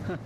Wow.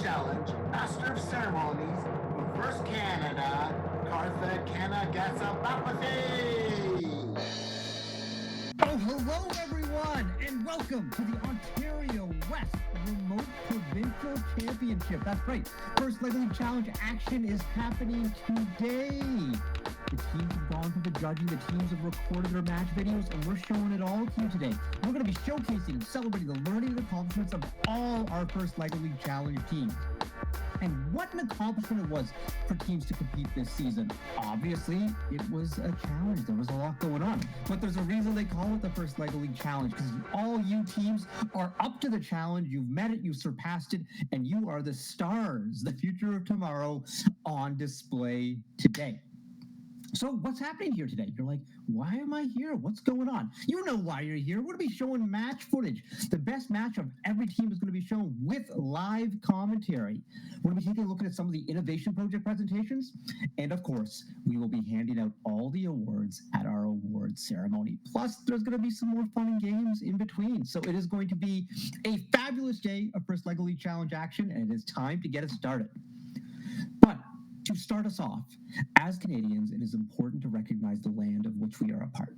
Challenge Master of Ceremonies for First Canada, Cartha Kanagasabapathi. Oh, hello everyone, and welcome to the Ontario West Remote Provincial Championship. That's right, First Lego League Challenge action is happening today. The teams have gone through the judging, the teams have recorded their match videos, and we're showing it all to you today. We're going to be showcasing and celebrating the learning and accomplishments of all our First Lego League Challenge teams. And what an accomplishment it was for teams to compete this season. Obviously, it was a challenge. There was a lot going on. But there's a reason they call it the First Lego League Challenge, because all you teams are up to the challenge. You've met it, you've surpassed it, and you are the stars, the future of tomorrow, on display today. So what's happening here today? You're like, why am I here? What's going on? You know why you're here. We're going to be showing match footage. The best match of every team is going to be shown with live commentary. We're going to be taking a look at some of the Innovation Project presentations. And of course, we will be handing out all the awards at our award ceremony. Plus, there's going to be some more fun and games in between. So it is going to be a fabulous day of First Lego League Challenge action, and it is time to get it started. But to start us off, as Canadians, it is important to recognize the land of which we are a part.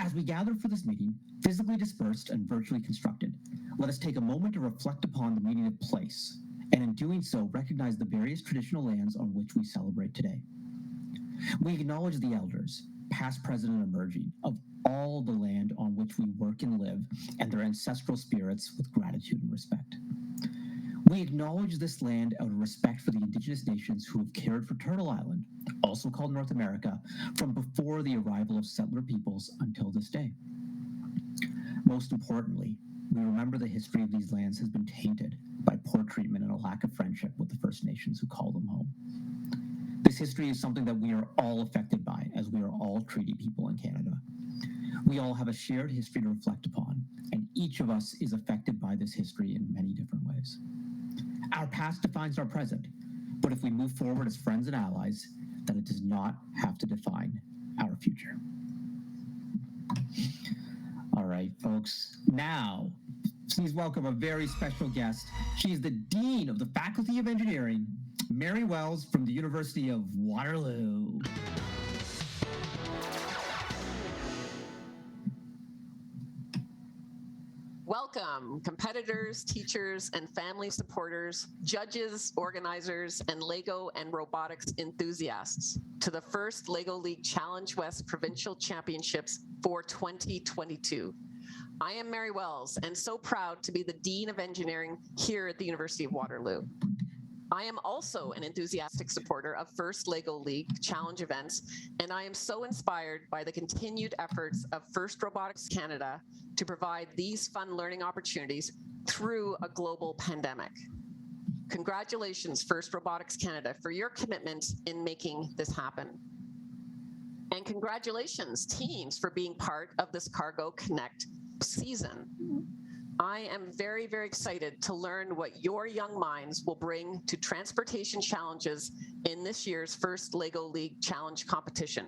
As we gather for this meeting, physically dispersed and virtually constructed, let us take a moment to reflect upon the meaning of place, and in doing so, recognize the various traditional lands on which we celebrate today. We acknowledge the elders, past, present, and emerging, of all the land on which we work and live, and their ancestral spirits with gratitude and respect. We acknowledge this land out of respect for the Indigenous nations who have cared for Turtle Island, also called North America, from before the arrival of settler peoples until this day. Most importantly, we remember the history of these lands has been tainted by poor treatment and a lack of friendship with the First Nations who call them home. This history is something that we are all affected by, as we are all treaty people in Canada. We all have a shared history to reflect upon, and each of us is affected by this history in many different ways. Our past defines our present, but if we move forward as friends and allies, then it does not have to define our future. All right, folks. Now, please welcome a very special guest. She is the Dean of the Faculty of Engineering, Mary Wells from the University of Waterloo. Welcome, competitors, teachers, and family supporters, judges, organizers, and Lego and robotics enthusiasts to the first Lego League Challenge West Provincial Championships for 2022. I am Mary Wells, and so proud to be the Dean of Engineering here at the University of Waterloo. I am also an enthusiastic supporter of First Lego League Challenge events, and I am so inspired by the continued efforts of First Robotics Canada to provide these fun learning opportunities through a global pandemic. Congratulations, First Robotics Canada, for your commitment in making this happen. And congratulations, teams, for being part of this Cargo Connect season. I am very, very excited to learn what your young minds will bring to transportation challenges in this year's first Lego League Challenge competition.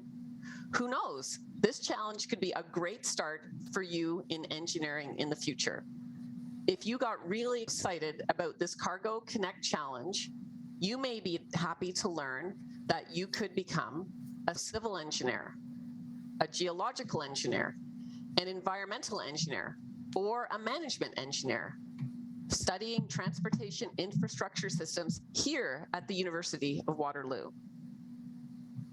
Who knows? This challenge could be a great start for you in engineering in the future. If you got really excited about this Cargo Connect challenge, you may be happy to learn that you could become a civil engineer, a geological engineer, an environmental engineer, or a management engineer, studying transportation infrastructure systems here at the University of Waterloo.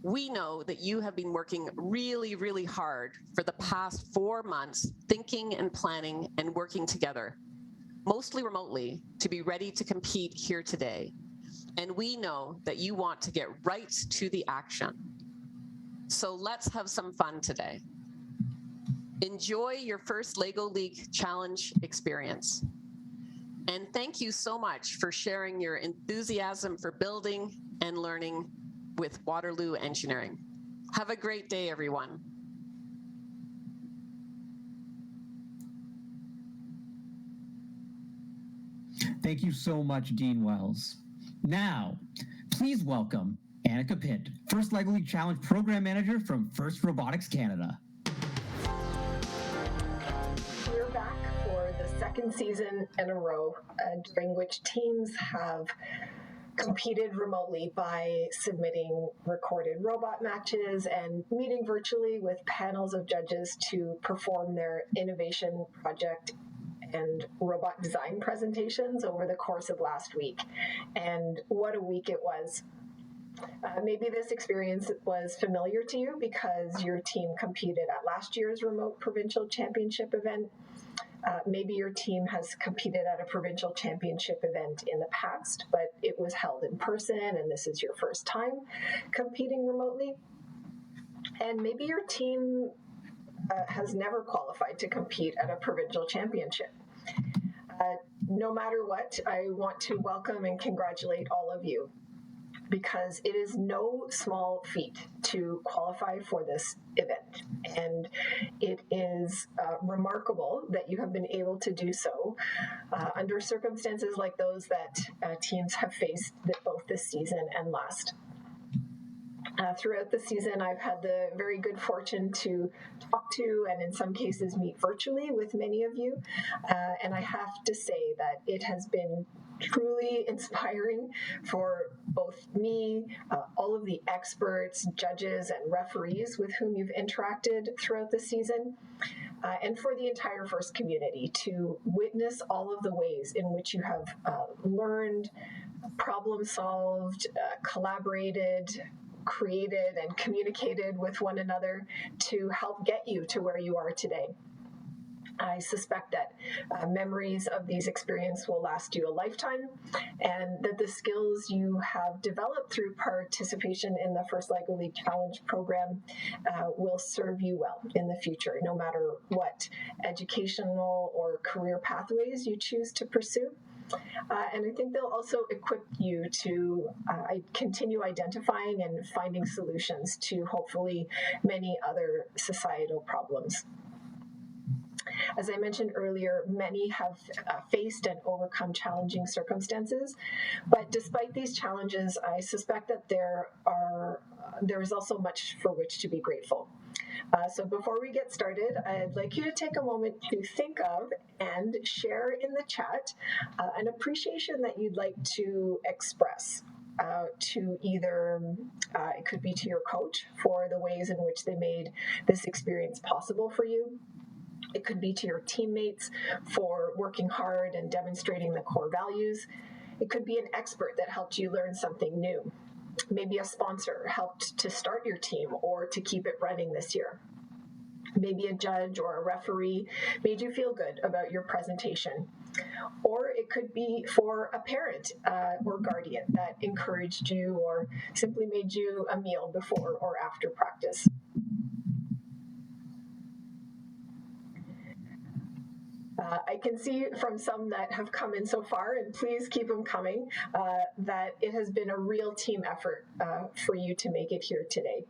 We know that you have been working really, really hard for the past 4 months, thinking and planning and working together, mostly remotely, to be ready to compete here today. And we know that you want to get right to the action. So let's have some fun today. Enjoy your first Lego League Challenge experience. And thank you so much for sharing your enthusiasm for building and learning with Waterloo Engineering. Have a great day, everyone. Thank you so much, Dean Wells. Now, please welcome Annika Pitt, First Lego League Challenge Program Manager from First Robotics Canada. We're back for the second season in a row during which teams have competed remotely by submitting recorded robot matches and meeting virtually with panels of judges to perform their innovation project and robot design presentations over the course of last week. And what a week it was. Maybe this experience was familiar to you because your team competed at last year's remote provincial championship event. Maybe your team has competed at a provincial championship event in the past, but it was held in person and this is your first time competing remotely. And maybe your team has never qualified to compete at a provincial championship. No matter what, I want to welcome and congratulate all of you, because it is no small feat to qualify for this event. And it is remarkable that you have been able to do so under circumstances like those that teams have faced both this season and last. Throughout the season, I've had the very good fortune to talk to and in some cases meet virtually with many of you. And I have to say that it has been truly inspiring for both me, all of the experts, judges, and referees with whom you've interacted throughout the season, and for the entire FIRST community to witness all of the ways in which you have learned, problem solved, collaborated, created, and communicated with one another to help get you to where you are today. I suspect that memories of these experiences will last you a lifetime, and that the skills you have developed through participation in the First LEGO League Challenge program will serve you well in the future, no matter what educational or career pathways you choose to pursue. And I think they'll also equip you to continue identifying and finding solutions to hopefully many other societal problems. As I mentioned earlier, many have faced and overcome challenging circumstances, but despite these challenges, I suspect that there is also much for which to be grateful. So before we get started, I'd like you to take a moment to think of and share in the chat an appreciation that you'd like to express to either, it could be to your coach for the ways in which they made this experience possible for you. It could be to your teammates for working hard and demonstrating the core values. It could be an expert that helped you learn something new. Maybe a sponsor helped to start your team or to keep it running this year. Maybe a judge or a referee made you feel good about your presentation. Or it could be for a parent or guardian that encouraged you or simply made you a meal before or after practice. I can see from some that have come in so far, and please keep them coming, that it has been a real team effort for you to make it here today.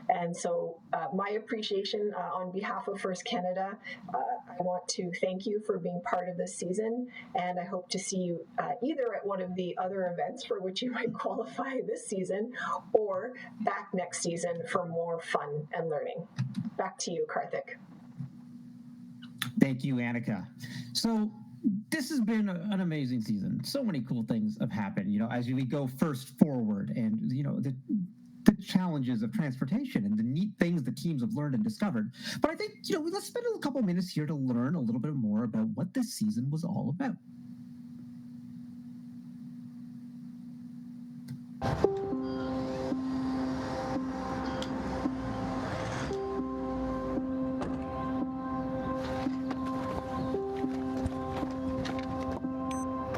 And so my appreciation on behalf of First Canada, I want to thank you for being part of this season, and I hope to see you either at one of the other events for which you might qualify this season, or back next season for more fun and learning. Back to you, Karthik. Thank you, Annika. So this has been an amazing season. So many cool things have happened, as we go first forward, and, the challenges of transportation and the neat things the teams have learned and discovered. But I think, let's spend a couple minutes here to learn a little bit more about what this season was all about.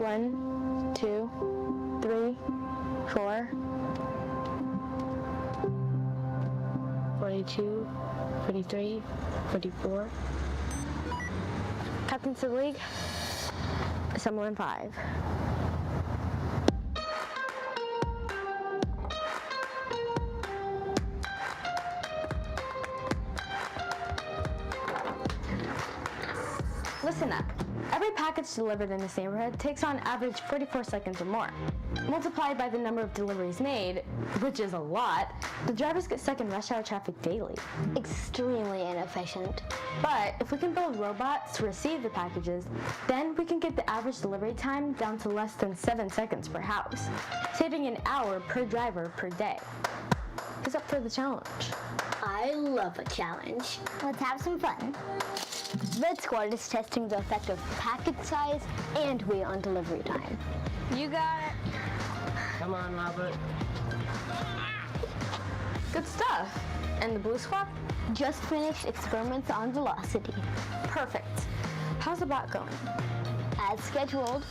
One, two, 3, 4, 42, 43, 44. Captains of the League, Assembly in 5. Listen up. Every package delivered in this neighborhood takes on average 44 seconds or more. Multiplied by the number of deliveries made, which is a lot, the drivers get stuck in rush hour traffic daily. Extremely inefficient. But if we can build robots to receive the packages, then we can get the average delivery time down to less than 7 seconds per house, saving an hour per driver per day. Who's up for the challenge? I love a challenge. Let's have some fun. Red Squad is testing the effect of package size and weight on delivery time. You got it. Come on, Robert. Good stuff. And the Blue Squad? Just finished experiments on velocity. Perfect. How's the bot going? As scheduled,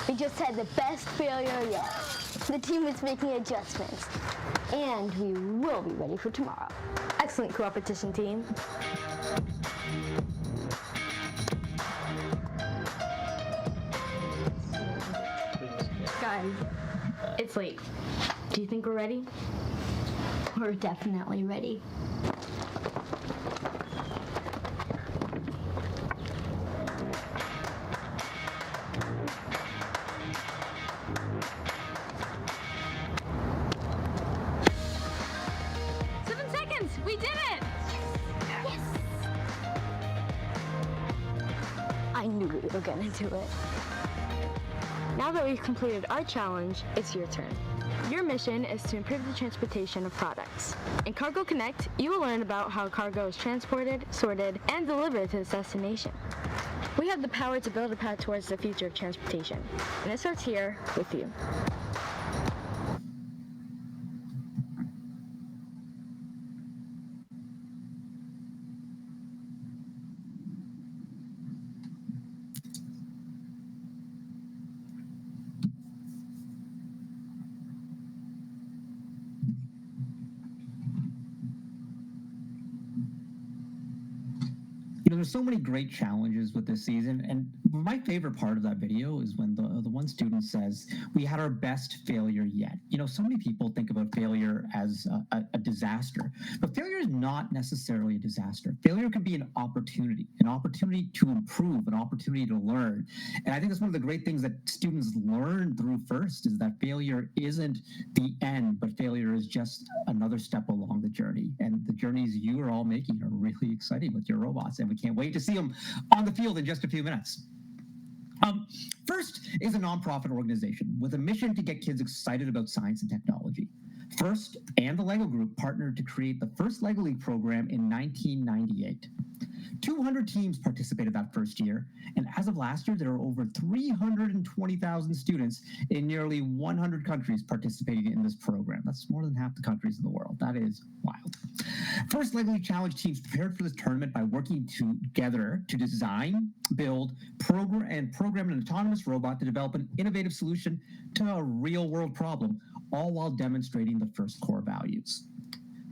we just had the best failure yet. The team is making adjustments, and we will be ready for tomorrow. Excellent competition, team. Guys, it's late. Do you think we're ready? We're definitely ready. We did it! Yes! I knew we were gonna do it. Now that we've completed our challenge, it's your turn. Your mission is to improve the transportation of products. In Cargo Connect, you will learn about how cargo is transported, sorted, and delivered to its destination. We have the power to build a path towards the future of transportation, and it starts here with you. There's so many great challenges with this season, and my favorite part of that video is when the one student says, we had our best failure yet. So many people think about failure as a disaster, but failure is not necessarily a disaster. Failure can be an opportunity to improve, an opportunity to learn. And I think that's one of the great things that students learn through FIRST is that failure isn't the end, but failure is just another step along the journey. And the journeys you are all making are really exciting with your robots, and we can't wait to see them on the field in just a few minutes. FIRST is a nonprofit organization with a mission to get kids excited about science and technology. FIRST and the LEGO Group partnered to create the first LEGO League program in 1998. 200 teams participated that first year, and as of last year, there are over 320,000 students in nearly 100 countries participating in this program. That's more than half the countries in the world. That is wild. First LEGO League Challenge teams prepared for this tournament by working together to design, build, program an autonomous robot to develop an innovative solution to a real-world problem, all while demonstrating the FIRST core values.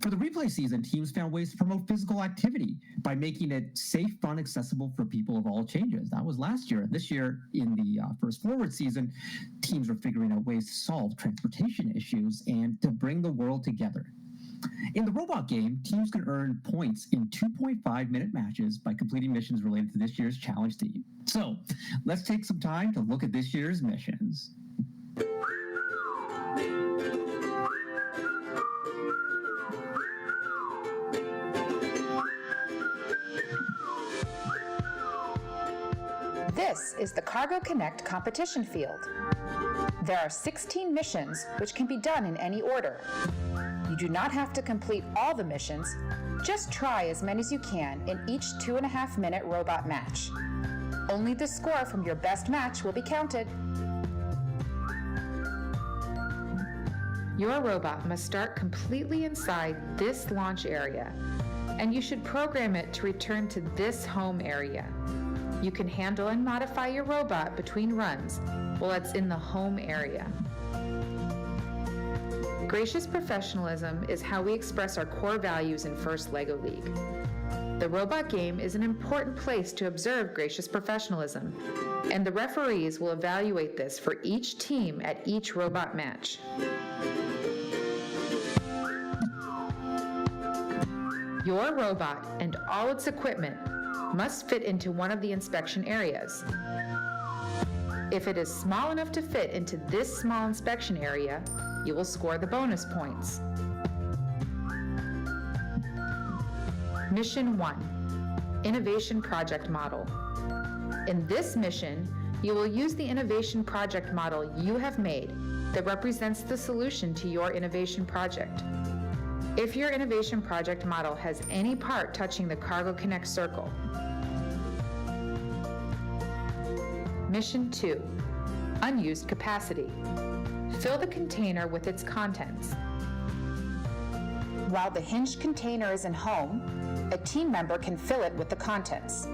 For the replay season, teams found ways to promote physical activity by making it safe, fun, accessible for people of all changes. That was last year. This year, in the FIRST Forward season, teams were figuring out ways to solve transportation issues and to bring the world together. In the robot game, teams can earn points in 2.5-minute matches by completing missions related to this year's challenge theme. So, let's take some time to look at this year's missions. This is the Cargo Connect competition field. There are 16 missions which can be done in any order. You do not have to complete all the missions, just try as many as you can in each 2.5-minute robot match. Only the score from your best match will be counted. Your robot must start completely inside this launch area, and you should program it to return to this home area. You can handle and modify your robot between runs while it's in the home area. Gracious professionalism is how we express our core values in FIRST LEGO League. The robot game is an important place to observe gracious professionalism, and the referees will evaluate this for each team at each robot match. Your robot and all its equipment must fit into one of the inspection areas. If it is small enough to fit into this small inspection area, you will score the bonus points. Mission 1, Innovation Project Model. In this mission, you will use the innovation project model you have made that represents the solution to your innovation project. If your innovation project model has any part touching the Cargo Connect circle. Mission 2, Unused Capacity. Fill the container with its contents. While the hinged container is in home, a team member can fill it with the contents.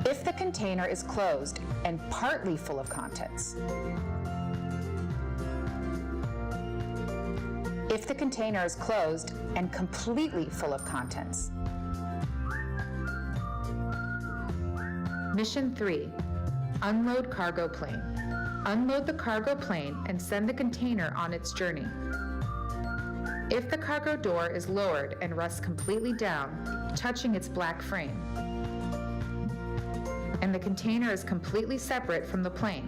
If the container is closed and partly full of contents. If the container is closed and completely full of contents. Mission 3, Unload Cargo Plane. Unload the cargo plane and send the container on its journey. If the cargo door is lowered and rests completely down, touching its black frame, and the container is completely separate from the plane.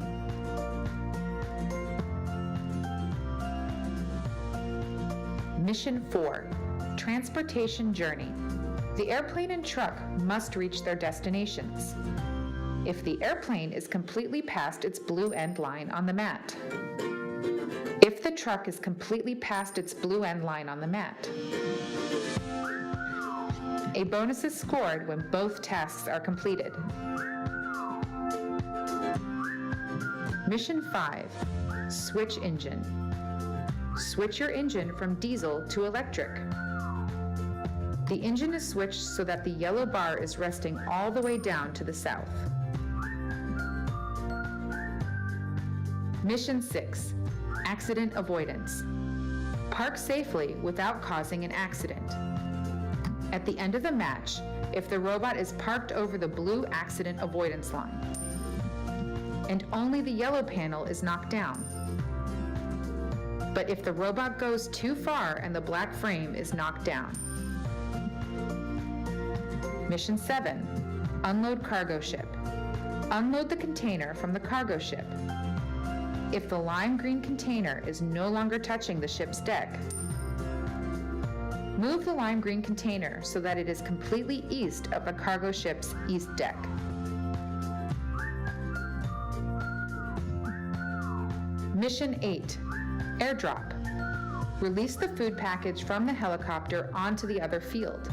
Mission 4, Transportation Journey. The airplane and truck must reach their destinations. If the airplane is completely past its blue end line on the mat. If the truck is completely past its blue end line on the mat. A bonus is scored when both tasks are completed. Mission 5, Switch Engine. Switch your engine from diesel to electric. The engine is switched so that the yellow bar is resting all the way down to the south. Mission 6, Accident Avoidance. Park safely without causing an accident. At the end of the match, if the robot is parked over the blue accident avoidance line, and only the yellow panel is knocked down. But if the robot goes too far and the black frame is knocked down. Mission 7, Unload Cargo Ship. Unload the container from the cargo ship. If the lime green container is no longer touching the ship's deck, move the lime green container so that it is completely east of the cargo ship's east deck. Mission 8, Airdrop. Release the food package from the helicopter onto the other field.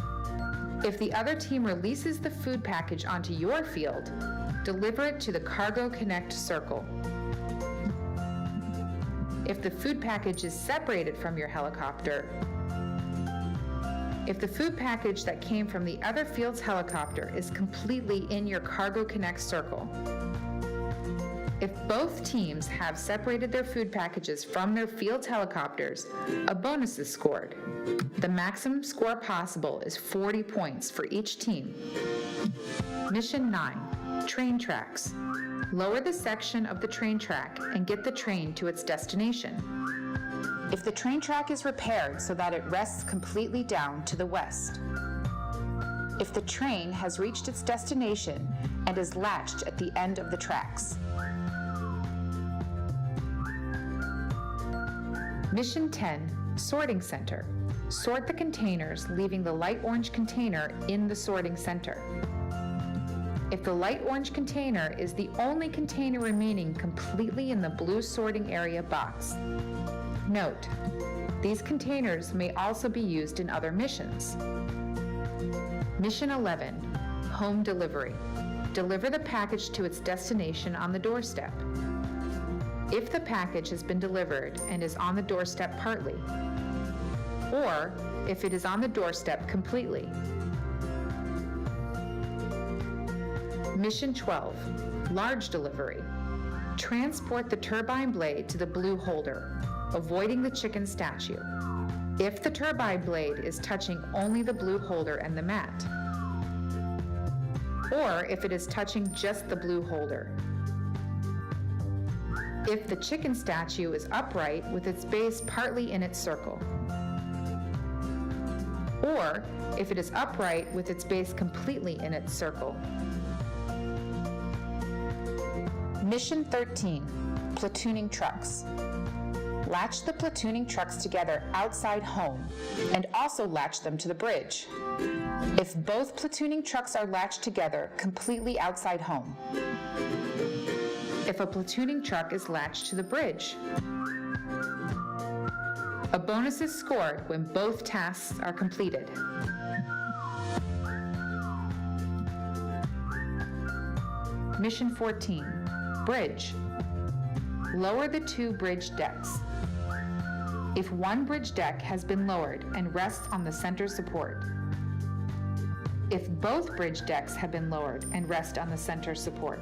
If the other team releases the food package onto your field, deliver it to the Cargo Connect circle. If the food package is separated from your helicopter, if the food package that came from the other field's helicopter is completely in your Cargo Connect circle, if both teams have separated their food packages from their field's helicopters, a bonus is scored. The maximum score possible is 40 points for each team. Mission 9, Train Tracks. Lower the section of the train track and get the train to its destination. If the train track is repaired so that it rests completely down to the west. If the train has reached its destination and is latched at the end of the tracks. Mission 10, Sorting Center. Sort the containers, leaving the light orange container in the sorting center. If the light orange container is the only container remaining completely in the blue sorting area box. Note, these containers may also be used in other missions. Mission 11, Home Delivery. Deliver the package to its destination on the doorstep. If the package has been delivered and is on the doorstep partly, or if it is on the doorstep completely. Mission 12, Large Delivery. Transport the turbine blade to the blue holder, avoiding the chicken statue. If the turbine blade is touching only the blue holder and the mat, or if it is touching just the blue holder. If the chicken statue is upright with its base partly in its circle, or if it is upright with its base completely in its circle. Mission 13, platooning trucks. Latch the platooning trucks together outside home and also latch them to the bridge. If both platooning trucks are latched together completely outside home. If a platooning truck is latched to the bridge. A bonus is scored when both tasks are completed. Mission 14, bridge. Lower the two bridge decks. If one bridge deck has been lowered and rests on the center support. If both bridge decks have been lowered and rest on the center support.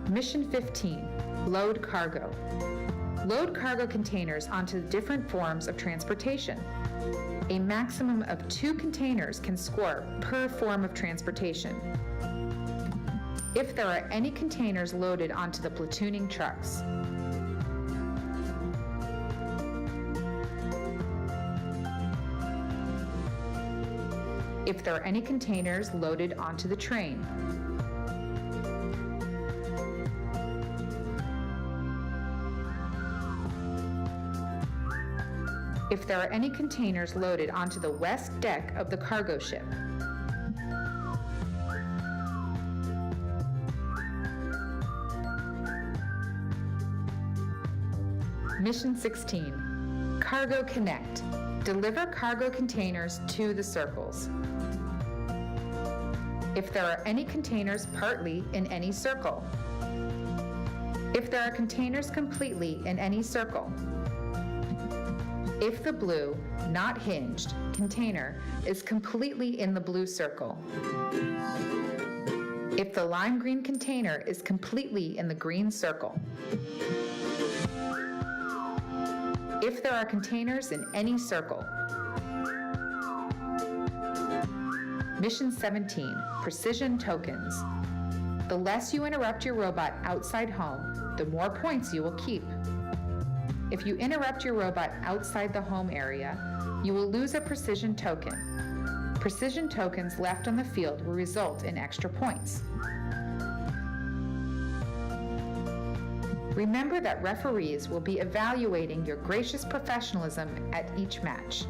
Mission 15, load cargo. Load cargo containers onto different forms of transportation. A maximum of 2 containers can score per form of transportation. If there are any containers loaded onto the platooning trucks. If there are any containers loaded onto the train. If there are any containers loaded onto the west deck of the cargo ship. Mission 16, Cargo Connect. Deliver cargo containers to the circles. If there are any containers partly in any circle. If there are containers completely in any circle. If the blue, not hinged, container is completely in the blue circle. If the lime green container is completely in the green circle. If there are containers in any circle. Mission 17, precision tokens. The less you interrupt your robot outside home, the more points you will keep. If you interrupt your robot outside the home area, you will lose a precision token. Precision tokens left on the field will result in extra points. Remember that referees will be evaluating your gracious professionalism at each match.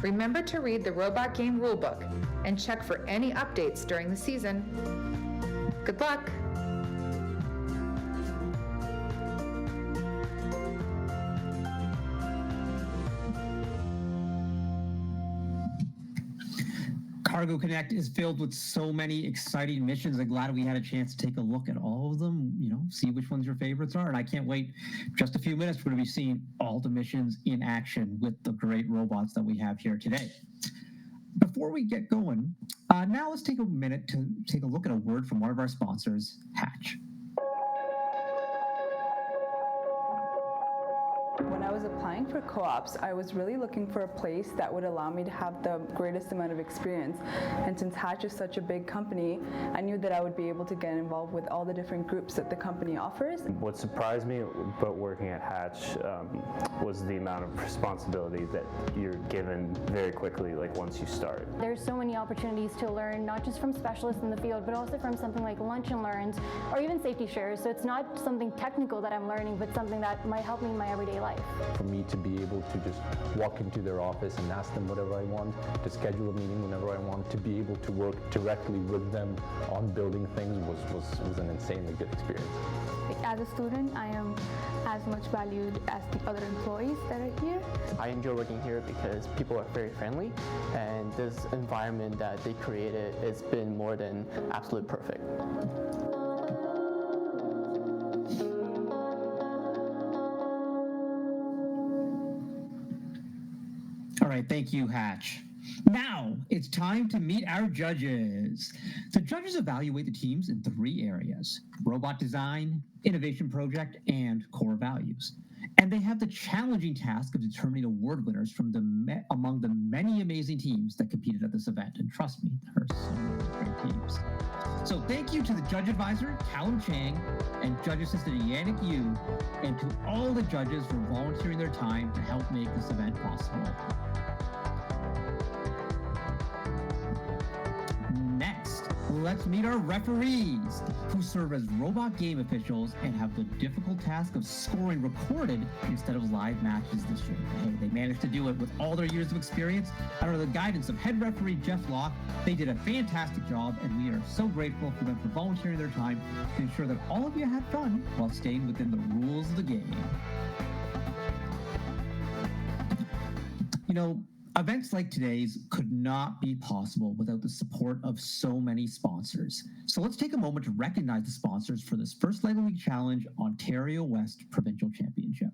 Remember to read the Robot Game Rulebook and check for any updates during the season. Good luck! Cargo Connect is filled with so many exciting missions. I'm glad we had a chance to take a look at all of them, see which ones your favorites are. And I can't wait. Just a few minutes, we're going to be seeing all the missions in action with the great robots that we have here today. Before we get going, now let's take a minute to take a look at a word from one of our sponsors, Hatch. When I was applying for co-ops, I was really looking for a place that would allow me to have the greatest amount of experience. And since Hatch is such a big company, I knew that I would be able to get involved with all the different groups that the company offers. What surprised me about working at Hatch was the amount of responsibility that you're given very quickly, like once you start. There's so many opportunities to learn, not just from specialists in the field, but also from something like Lunch and Learns or even Safety Shares. So it's not something technical that I'm learning, but something that might help me in my everyday life. For me to be able to just walk into their office and ask them whatever I want, to schedule a meeting whenever I want, to be able to work directly with them on building things was an insanely good experience. As a student, I am as much valued as the other employees that are here. I enjoy working here because people are very friendly, and this environment that they created has been more than absolutely perfect. All right, thank you, Hatch. Now it's time to meet our judges. The judges evaluate the teams in 3 areas: robot design, innovation project, and core values. And they have the challenging task of determining award winners from among the many amazing teams that competed at this event. And trust me, there are so many great teams. So thank you to the judge advisor, Callum Chang, and judge assistant Yannick Yu, and to all the judges for volunteering their time to help make this event possible. let's meet our referees, who serve as robot game officials and have the difficult task of scoring recorded instead of live matches this year. Hey, they managed to do it with all their years of experience. Under the guidance of head referee Jeff Locke, they did a fantastic job, and we are so grateful for them for volunteering their time to ensure that all of you had fun while staying within the rules of the game. You know, events like today's could not be possible without the support of so many sponsors. So let's take a moment to recognize the sponsors for this first LEGO League Challenge Ontario West Provincial Championship.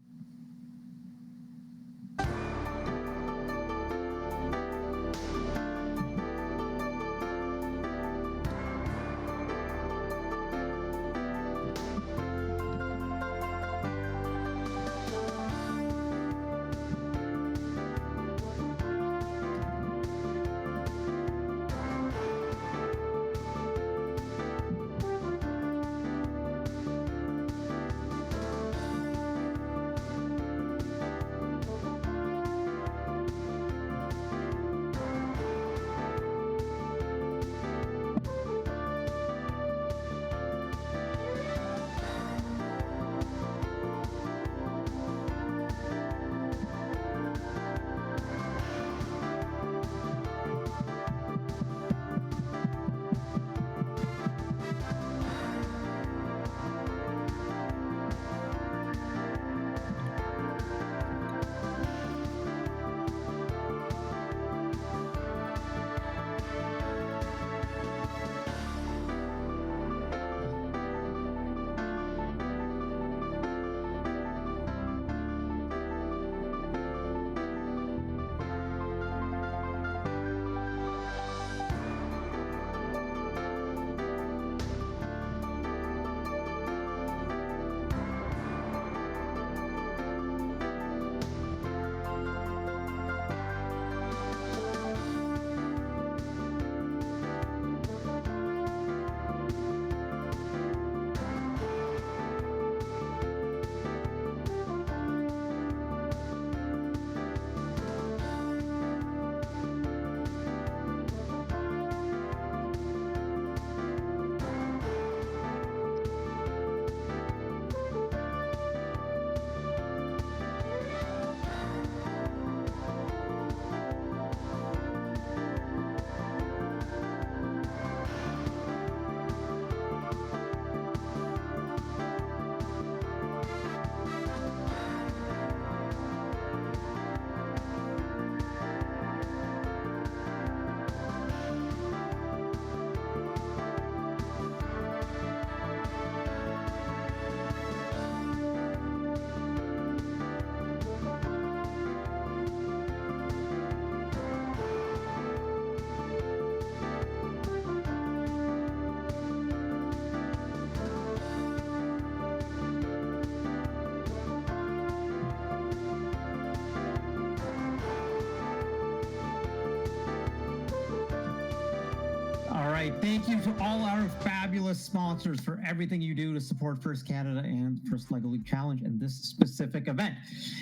right. Thank you to all our fabulous sponsors for everything you do to support First Canada and First LEGO League Challenge and this specific event.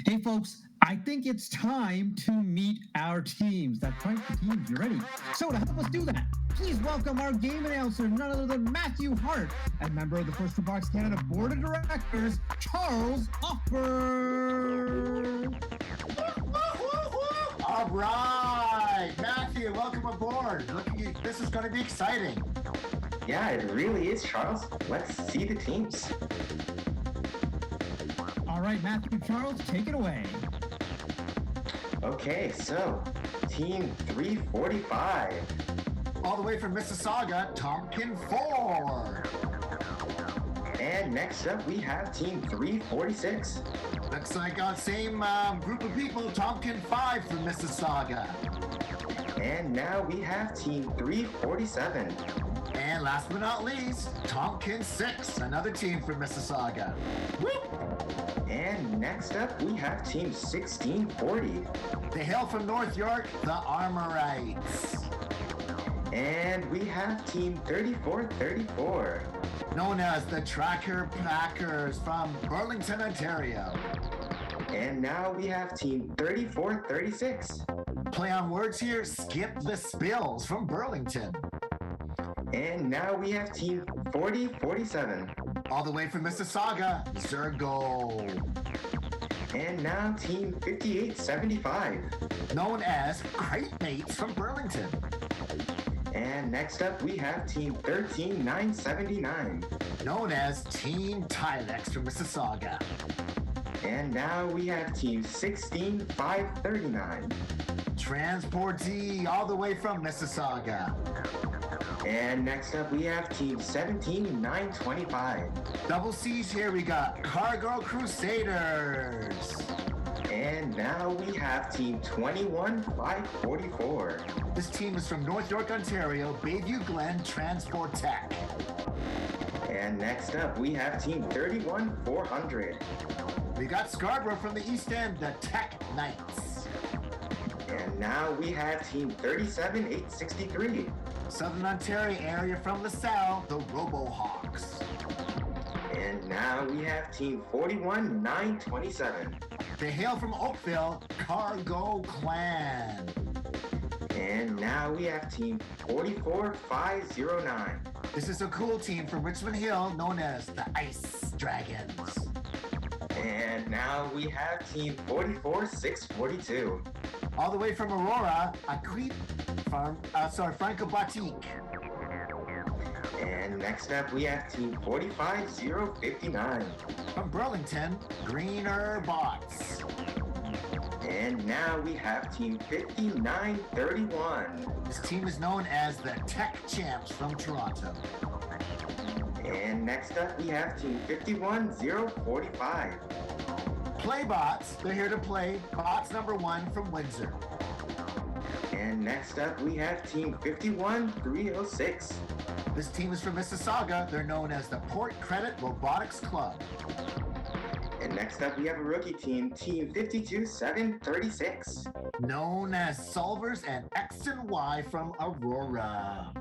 Hey, folks, I think it's time to meet our teams. That's right, the teams. You ready? So to help us do that, please welcome our game announcer, none other than Matthew Hart, and member of the First Robotics Canada Board of Directors, Charles Offord. All right, Matthew, welcome aboard. This is going to be exciting. Yeah, it really is, Charles. Let's see the teams. All right, Matthew, Charles, take it away. Okay, so Team 345. All the way from Mississauga, Tompkin 4. And next up, we have Team 346. Looks like our same group of people, Tompkin 5 from Mississauga. And now we have Team 347. And last but not least, Tompkin 6, another team from Mississauga. Woo! And next up, we have Team 1640. They hail from North York, the Armorites. And we have Team 3434. Known as the Tracker Packers from Burlington, Ontario. And now we have Team 3436. Play on words here, Skip the Spills from Burlington. And now we have Team 4047. All the way from Mississauga, Zergo. And now Team 5875. Known as Crate Mates from Burlington. And next up we have Team 13979. Known as Team Tilex from Mississauga. And now we have Team 16539. Transportee all the way from Mississauga. And next up we have Team 17925. Double C's here, we got Cargo Crusaders. And now we have Team 21544. This team is from North York, Ontario, Bayview Glen Transport Tech. And next up we have Team 31400. We got Scarborough from the East End, the Tech Knights. And now we have Team 37863. Southern Ontario area from LaSalle, the RoboHawks. And now we have Team 41927. They hail from Oakville, Cargo Clan. And now we have Team 44509. This is a cool team from Richmond Hill known as the Ice Dragons. And now we have Team 44642. All the way from Aurora, Franco Batik. And next up we have Team 45059. From Burlington, Greener Bots. And now we have Team 5931. This team is known as the Tech Champs from Toronto. And next up we have Team 51045. Playbots, they're here to play. Bots number 1 from Windsor. And next up we have Team 51306. This team is from Mississauga. They're known as the Port Credit Robotics Club. And next up we have a rookie team, Team 52736. Known as Solvers and X and Y from Aurora.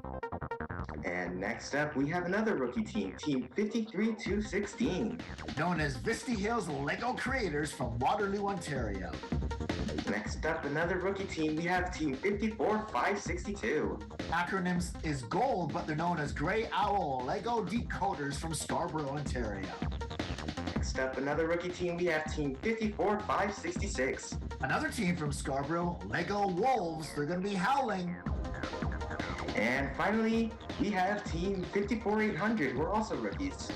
And next up we have another rookie team, Team 53216. Known as Vista Hills Lego Creators from Waterloo, Ontario. Next up, another rookie team, we have Team 54562. Acronyms is GOLD, but they're known as Grey Owl Lego Decoders from Scarborough, Ontario. Next up, another rookie team, we have Team 54566. Another team from Scarborough, Lego Wolves. They're going to be howling. And finally, we have Team 54800. We're also rookies.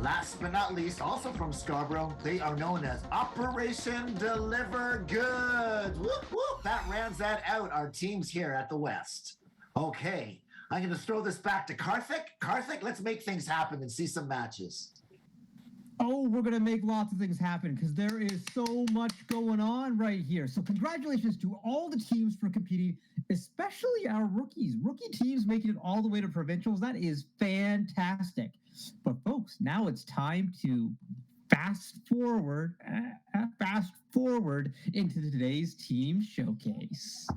Last but not least, also from Scarborough, they are known as Operation Deliver Goods. Whoop, whoop. That rounds that out, our teams here at the West. Okay, I'm going to throw this back to Karthik. Karthik, let's make things happen and see some matches. Oh, we're going to make lots of things happen because there is so much going on right here. So congratulations to all the teams for competing, especially our rookies. Rookie teams making it all the way to provincials. That is fantastic. But folks, now it's time to fast forward into today's team showcase.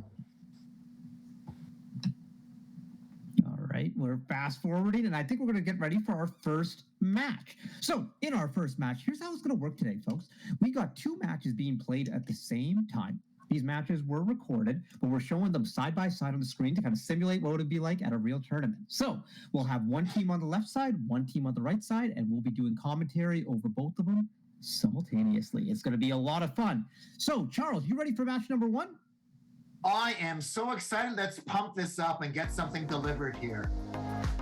All right, we're fast forwarding, and I think we're going to get ready for our first match. So in our first match, here's how it's going to work today, folks. We got 2 matches being played at the same time. These matches were recorded, but we're showing them side by side on the screen to kind of simulate what it would be like at a real tournament. So we'll have one team on the left side, one team on the right side, and we'll be doing commentary over both of them simultaneously. It's going to be a lot of fun. So, Charles, you ready for match number 1? I am so excited. Let's pump this up and get something delivered here.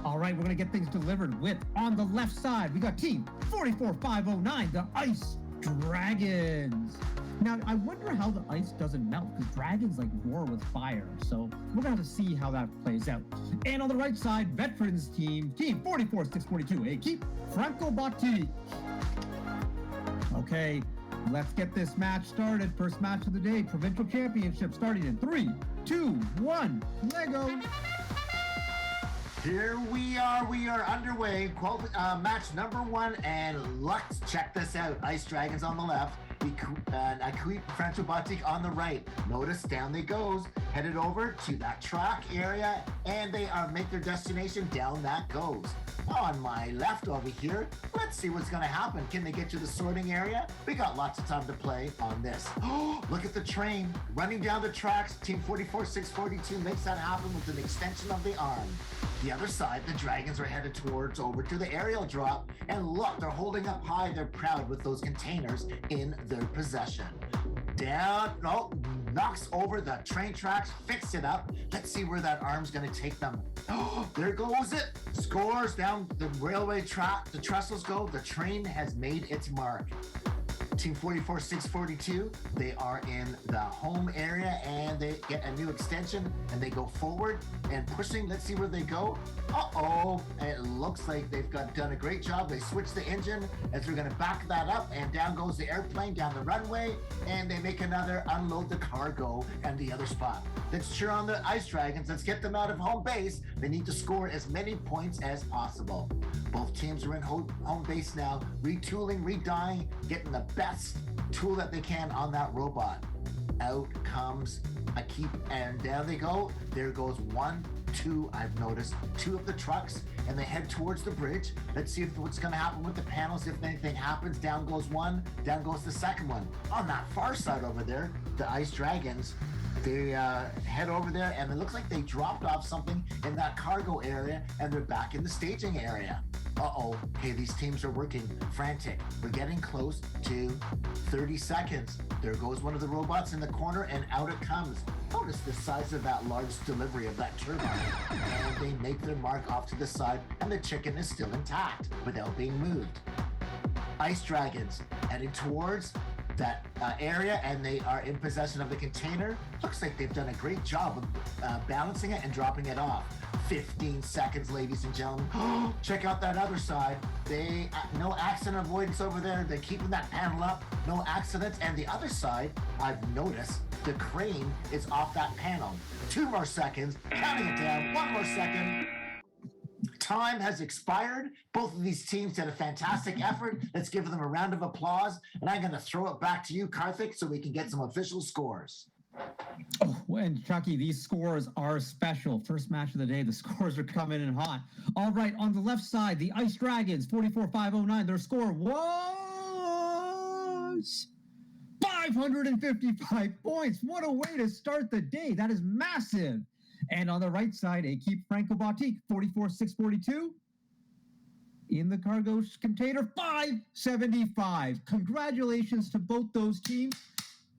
All right, we're going to get things delivered with, on the left side, we got Team 44509, the Ice Dragons. Now, I wonder how the ice doesn't melt, because dragons like roar with fire, so we're going to have to see how that plays out. And on the right side, Veterans Team 44642, a keep Franco Batik. Okay, let's get this match started. First match of the day, Provincial Championship, starting in 3, 2, 1, Lego. Here we are underway. Match number 1, and let's check this out. Ice Dragons on the left, Akui Franco Batik on the right. Notice down they goes, headed over to that track area, and they make their destination down that goes. On my left over here, let's see what's going to happen. Can they get to the sorting area? We got lots of time to play on this. Oh, look at the train running down the tracks. Team 44642 makes that happen with an extension of the arm. The other side, the Dragons are headed towards over to the aerial drop. And look, they're holding up high. They're proud with those containers in their possession. Down, no, knocks over the train tracks, fix it up. Let's see where that arm's going to take them. Oh, there goes it. Scores down the railway track. The trestles go. The train has made its mark. Team 44-642, they are in the home area and they get a new extension and they go forward and pushing. Let's see where they go. Uh-oh, it looks like they've done a great job. They switched the engine as they're gonna back that up and down goes the airplane down the runway and they make another unload the cargo and the other spot. Let's cheer on the Ice Dragons. Let's get them out of home base. They need to score as many points as possible. Both teams are in home base now, retooling, redying, getting the best tool that they can on that robot. Out comes a keep, and down they go. There goes 1, 2, I've noticed, 2 of the trucks, and they head towards the bridge. Let's see what's going to happen with the panels. If anything happens, down goes one, down goes the second one. On that far side over there, the Ice Dragons, they head over there, and it looks like they dropped off something in that cargo area, and they're back in the staging area. Uh-oh, hey, these teams are working frantic. We're getting close to 30 seconds. There goes one of the robots in the corner, and out it comes. Notice the size of that large delivery of that turbine. And they make their mark off to the side, and the chicken is still intact without being moved. Ice Dragons heading towards that area, and they are in possession of the container. Looks like they've done a great job of balancing it and dropping it off. 15 seconds, ladies and gentlemen. Check out that other side. They no accident avoidance over there. They're keeping that panel up. No accidents. And the other side, I've noticed the crane is off that panel. 2 more seconds. Counting it down. 1 more second. Time has expired. Both of these teams did a fantastic effort. Let's give them a round of applause. And I'm going to throw it back to you, Karthik, so we can get some official scores. Oh, and Chucky, these scores are special. First match of the day, the scores are coming in hot. All right, on the left side, the Ice Dragons, 44-509. Their score was 555 points. What a way to start the day. That is massive. And on the right side, a Keep Franco Batik, 44-642. In the cargo container, 575. Congratulations to both those teams.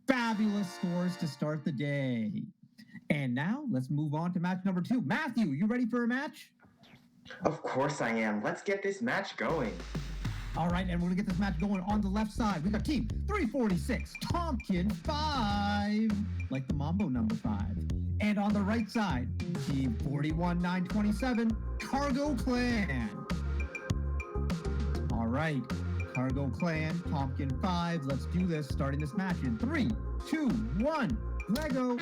Fabulous scores to start the day. And now let's move on to match number 2. Matthew, you ready for a match? Of course I am. Let's get this match going. All right, and we're going to get this match going on the left side. We got team 346, Tompkin 5, like the Mambo number 5. And on the right side, team 41-927, Cargo Clan. All right. Cargo Clan, Tompkin 5. Let's do this, starting this match in 3, 2, 1, Lego.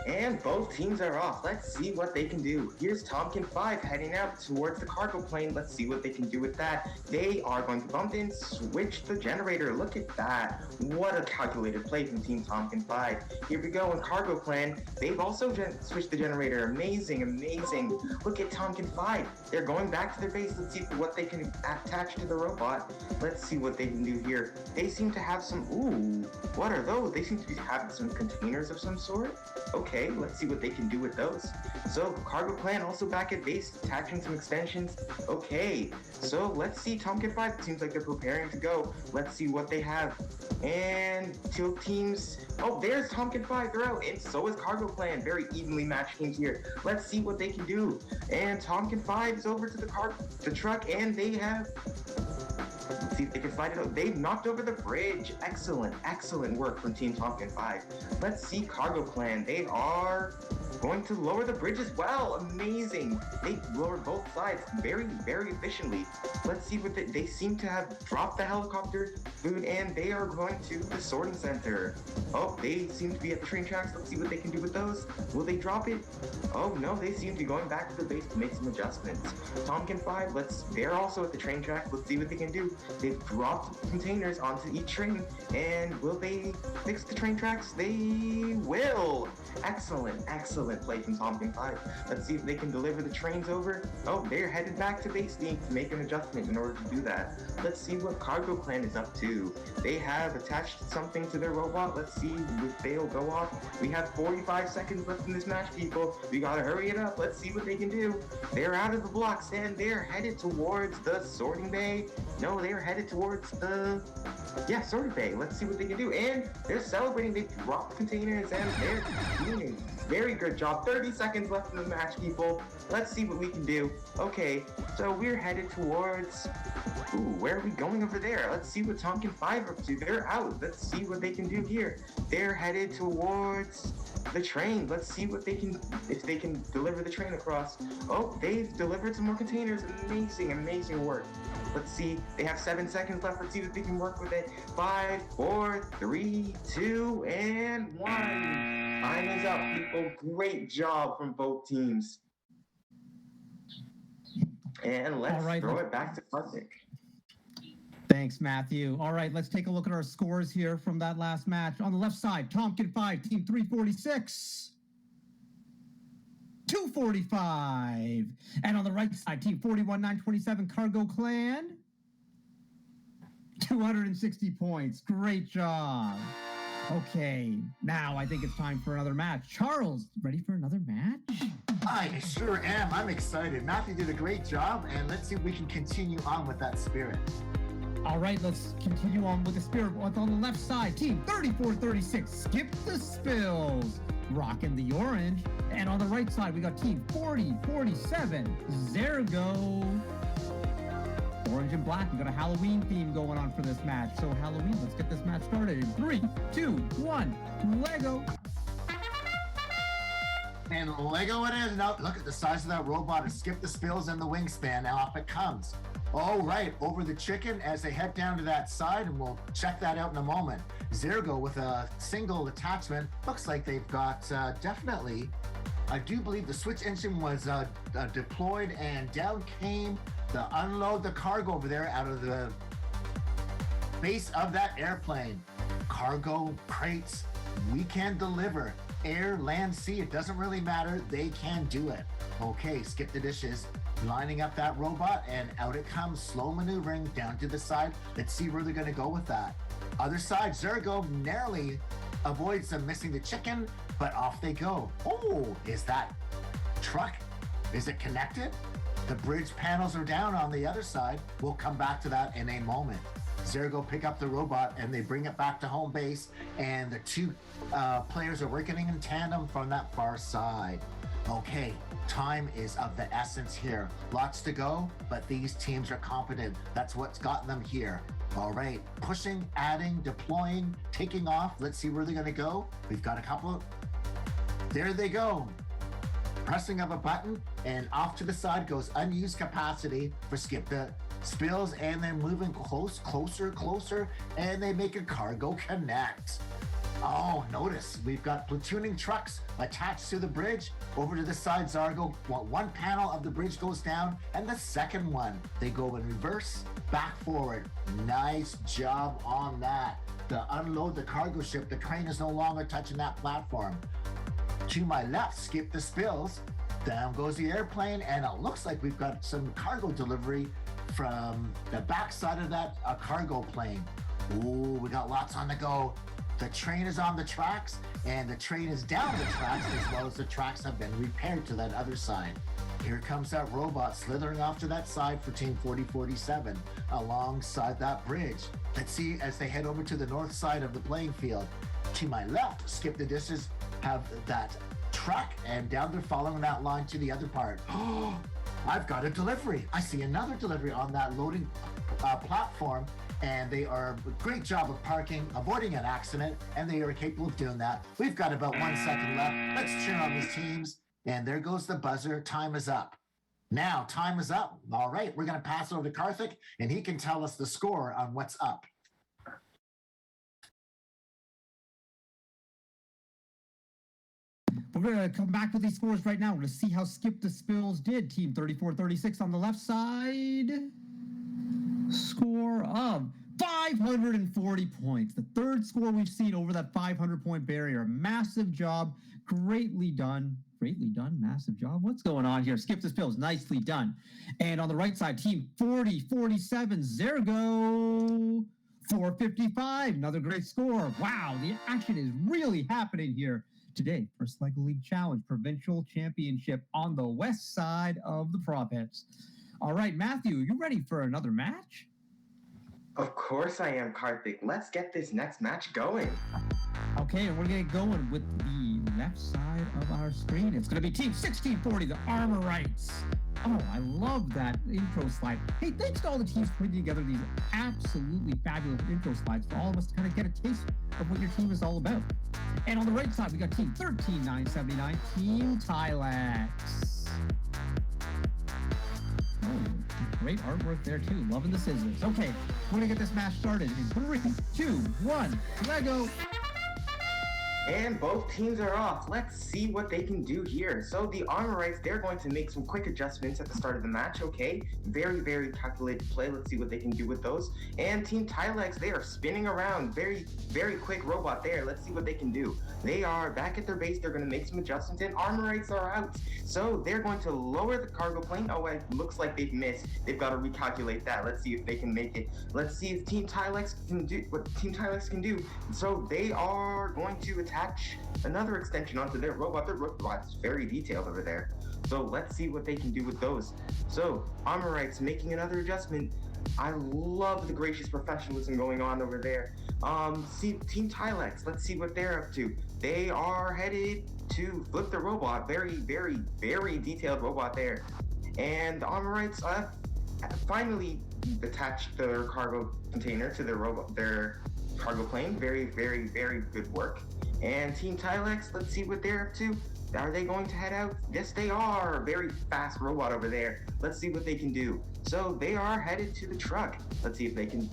And both teams are off. Let's see what they can do. Here's Tompkin 5 heading out towards the cargo plane. Let's see what they can do with that. They are going to bump in, switch the generator. Look at that. What a calculated play from Team Tompkin 5. Here we go in cargo plane. They've also switched the generator. Amazing, amazing. Look at Tompkin 5. They're going back to their base. Let's see what they can attach to the robot. Let's see what they can do here. They seem to have some, ooh, what are those? They seem to be having some containers of some sort. Okay, let's see what they can do with those. So, Cargo Clan also back at base, attaching some extensions. Okay, so let's see. Tompkin 5 seems like they're preparing to go. Let's see what they have. And 2 teams. Oh, there's Tompkin 5. They're out. And so is Cargo Clan. Very evenly matched teams here. Let's see what they can do. And Tompkin 5 is over to the truck, and they have... Let's see if they can fight it out. They've knocked over the bridge. Excellent, excellent work from Team Tompkin 5. Let's see Cargo Clan. They are going to lower the bridge as well. Amazing. They lowered both sides very, very efficiently. Let's see what they seem to have dropped the helicopter food, and they are going to the sorting center. Oh, they seem to be at the train tracks. Let's see what they can do with those. Will they drop it? Oh no, they seem to be going back to the base to make some adjustments. Tompkin 5, they're also at the train tracks. Let's see what they can do. They've dropped containers onto each train, and will they fix the train tracks? They will. Excellent, excellent. excellent play from Tompkin 5. Let's see if they can deliver the trains over. Oh, they're headed back to base to make an adjustment in order to do that. Let's see what Cargo Clan is up to. They have attached something to their robot. Let's see if they'll go off. We have 45 seconds left in this match, people. We gotta hurry it up. Let's see what they can do. They're out of the blocks and they're headed towards the sorting bay. No, they're headed towards the sorting bay. Let's see what they can do. And they're celebrating. They dropped containers and they're doing a very good job. 30 seconds left in the match, people. Let's see what we can do. Okay, so we're headed towards... Ooh, where are we going over there? Let's see what Tompkin 5 are up to. They're out. Let's see what they can do here. They're headed towards the train. Let's see what they can, if they can deliver the train across. Oh, they've delivered some more containers. Amazing, amazing work. Let's see. They have 7 seconds left. Let's see if they can work with it. 5, 4, 3, 2, and 1. Time is up, people. Great job from both teams. And let's throw it back to Karthik. Thanks, Matthew. All right, let's take a look at our scores here from that last match. On the left side, Tompkin 5, Team 346. 245. And on the right side, Team 41, 927, Cargo Clan. 260 points. Great job. Okay, now I think it's time for another match. Charles, ready for another match? I sure am. I'm excited. Matthew did a great job, and let's see if we can continue on with that spirit. All right, let's continue on with the spirit. On the left side, Team 3436, Skip the Spills, rocking the orange. And on the right side, we got Team 4047, Zergo. Orange and black. We got a Halloween theme going on for this match. So Halloween, let's get this match started in 3, 2, 1, Lego. And Lego it is. Now look at the size of that robot and Skip the Spills and the wingspan. Now off it comes. All right, over the chicken as they head down to that side, and we'll check that out in a moment. Zergo with a single attachment. Looks like they've got definitely, I do believe the switch engine was deployed, and down came the unload the cargo over there out of the base of that airplane. Cargo crates, we can deliver. Air, land, sea, it doesn't really matter. They can do it. Okay, Skip the Dishes. Lining up that robot, and out it comes, slow maneuvering down to the side. Let's see where they're going to go with that. Other side, Zergo narrowly avoids them missing the chicken, but off they go. Oh, is that truck? Is it connected? The bridge panels are down on the other side. We'll come back to that in a moment. Zergo pick up the robot and they bring it back to home base, and the two players are working in tandem from that far side. Okay, time is of the essence here. Lots to go, but these teams are competent. That's what's gotten them here. All right, pushing, adding, deploying, taking off. Let's see where they're gonna go. We've got a couple. There they go. Pressing of a button, and off to the side goes unused capacity for Skip the Spills, and then moving closer, and they make a cargo connect. Oh, notice we've got platooning trucks attached to the bridge. Over to the side, Zargo, one panel of the bridge goes down, and the second one, they go in reverse, back forward. Nice job on that. To unload the cargo ship, the crane is no longer touching that platform. To my left, Skip the Spills. Down goes the airplane, and it looks like we've got some cargo delivery from the backside of that cargo plane. Ooh, we got lots on the go. The train is on the tracks, and the train is down the tracks, as well as the tracks have been repaired to that other side. Here comes that robot slithering off to that side for Team 4047 alongside that bridge. Let's see as they head over to the north side of the playing field. To my left, Skip the Dishes have that truck, and down they're following that line to the other part. Oh, I've got a delivery. I see another delivery on that loading platform, and they are a great job of parking, avoiding an accident, and they are capable of doing that. We've got about 1 second left. Let's cheer on these teams. And there goes the buzzer. Time is up. Now, time is up. All right, we're going to pass it over to Karthik, and he can tell us the score on what's up. We're going to come back with these scores right now. We're going to see how Skip the Spills did. Team 3436 on the left side. Score of 540 points. The third score we've seen over that 500-point barrier. Massive job. Greatly done greatly done. Massive job. What's going on here? Skip the spills. Nicely done. And on the right side, team 40-47, Zergo. 455. Another great score. Wow, the action is really happening here today. First Lego League Challenge Provincial Championship on the west side of the province. All right, Matthew, you ready for another match? Of course I am, Karthik. Let's get this next match going. Okay, and we're going to get going with the left side of our screen. It's going to be Team 1640, the Armorites. Oh, I love that intro slide. Hey, thanks to all the teams putting together these absolutely fabulous intro slides for all of us to kind of get a taste of what your team is all about. And on the right side, we got Team 13979, Team Tilex. Oh, great artwork there too. Loving the scissors. Okay, we're gonna get this match started in 3, 2, 1, Lego. And both teams are off. Let's see what they can do here. So the Armorites, they're going to make some quick adjustments at the start of the match, okay? Very, very calculated play. Let's see what they can do with those. And Team Tilex, they are spinning around. Very, very quick robot there. Let's see what they can do. They are back at their base. They're going to make some adjustments, and Armorites are out. So they're going to lower the cargo plane. Oh, it looks like they've missed. They've got to recalculate that. Let's see if they can make it. Let's see if Team Tilex can do what Team Tilex can do. So they are going to attach another extension onto their robot. Their robot's very detailed over there. So let's see what they can do with those. So Armorites making another adjustment. I love the gracious professionalism going on over there. See Team Tilex, let's see what they're up to. They are headed to flip the robot. Very, very, very detailed robot there. And the Armorites finally attached their cargo container to their robot, their cargo plane. Very, very, very good work. And Team Tilex, let's see what they're up to. Are they going to head out? Yes, they are. Very fast robot over there. Let's see what they can do. So they are headed to the truck. Let's see if they can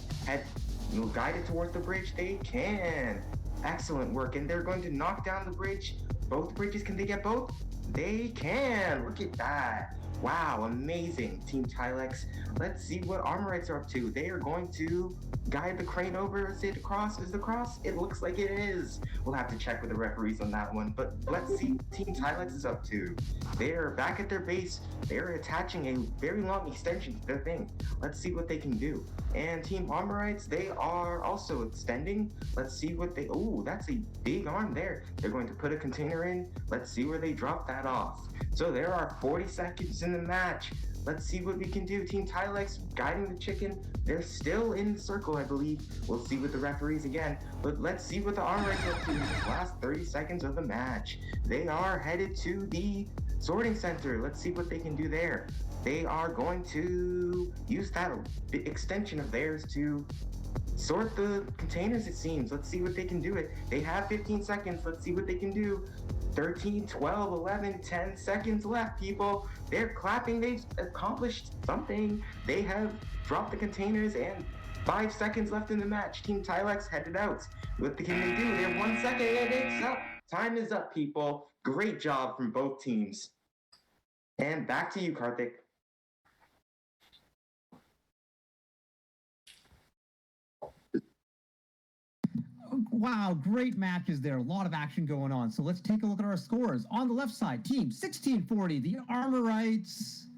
guide it towards the bridge. They can. Excellent work. And they're going to knock down the bridge. Both bridges. Can they get both? They can. Look at that. Wow, amazing. Team Tilex. Let's see what Armorites are up to. They are going to guide the crane over. Is it across? Is it across? It looks like it is. We'll have to check with the referees on that one. But let's see what Team Tilex is up to. They are back at their base. They're attaching a very long extension to their thing. Let's see what they can do. And Team Armorites, they are also extending. Let's see what they... Oh, that's a big arm there. They're going to put a container in. Let's see where they drop that off. So there are 40 seconds in the match. Let's see what we can do. Team Tilex guiding the chicken. They're still in the circle, I believe. We'll see with the referees again. But let's see what the Armorites are up to in the last 30 seconds of the match. They are headed to the sorting center. Let's see what they can do there. They are going to use that extension of theirs to sort the containers, it seems. Let's see what they can do it. They have 15 seconds. Let's see what they can do. 13, 12, 11, 10 seconds left, people. They're clapping. They've accomplished something. They have dropped the containers and 5 seconds left in the match. Team Tilex headed out. What can they do? They have 1 second and it's up. Time is up, people. Great job from both teams. And back to you, Karthik. Wow, great matches there. A lot of action going on. So let's take a look at our scores. On the left side, Team 1640, the Armorites,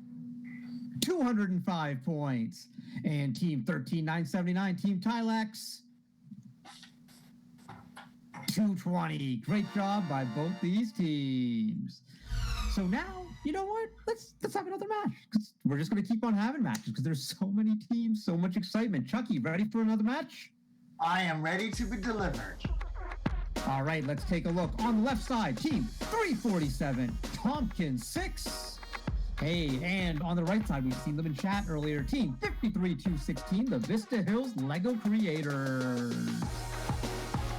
205 points. And Team 13979, Team Tilex, 220. Great job by both these teams. So now, you know what? Let's have another match. Because we're just going to keep on having matches because there's so many teams, so much excitement. Chucky, ready for another match? I am ready to be delivered. All right, let's take a look. On the left side, Team 347, Tompkins 6. Hey, and on the right side, we've seen them in chat earlier. Team 53216, the Vista Hills Lego Creators.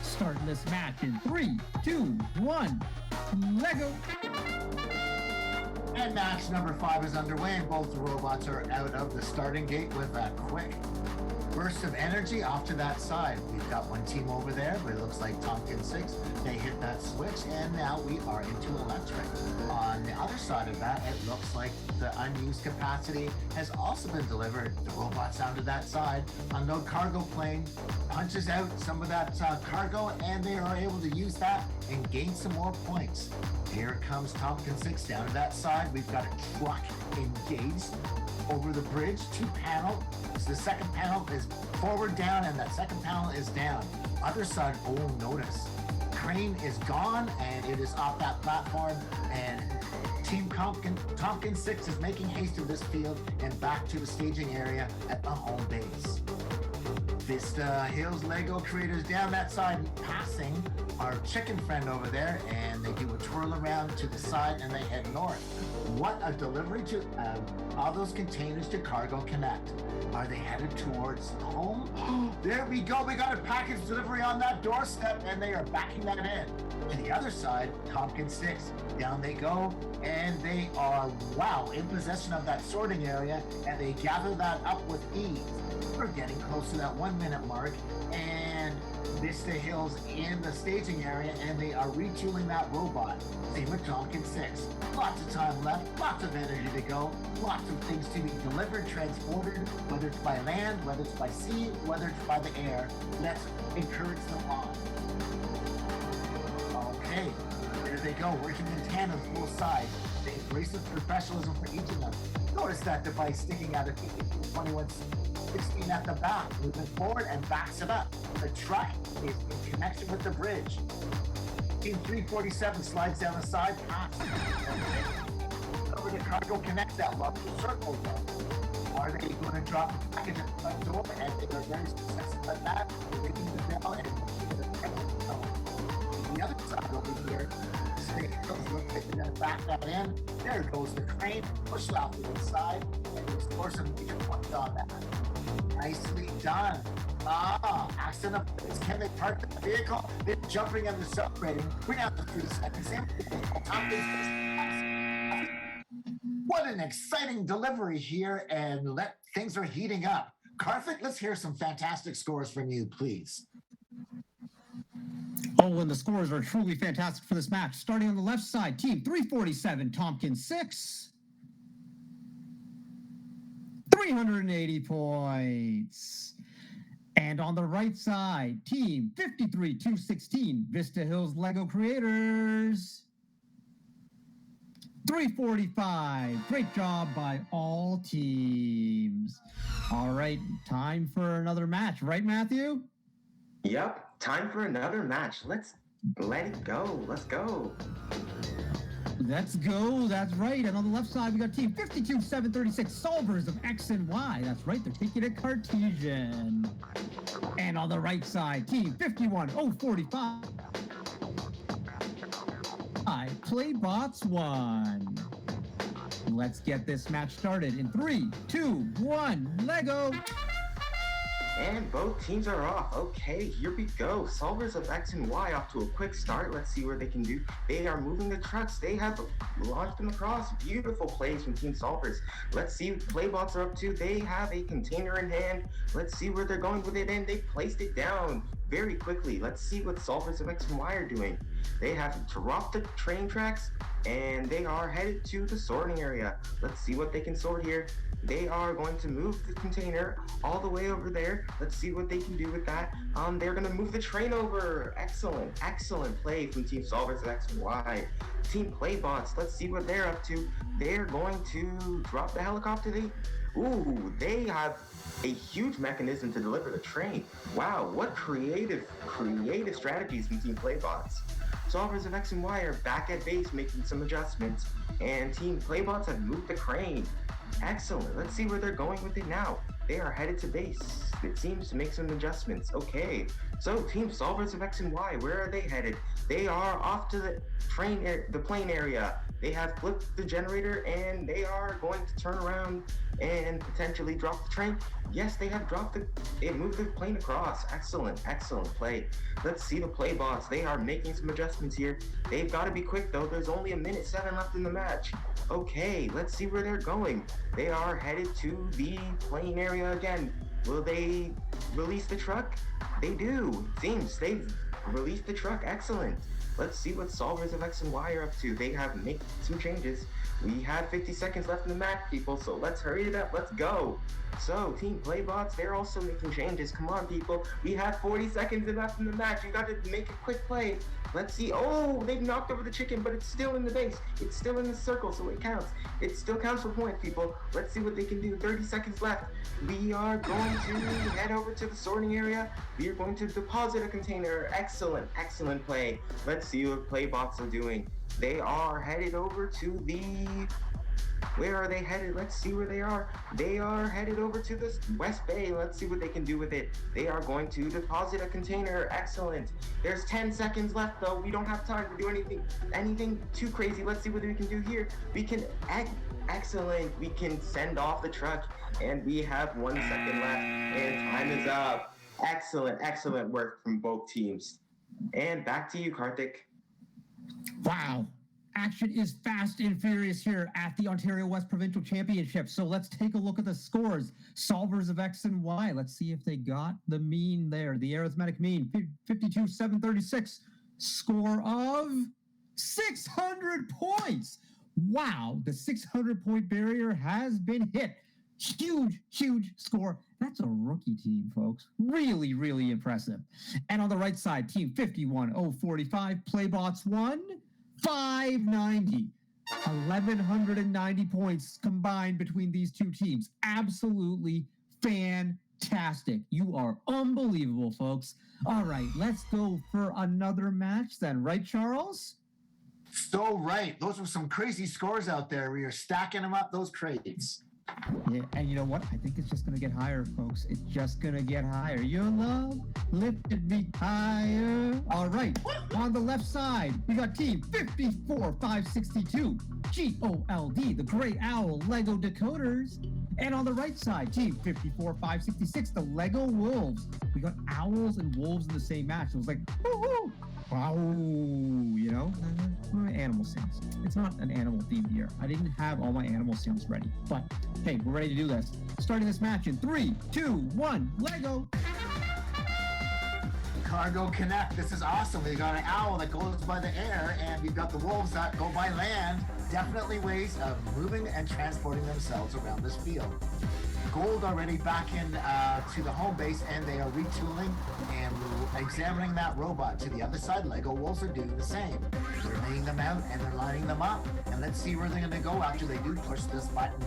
Starting this match in 3, 2, 1, Lego. And match number 5 is underway, and both the robots are out of the starting gate with a quick burst of energy off to that side. We've got one team over there, but it looks like Tompkins 6. They hit that switch. and now we are into electric. On the other side of that, it looks like the unused capacity has also been delivered. The robots down to that side. Unknown cargo plane punches out some of that cargo, and they are able to use that and gain some more points. Here comes Tompkins 6 down to that side. We've got a truck engaged over the bridge, 2 panel. So the second panel is forward down, and that second panel is down. Other side, oh, notice. Crane is gone, and it is off that platform, and Team Tompkins 6 is making haste to this field and back to the staging area at the home base. Vista Hills Lego creators down that side passing our chicken friend over there, and they do a twirl around to the side and they head north. What a delivery to all those containers to Cargo Connect. Are they headed towards home? There we go. We got a package delivery on that doorstep, and they are backing that in. To the other side, Tompkins 6. Down they go, and they are, wow, in possession of that sorting area, and they gather that up with ease. We're getting close to that 1 minute mark, and Vista Hills in the staging area, and they are retooling that robot. Same with Tompkins 6. Lots of time left, lots of energy to go, lots of things to be delivered, transported, whether it's by land, whether it's by sea, whether it's by the air. Let's encourage them on. Okay, there they go, working in tandem both sides. They embrace the professionalism for each of them. Notice that device sticking out of 2116 at the back, moving forward and backs it up. The truck is in connection with the bridge. Team 347 slides down the side, past over to Cargo Connect, that lovely circle though. Are they going to drop the package at the front door? And they are very successful at that. They're ringing the bell and the other side over here. Looks like they're going to back that in. There goes the crane, push it off to the side, and we score some major points on that. Nicely done. Accident of place. Can they park the vehicle? They're jumping and they're celebrating. We're down to 3 seconds. What an exciting delivery here, and things are heating up. Karthik, let's hear some fantastic scores from you, please. Oh, and the scores are truly fantastic for this match. Starting on the left side, Team 347, Tompkins 6. 380 points. And on the right side, Team 53216, Vista Hills Lego Creators. 345. Great job by all teams. All right, time for another match. Right, Matthew? Yep, time for another match. Let's let it go. Let's go. Let's go. That's right. And on the left side, we got Team 52736, Solvers of X and Y. That's right. They're taking it Cartesian. And on the right side, Team 51045, Playbots 1. Let's get this match started in 3, 2, 1, Lego. And both teams are off. Okay, here we go. Solvers of X and Y off to a quick start. Let's see what they can do. They are moving the trucks. They have launched them across. Beautiful plays from Team Solvers. Let's see what Playbots are up to. They have a container in hand. Let's see where they're going with it, and they placed it down very quickly. Let's see what Solvers of X and Y are doing. They have dropped the train tracks, and they are headed to the sorting area. Let's see what they can sort here. They are going to move the container all the way over there. Let's see what they can do with that. They're going to move the train over. Excellent, excellent play from Team Solvers of X and Y. Team Playbots, let's see what they're up to. They're going to drop the helicopter. They have a huge mechanism to deliver the train. Wow, what creative strategies from Team Playbots. Solvers of X and Y are back at base making some adjustments, and Team Playbots have moved the crane. Excellent. Let's see where they're going with it now. They are headed to base. It seems to make some adjustments. Okay. So Team Solvers of X and Y, where are they headed? They are off to the plane area. They have flipped the generator, and they are going to turn around and potentially drop the train. Yes, they have moved the plane across. Excellent, excellent play. Let's see the Playbots. They are making some adjustments here. They've got to be quick though. There's only 1:07 left in the match. Okay, let's see where they're going. They are headed to the plane area again. Will they release the truck? They do. Seems they've released the truck. Excellent. Let's see what solvers of X and Y are up to. They have made some changes. We have 50 seconds left in the match, people, so let's hurry it up. Let's go. So, Team Playbots, they're also making changes. Come on, people. We have 40 seconds left in the match. You got to make a quick play. Let's see. Oh, they've knocked over the chicken, but it's still in the base. It's still in the circle, so it counts. It still counts for points, people. Let's see what they can do. 30 seconds left. We are going to head over to the sorting area. We are going to deposit a container. Excellent, excellent play. Let's see what Playbots are doing. They are headed over to the... Where are they headed? Let's see where they are. They are headed over to the West Bay. Let's see what they can do with it. They are going to deposit a container. Excellent. There's 10 seconds left, though. We don't have time to do anything too crazy. Let's see what we can do here. We can... Excellent. We can send off the truck, and we have 1 second left, and time is up. Excellent, excellent work from both teams. And back to you, Karthik. Wow. Action is fast and furious here at the Ontario West Provincial Championship. So let's take a look at the scores. Solvers of X and Y. Let's see if they got the mean there. The arithmetic mean, 52,736. Score of 600 points. Wow, the 600-point barrier has been hit. Huge, huge score. That's a rookie team, folks. Really, really impressive. And on the right side, team 51,045. Playbots won 590. 1,190 points combined between these two teams. Absolutely fantastic. You are unbelievable, folks. All right, let's go for another match then. Right, Charles? So right. Those were some crazy scores out there. We are stacking them up, those crates. Yeah, and you know what? I think it's just going to get higher, folks. It's just going to get higher. Your love lifted me higher. All right. On the left side, we got team 54,562. GOLD, the Gray Owl Lego Decoders. And on the right side, team 54,566, the Lego Wolves. We got owls and wolves in the same match. It was like, woohoo! Wow, you know, animal sounds. It's not an animal theme here. I didn't have all my animal sounds ready, but hey, we're ready to do this. Starting this match in 3, 2, 1, Lego. Cargo Connect. This is awesome. We got an owl that goes by the air, and we've got the wolves that go by land. Definitely ways of moving and transporting themselves around this field. Gold already back in to the home base, and they are retooling and examining that robot. To the other side, Lego Wolves are doing the same. They're laying them out and they're lining them up, and let's see where they're going to go after they do push this button.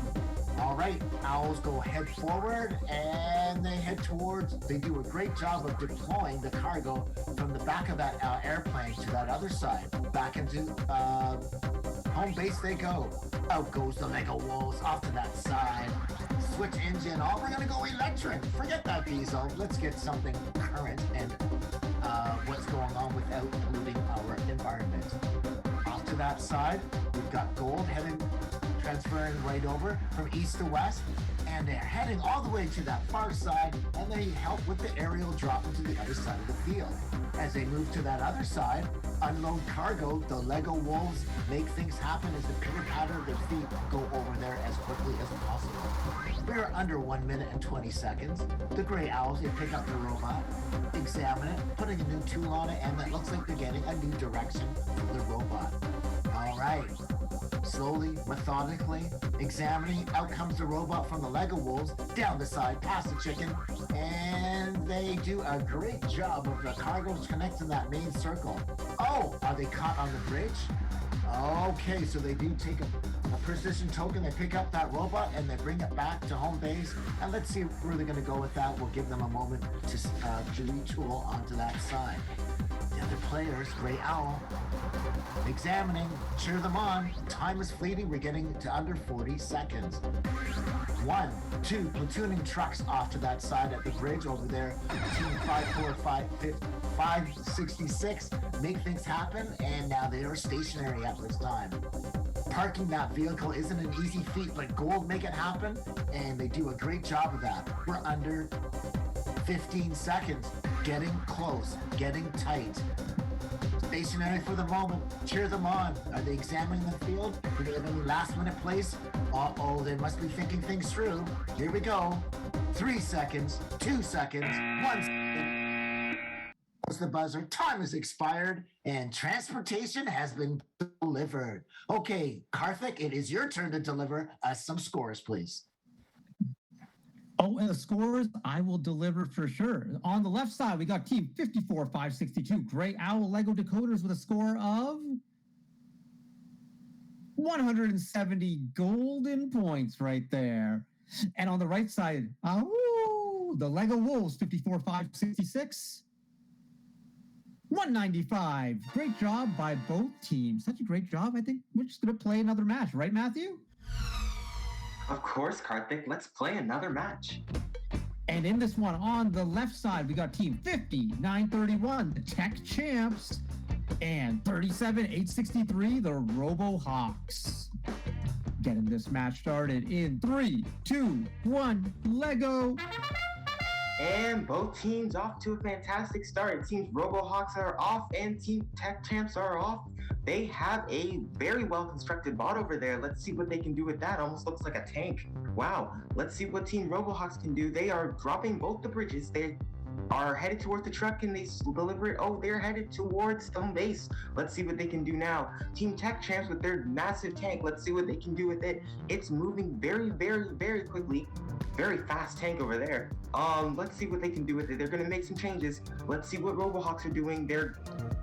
All right, owls go head forward, and they head towards. They do a great job of deploying the cargo from the back of that airplane to that other side. Back into home base they go. Out goes the Lego Wolves off to that side. Switch engine. Oh, we're gonna go electric. Forget that diesel. Let's get something current and what's going on without polluting our environment. Off to that side, we've got gold heading, transferring right over from east to west, and they're heading all the way to that far side, and they help with the aerial drop into the other side of the field. As they move to that other side, unload cargo, the Lego Wolves make things happen as the pitter patter of their feet go over there as quickly as possible. We're under 1 minute and 20 seconds. The Gray Owls, they pick up the robot, examine it, putting a new tool on it, and it looks like they're getting a new direction for the robot. All right. Slowly, methodically, examining, out comes the robot from the Lego Wolves, down the side, past the chicken, and they do a great job of the cargos connecting that main circle. Oh, are they caught on the bridge? Okay, so they do take a precision token, they pick up that robot, and they bring it back to home base, and let's see where they're going to go with that. We'll give them a moment to retool onto that side. The other players, Gray Owl, examining, cheer them on. Time is fleeting. We're getting to under 40 seconds. 1, 2, platooning trucks off to that side at the bridge over there. Team 566 make things happen, and now they are stationary at this time. Parking that vehicle isn't an easy feat, but Gold make it happen, and they do a great job of that. We're under 15 seconds. Getting close, getting tight. Stationary for the moment. Cheer them on. Are they examining the field? Do they have any last-minute plays? Uh-oh, they must be thinking things through. Here we go. 3 seconds, 2 seconds, 1 second. The buzzer. Time has expired and transportation has been delivered. Okay, Karthik, it is your turn to deliver us some scores, please. Oh, and the scores I will deliver for sure. On the left side, we got Team 54-562, Gray Owl Lego Decoders with a score of 170 golden points right there. And on the right side, the Lego Wolves 54-566. 195. Great job by both teams. Such a great job. I think we're just going to play another match, right, Matthew? Of course, Karthik. Let's play another match. And in this one, on the left side, we got Team 50-931, the Tech Champs, and 37-863, the Robo Hawks. Getting this match started in 3, 2, 1, Lego. And both teams off to a fantastic start. Teams RoboHawks are off and Team Tech Champs are off. They have a very well-constructed bot over there. Let's see what they can do with that. Almost looks like a tank. Wow. Let's see what Team RoboHawks can do. They are dropping both the bridges. They are headed towards the truck and they deliver it. Oh, they're headed towards home base. Let's see what they can do now. Team Tech Champs with their massive tank. Let's see what they can do with it. It's moving very, very, very quickly. Very fast tank over there. Let's see what they can do with it. They're going to make some changes. Let's see what RoboHawks are doing. They're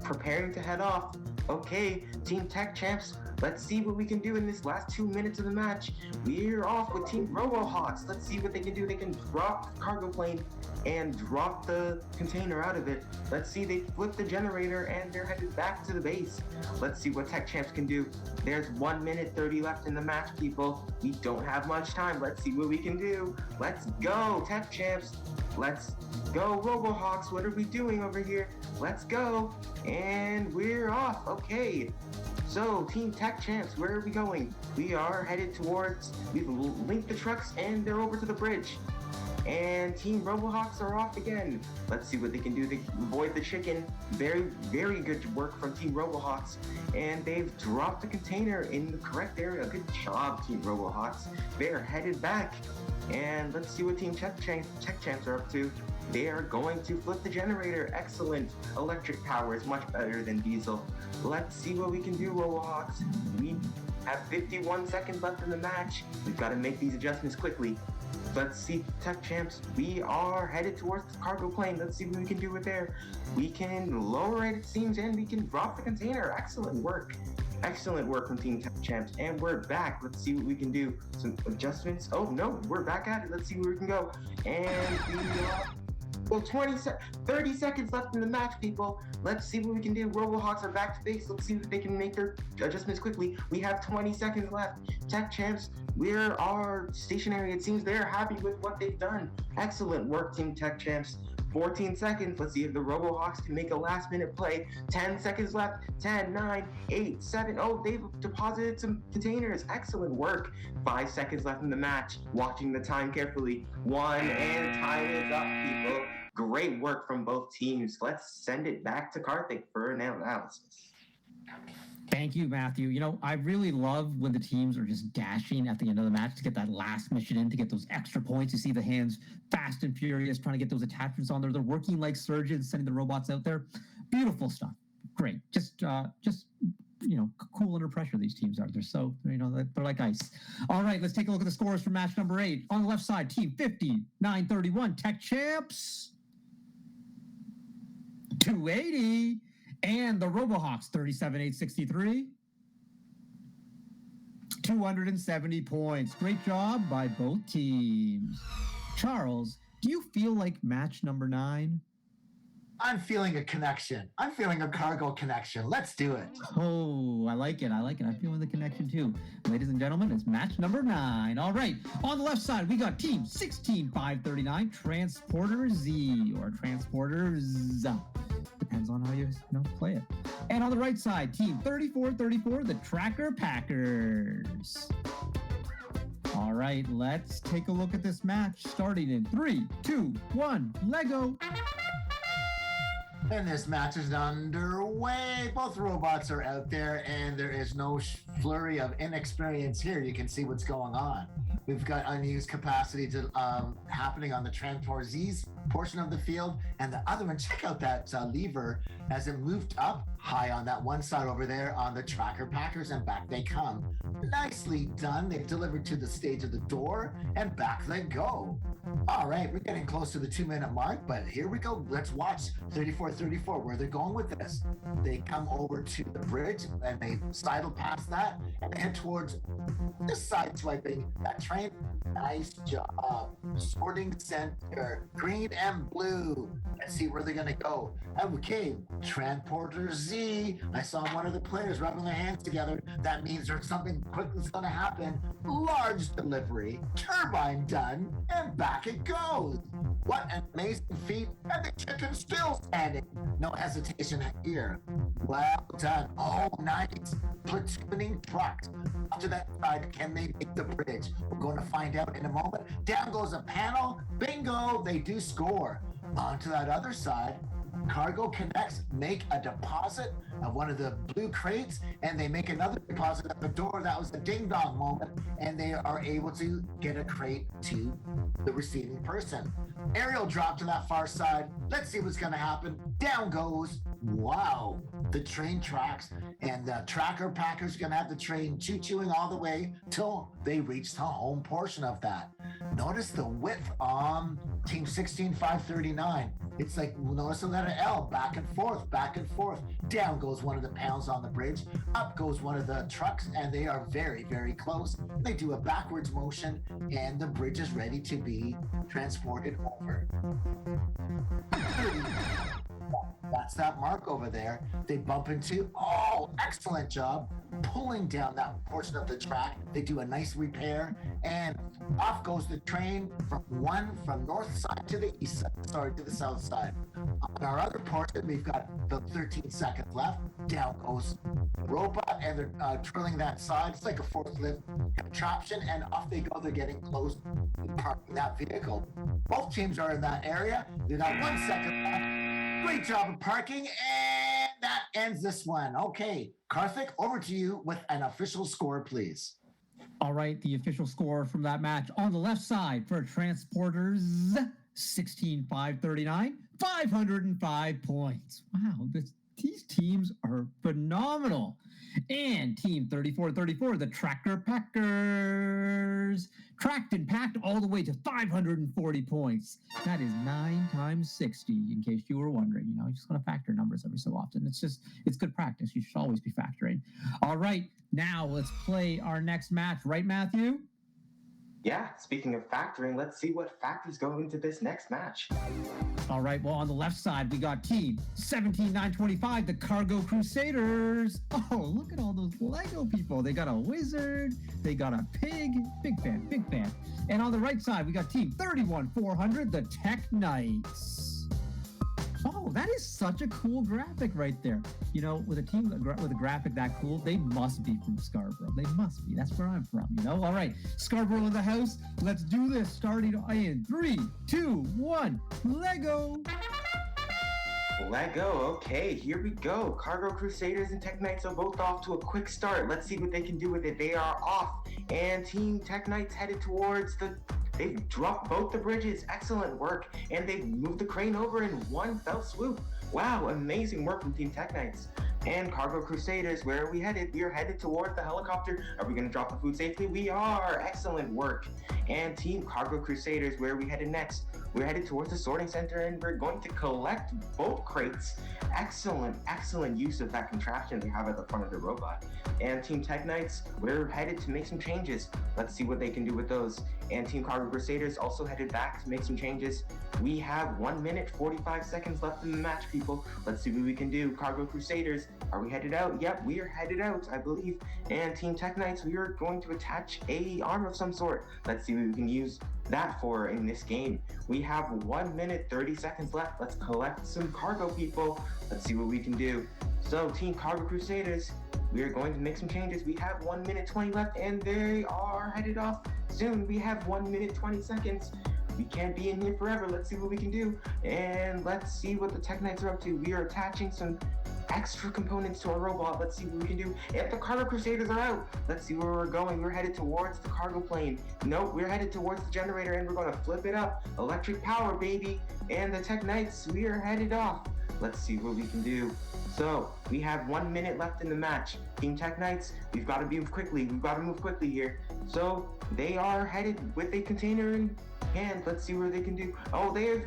preparing to head off. Okay, Team Tech Champs, let's see what we can do in this last 2 minutes of the match. We're off with Team RoboHawks. Let's see what they can do. They can drop the cargo plane and drop the container out of it. Let's see, they flip the generator and they're headed back to the base. Let's see what Tech Champs can do. There's 1 minute 30 left in the match, people. We don't have much time. Let's see what we can do. Let's go, Tech Champs. Let's go, RoboHawks. What are we doing over here? Let's go. And we're off. Okay. So, Team Tech Champs, where are we going? We are headed towards, we've linked the trucks and they're over to the bridge. And Team RoboHawks are off again. Let's see what they can do to avoid the chicken. Very, very good work from Team RoboHawks. And they've dropped the container in the correct area. Good job, Team RoboHawks. They're headed back. And let's see what Team Tech Champs are up to. They are going to flip the generator. Excellent. Electric power is much better than diesel. Let's see what we can do, RoboHawks. We have 51 seconds left in the match. We've got to make these adjustments quickly. Let's see, Tech Champs, we are headed towards the cargo plane. Let's see what we can do with there. We can lower it seems, and we can drop the container. Excellent work. Excellent work from Team Tech Champs. And we're back. Let's see what we can do. Some adjustments. Oh, no, we're back at it. Let's see where we can go. And we are... Well, 30 seconds left in the match, people. Let's see what we can do. RoboHawks are back to base. Let's see if they can make their adjustments quickly. We have 20 seconds left. Tech Champs, we are stationary. It seems they're happy with what they've done. Excellent work, Team Tech Champs. 14 seconds. Let's see if the RoboHawks can make a last-minute play. 10 seconds left. 10, 9, 8, 7. Oh, they've deposited some containers. Excellent work. 5 seconds left in the match. Watching the time carefully. 1, and time is up, people. Great work from both teams. Let's send it back to Karthik for an analysis. Thank you, Matthew. You know, I really love when the teams are just dashing at the end of the match to get that last mission in, to get those extra points. You see the hands fast and furious trying to get those attachments on there. They're working like surgeons, sending the robots out there. Beautiful stuff. Great. Just you know, cool under pressure these teams are. They're so, you know, they're like ice. All right, let's take a look at the scores for match number 8. On the left side, Team 50-931, Tech Champs. 280. And the RoboHawks, 37-863. 270 points. Great job by both teams. Charles, do you feel like match number 9? I'm feeling a connection. I'm feeling a cargo connection. Let's do it. Oh, I like it. I'm feeling the connection too. Ladies and gentlemen, it's match number 9. All right. On the left side, we got Team 16-539, Transporter Z, or Transporters. Depends on how you play it. And on the right side, Team 3434, the Tracker Packers. All right, let's take a look at this match starting in 3, 2, 1, Lego. And this match is underway. Both robots are out there, and there is no flurry of inexperience here. You can see what's going on. We've got unused capacity happening on the Transport Z's portion of the field, and the other one, check out that lever as it moved up high on that one side over there on the Tracker Packers, and back they come. Nicely done. They've delivered to the stage of the door, and back they go. All right, we're getting close to the 2-minute mark, but here we go. Let's watch 34-34, where they're going with this. They come over to the bridge, and they sidle past that, and they head towards this side swiping that train. Nice job. Sorting center, green and blue. Let's see where they're going to go. Okay, Transporter Z. I saw one of the players rubbing their hands together. That means there's something quick that's going to happen. Large delivery, turbine done, and back it goes. What an amazing feat, and the chicken's still standing. No hesitation here. Well done. Oh, nice. Platooning trucks. Up to that side, can they make the bridge? We're going to find out in a moment. Down goes a panel. Bingo, they do score. On to that other side. Cargo Connects make a deposit of one of the blue crates, and they make another deposit at the door. That was the ding-dong moment, and they are able to get a crate to the receiving person. Aerial drop to that far side. Let's see what's going to happen. Down goes. Wow. The train tracks, and the Tracker Packer's going to have the train choo-chooing all the way till they reach the home portion of that. Notice the width on Team 16-539. It's like, notice the letter L, back and forth, back and forth. Down goes one of the panels on the bridge. Up goes one of the trucks, and they are very, very close. They do a backwards motion, and the bridge is ready to be transported over. That's that mark over there. They bump into, oh, excellent job pulling down that portion of the track. They do a nice repair, and off goes the train from north side to the east side, to the south side. On our other portion, we've got about 13 seconds left. Down goes the robot, and they're drilling that side. It's like a forklift contraption, and off they go. They're getting close to parking that vehicle. Both teams are in that area. They've got 1 second left. Great job of parking, and that ends this one. Okay, Karthik, over to you with an official score, please. All right, the official score from that match on the left side for Transporters 16-539, 505 points. Wow, these teams are phenomenal. And Team 34-34, the Tracker Packers, tracked and packed all the way to 540 points. That is 9 times 60, in case you were wondering. You know, you just want to factor numbers every so often. It's good practice. You should always be factoring. All right, now let's play our next match. Right, Matthew? Yeah, speaking of factoring, let's see what factors go into this next match. All right, well, on the left side, we got Team 17-925, the Cargo Crusaders. Oh, look at all those Lego people. They got a wizard. They got a pig. Big fan, big fan. And on the right side, we got Team 31-400, the Tech Knights. Oh, that is such a cool graphic right there. You know, with a team with a graphic that cool, they must be from Scarborough. They must be. That's where I'm from, you know? All right, Scarborough in the house. Let's do this. Starting in 3, 2, 1, Lego. Lego, okay, here we go. Cargo Crusaders and Tech Knights are both off to a quick start. Let's see what they can do with it. They are off, and Team Tech Knights headed towards they've dropped both the bridges. Excellent work, and they've moved the crane over in one fell swoop. Wow, amazing work from Team Tech Knights. And Cargo Crusaders, where are we headed? We are headed toward the helicopter. Are we going to drop the food safely? We are. Excellent work. And Team Cargo Crusaders, where are we headed next? We're headed towards the sorting center, and we're going to collect bolt crates. Excellent, excellent use of that contraption they have at the front of the robot. And Team Tech Knights, we're headed to make some changes. Let's see what they can do with those. And Team Cargo Crusaders also headed back to make some changes. We have 1 minute, 45 seconds left in the match, people. Let's see what we can do. Cargo Crusaders, are we headed out? Yep, we are headed out, I believe. And Team Tech Knights, we are going to attach a arm of some sort. Let's see what we can use that for in this game. We have 1 minute, 30 seconds left. Let's collect some cargo, people. Let's see what we can do. So, Team Cargo Crusaders, we are going to make some changes. We have 1 minute 20 left, and they are headed off soon. We have 1 minute 20 seconds. We can't be in here forever. Let's see what we can do. And let's see what the Tech Knights are up to. We are attaching some extra components to our robot. Let's see what we can do. If the Cargo Crusaders are out, let's see where we're going. We're headed towards the cargo plane. Nope, we're headed towards the generator and we're going to flip it up. Electric power, baby. And the Tech Knights, we are headed off. Let's see what we can do. So, we have 1 minute left in the match. Team Tech Knights, we've got to move quickly. We've got to move quickly here. So, they are headed with a container in hand. Let's see where they can do. Oh, they have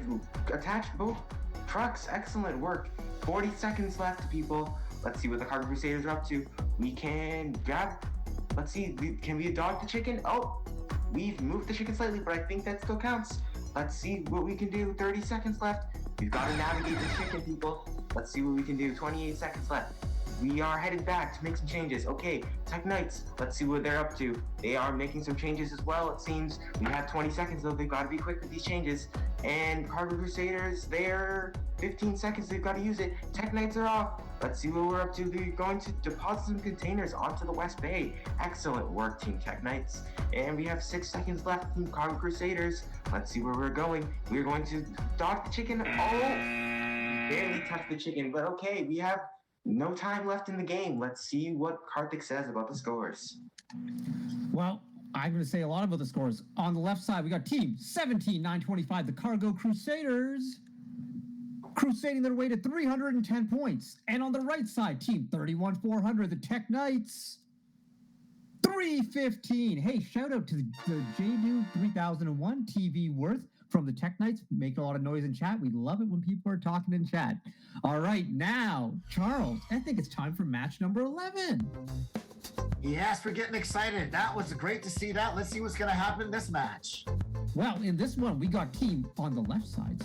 attached both trucks. Excellent work. 40 seconds left, people. Let's see what the Cargo Crusaders are up to. We can grab, let's see, can we dog the chicken? Oh, we've moved the chicken slightly, but I think that still counts. Let's see what we can do. 30 seconds left. We've got to navigate the chicken, people. Let's see what we can do. 28 seconds left. We are headed back to make some changes. Okay, Tech Knights, let's see what they're up to. They are making some changes as well, it seems. We have 20 seconds, though. They've got to be quick with these changes. And Cargo Crusaders, they're 15 seconds. They've got to use it. Tech Knights are off. Let's see what we're up to. They're going to deposit some containers onto the West Bay. Excellent work, Team Tech Knights. And we have 6 seconds left, Team Cargo Crusaders. Let's see where we're going. We're going to dodge the chicken. Oh! Barely touched the chicken, but okay, we have no time left in the game. Let's see what Karthik says about the scores. Well, I'm going to say a lot about the scores. On the left side, we got Team 17,925, the Cargo Crusaders, crusading their way to 310 points. And on the right side, Team 31,400, the Tech Knights, 315. Hey, shout out to the JDU 3001 TV Worth from the Tech Knights. Make a lot of noise in chat. We love it when people are talking in chat. All right, now, Charles, I think it's time for match number 11. Yes, we're getting excited. That was great to see that. Let's see what's going to happen in this match. Well, in this one, we got team on the left side,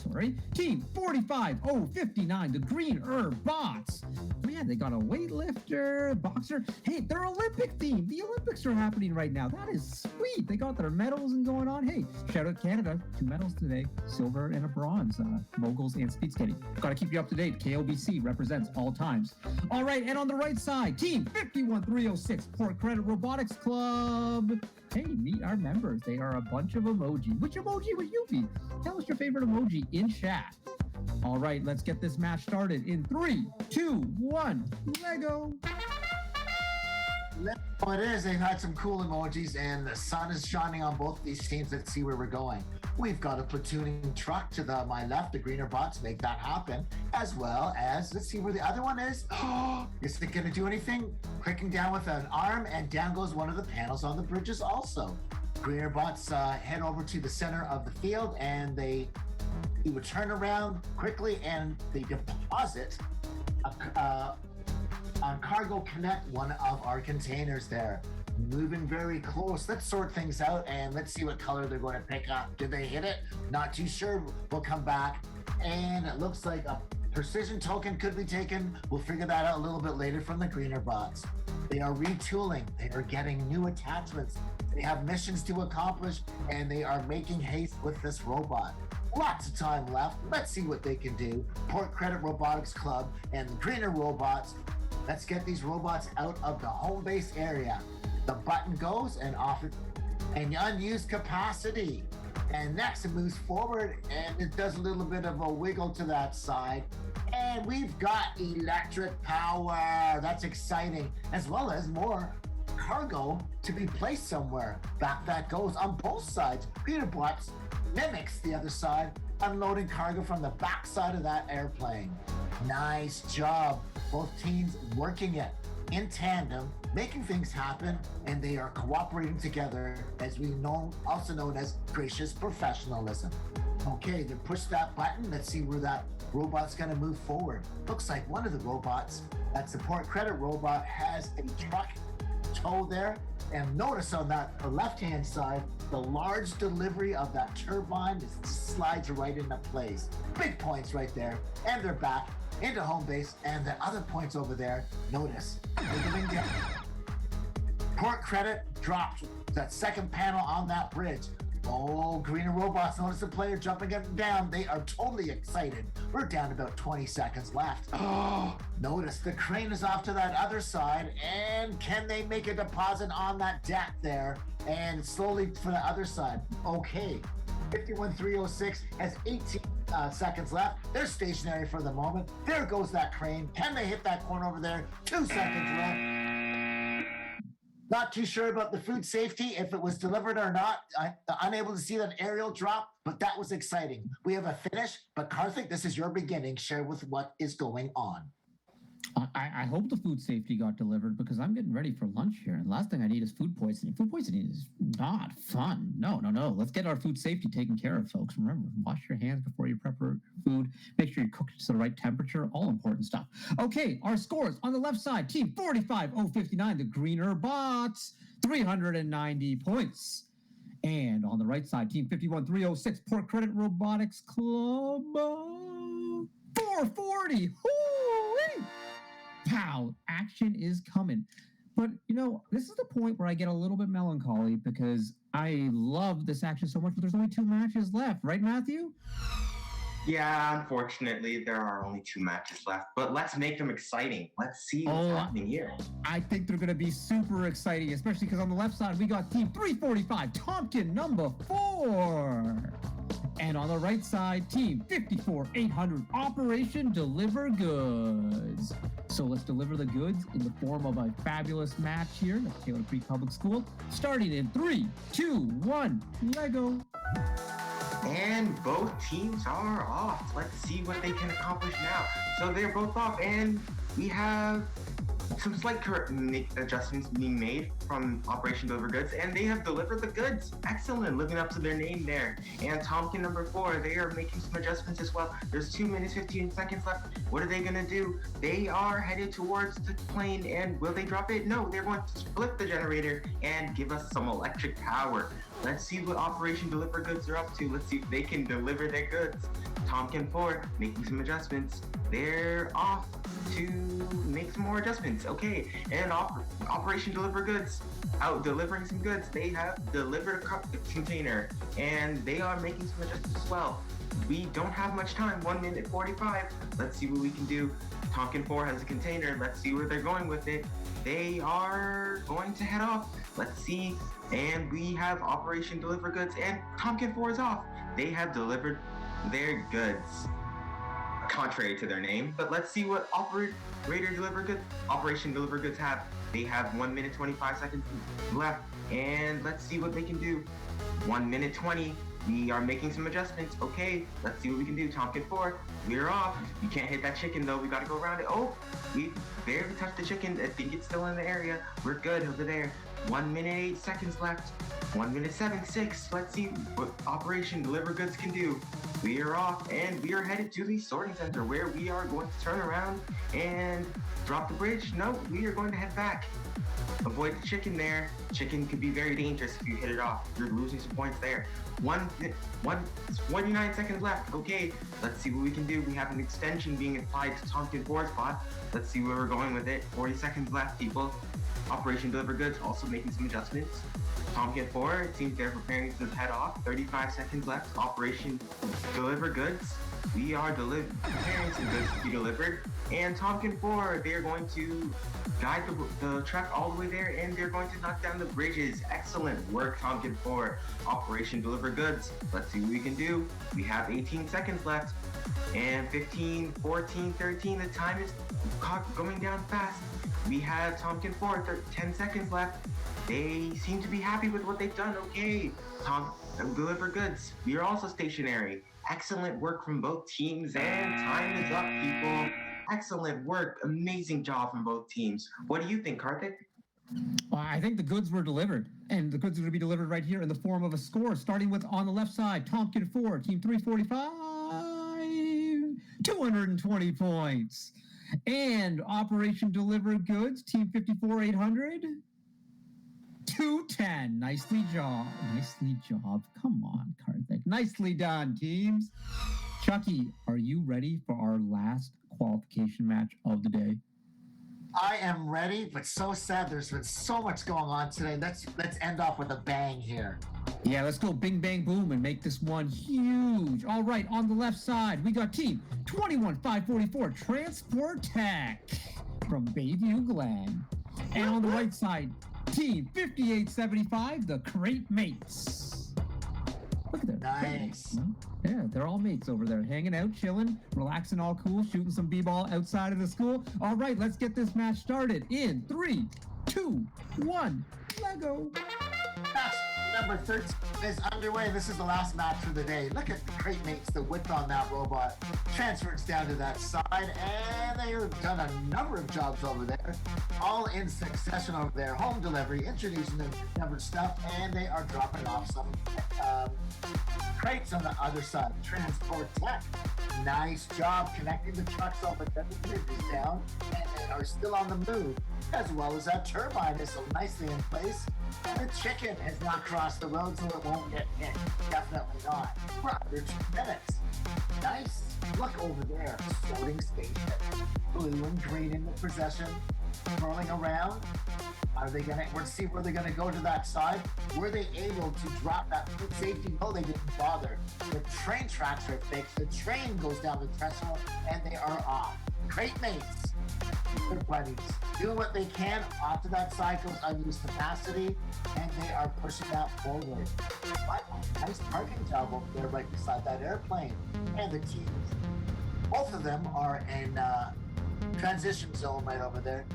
Team 45059, the Green Herb Bots. Man, they got a weightlifter, boxer. Hey, they're Olympic themed. The Olympics are happening right now. That is sweet. They got their medals and going on. Hey, shout out Canada. 2 medals today, silver and a bronze, moguls and speed skating. Got to keep you up to date. KOBC represents all times. All right, and on the right side, Team 51306, Port Credit Robotics Club. Hey, meet our members. They are a bunch of emoji. Which emoji would you be? Tell us your favorite emoji in chat. All right, let's get this match started in 3, 2, 1, Lego. It is. They've had some cool emojis, and the sun is shining on both these teams. Let's see where we're going. We've got a platooning truck to my left, the greener bots make that happen, as well as, let's see where the other one is. Is it going to do anything? Clicking down with an arm, and down goes one of the panels on the bridges also. Greener bots head over to the center of the field, and they would turn around quickly, and they deposit on Cargo Connect, one of our containers there. Moving very close. Let's sort things out and let's see what color they're going to pick up. Did they hit it? Not too sure. We'll come back. And it looks like a precision token could be taken. We'll figure that out a little bit later from the greener bots. They are retooling. They are getting new attachments. They have missions to accomplish, and they are making haste with this robot. Lots of time left. Let's see what they can do. Port Credit Robotics Club and the greener robots. Let's get these robots out of the home base area. The button goes and off it, and unused capacity. And next it moves forward and it does a little bit of a wiggle to that side. And we've got electric power. That's exciting, as well as more cargo to be placed somewhere. Back that goes on both sides. Greener bots mimics the other side, unloading cargo from the back side of that airplane. Nice job. Both teams working it in tandem, making things happen, and they are cooperating together, as we know, also known as gracious professionalism. Okay, they push that button. Let's see where that robot's going to move forward. Looks like one of the robots, that support credit robot, has a truck tow there. And notice on that left-hand side, the large delivery of that turbine just slides right into place. Big points right there. And they're back into home base, and the other points over there, notice, wiggling down. Port Credit dropped that second panel on that bridge. Oh, greener robots, notice the player jumping up and down. They are totally excited. We're down to about 20 seconds left. Oh, notice the crane is off to that other side, and can they make a deposit on that deck there? And slowly for the other side. Okay, 51306 has 18 seconds left. They're stationary for the moment. There goes that crane. Can they hit that corner over there? 2 seconds left. Not too sure about the food safety, if it was delivered or not. I'm unable to see that aerial drop, but that was exciting. We have a finish, but Karthik, this is your beginning. Share with what is going on. I hope the food safety got delivered because I'm getting ready for lunch here. And the last thing I need is food poisoning. Food poisoning is not fun. No. Let's get our food safety taken care of, folks. Remember, wash your hands before you prep food. Make sure you cook it to the right temperature. All important stuff. Okay, our scores on the left side. Team 45059, the Greener Bots, 390 points. And on the right side, Team 51306, Port Credit Robotics Club, 440. Hoo-wee! Pow, action is coming. But, this is the point where I get a little bit melancholy because I love this action so much, but there's only 2 matches left. Right, Matthew? Yeah, unfortunately, there are only 2 matches left, but let's make them exciting. Let's see what's happening here. I think they're going to be super exciting, especially because on the left side, we got Team 345, Tompkin number 4. And on the right side, Team 54800, Operation Deliver Goods. So let's deliver the goods in the form of a fabulous match here at Taylor Creek Public School, starting in 3, 2, 1, Lego. And both teams are off. Let's see what they can accomplish now. So they're both off, and we have some slight adjustments being made from Operation Deliver Goods, and they have delivered the goods. Excellent, living up to their name there. And Tompkin number 4, they are making some adjustments as well. There's 2 minutes, 15 seconds left. What are they gonna do? They are headed towards the plane, and will they drop it? No, they're going to flip the generator and give us some electric power. Let's see what Operation Deliver Goods are up to. Let's see if they can deliver their goods. Tompkin 4 making some adjustments. They're off to make some more adjustments. Okay, and Operation Deliver Goods out delivering some goods. They have delivered a container, and they are making some adjustments as well. We don't have much time, 1 minute 45. Let's see what we can do. Tompkin 4 has a container. Let's see where they're going with it. They are going to head off. Let's see. And we have Operation Deliver Goods, and Tompkin 4 is off. They have delivered their goods, contrary to their name. But let's see what Operation Deliver Goods have. They have 1 minute 25 seconds left, and let's see what they can do. 1 minute 20. We are making some adjustments. Okay, let's see what we can do. Tompkin 4, we're off. You can't hit that chicken though. We gotta go around it. Oh, we barely touched the chicken. I think it's still in the area. We're good over there. 1 minute 8 seconds left. 1 minute 7-6. Let's see what Operation Deliver Goods can do. We are off, and we are headed to the sorting center where we are going to turn around and drop the bridge. No, we are going to head back. Avoid the chicken there. Chicken could be very dangerous if you hit it off. You're losing some points there. 29 seconds left. Okay, let's see what we can do. We have an extension being applied to Tompkin 4's spot. Let's see where we're going with it. 40 seconds left, people. Operation Deliver Goods also making some adjustments. Tompkin 4, it seems they're preparing to head off. 35 seconds left. Operation Deliver Goods. We are preparing some goods to be delivered. And Tompkin 4, they're going to guide the truck all the way there, and they're going to knock down the bridges. Excellent work, Tompkin 4. Operation Deliver Goods. Let's see what we can do. We have 18 seconds left. And 15, 14, 13. The time is going down fast. We have Tompkin 4, 10 seconds left. They seem to be happy with what they've done. Okay, Deliver Goods. We are also stationary. Excellent work from both teams, and time is up, people. Excellent work. Amazing job from both teams. What do you think, Karthik? Well, I think the goods were delivered, and the goods are going to be delivered right here in the form of a score, starting with on the left side, Tompkin 4, Team 345, 220 points. And Operation Deliver Goods, Team 54800, 210. Nicely job. Come on, Karthik. Nicely done, teams. Chucky, are you ready for our last qualification match of the day? I am ready, but so sad. There's been so much going on today. Let's end off with a bang here. Yeah, let's go bing, bang, boom and make this one huge. All right, on the left side, we got Team 21544 Transport Tech from Bayview Glen. And on the right side, Team 5875, the Crate Mates. Look at that. Nice. Yeah, they're all mates over there, hanging out, chilling, relaxing, all cool, shooting some b-ball outside of the school. All right, let's get this match started in 3, 2, 1, Lego. Match number 13 is underway. This is the last match for the day. Look at the crate mates, the width on that robot. Transfers down to that side, and they have done a number of jobs over there, all in succession over there. Home delivery, introducing them number of stuff, and they are dropping off some crates on the other side. Transport tech. Nice job connecting the trucks over there. The bridge is down, and they are still on the move, as well as that turbine is so nicely in place. The chicken has not crossed the road, so it won't get hit. Definitely not. We're under 2 minutes. Nice. Look over there. Sorting station. Blue and green in the possession. Rolling around. Are they gonna? Let's see where they're gonna go to that side. Were they able to drop that food safety? No, they didn't bother. The train tracks are fixed. The train goes down the threshold, and they are off. Crate mates. Good buddies. Doing what they can. Off to that side goes unused capacity, and they are pushing that forward. But nice parking job over there right beside that airplane. And the teams. Both of them are in transition zone right over there.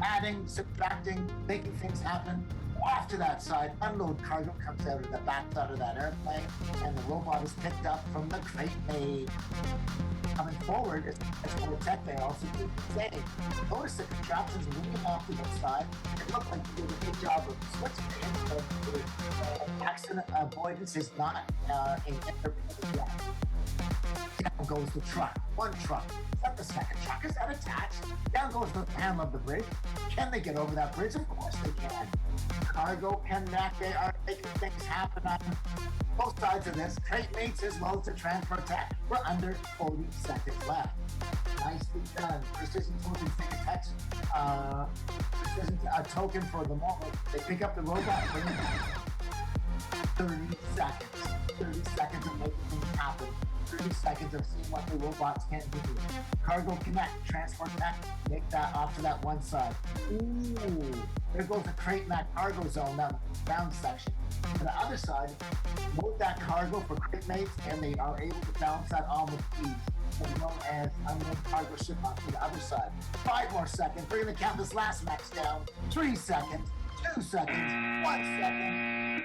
Adding, subtracting, making things happen. Off to that side, unload cargo comes out of the back side of that airplane, and the robot is picked up from the crate maid. Coming forward is more tech. They also do the same. Notice the contraptions moving off to the side. It looked like they did a good job of switching in. Accident avoidance is not in interpreted yet. Down goes the truck. One truck. Is that the second truck? Is that attached? Down goes the panel of the bridge. Can they get over that bridge? Of course they can. Cargo connect. They are making things happen on both sides of this. Crate mates as well as the transport tech. We're under 40 seconds left. Nicely done. Precision token attach. Precision a token for the moment. They pick up the robot. Bring it back. 30 seconds. 30 seconds of making things happen. 30 seconds of seeing what the robots can do. Cargo connect, transport tech, make that off to that one side. Ooh, there goes the crate mat cargo zone, that round section. To the other side, load that cargo for crate mates, and they are able to balance that on with ease, as well as unload cargo ship off to the other side. 5 more seconds. We're gonna count this last match down. 3 seconds, 2 seconds, 1 second.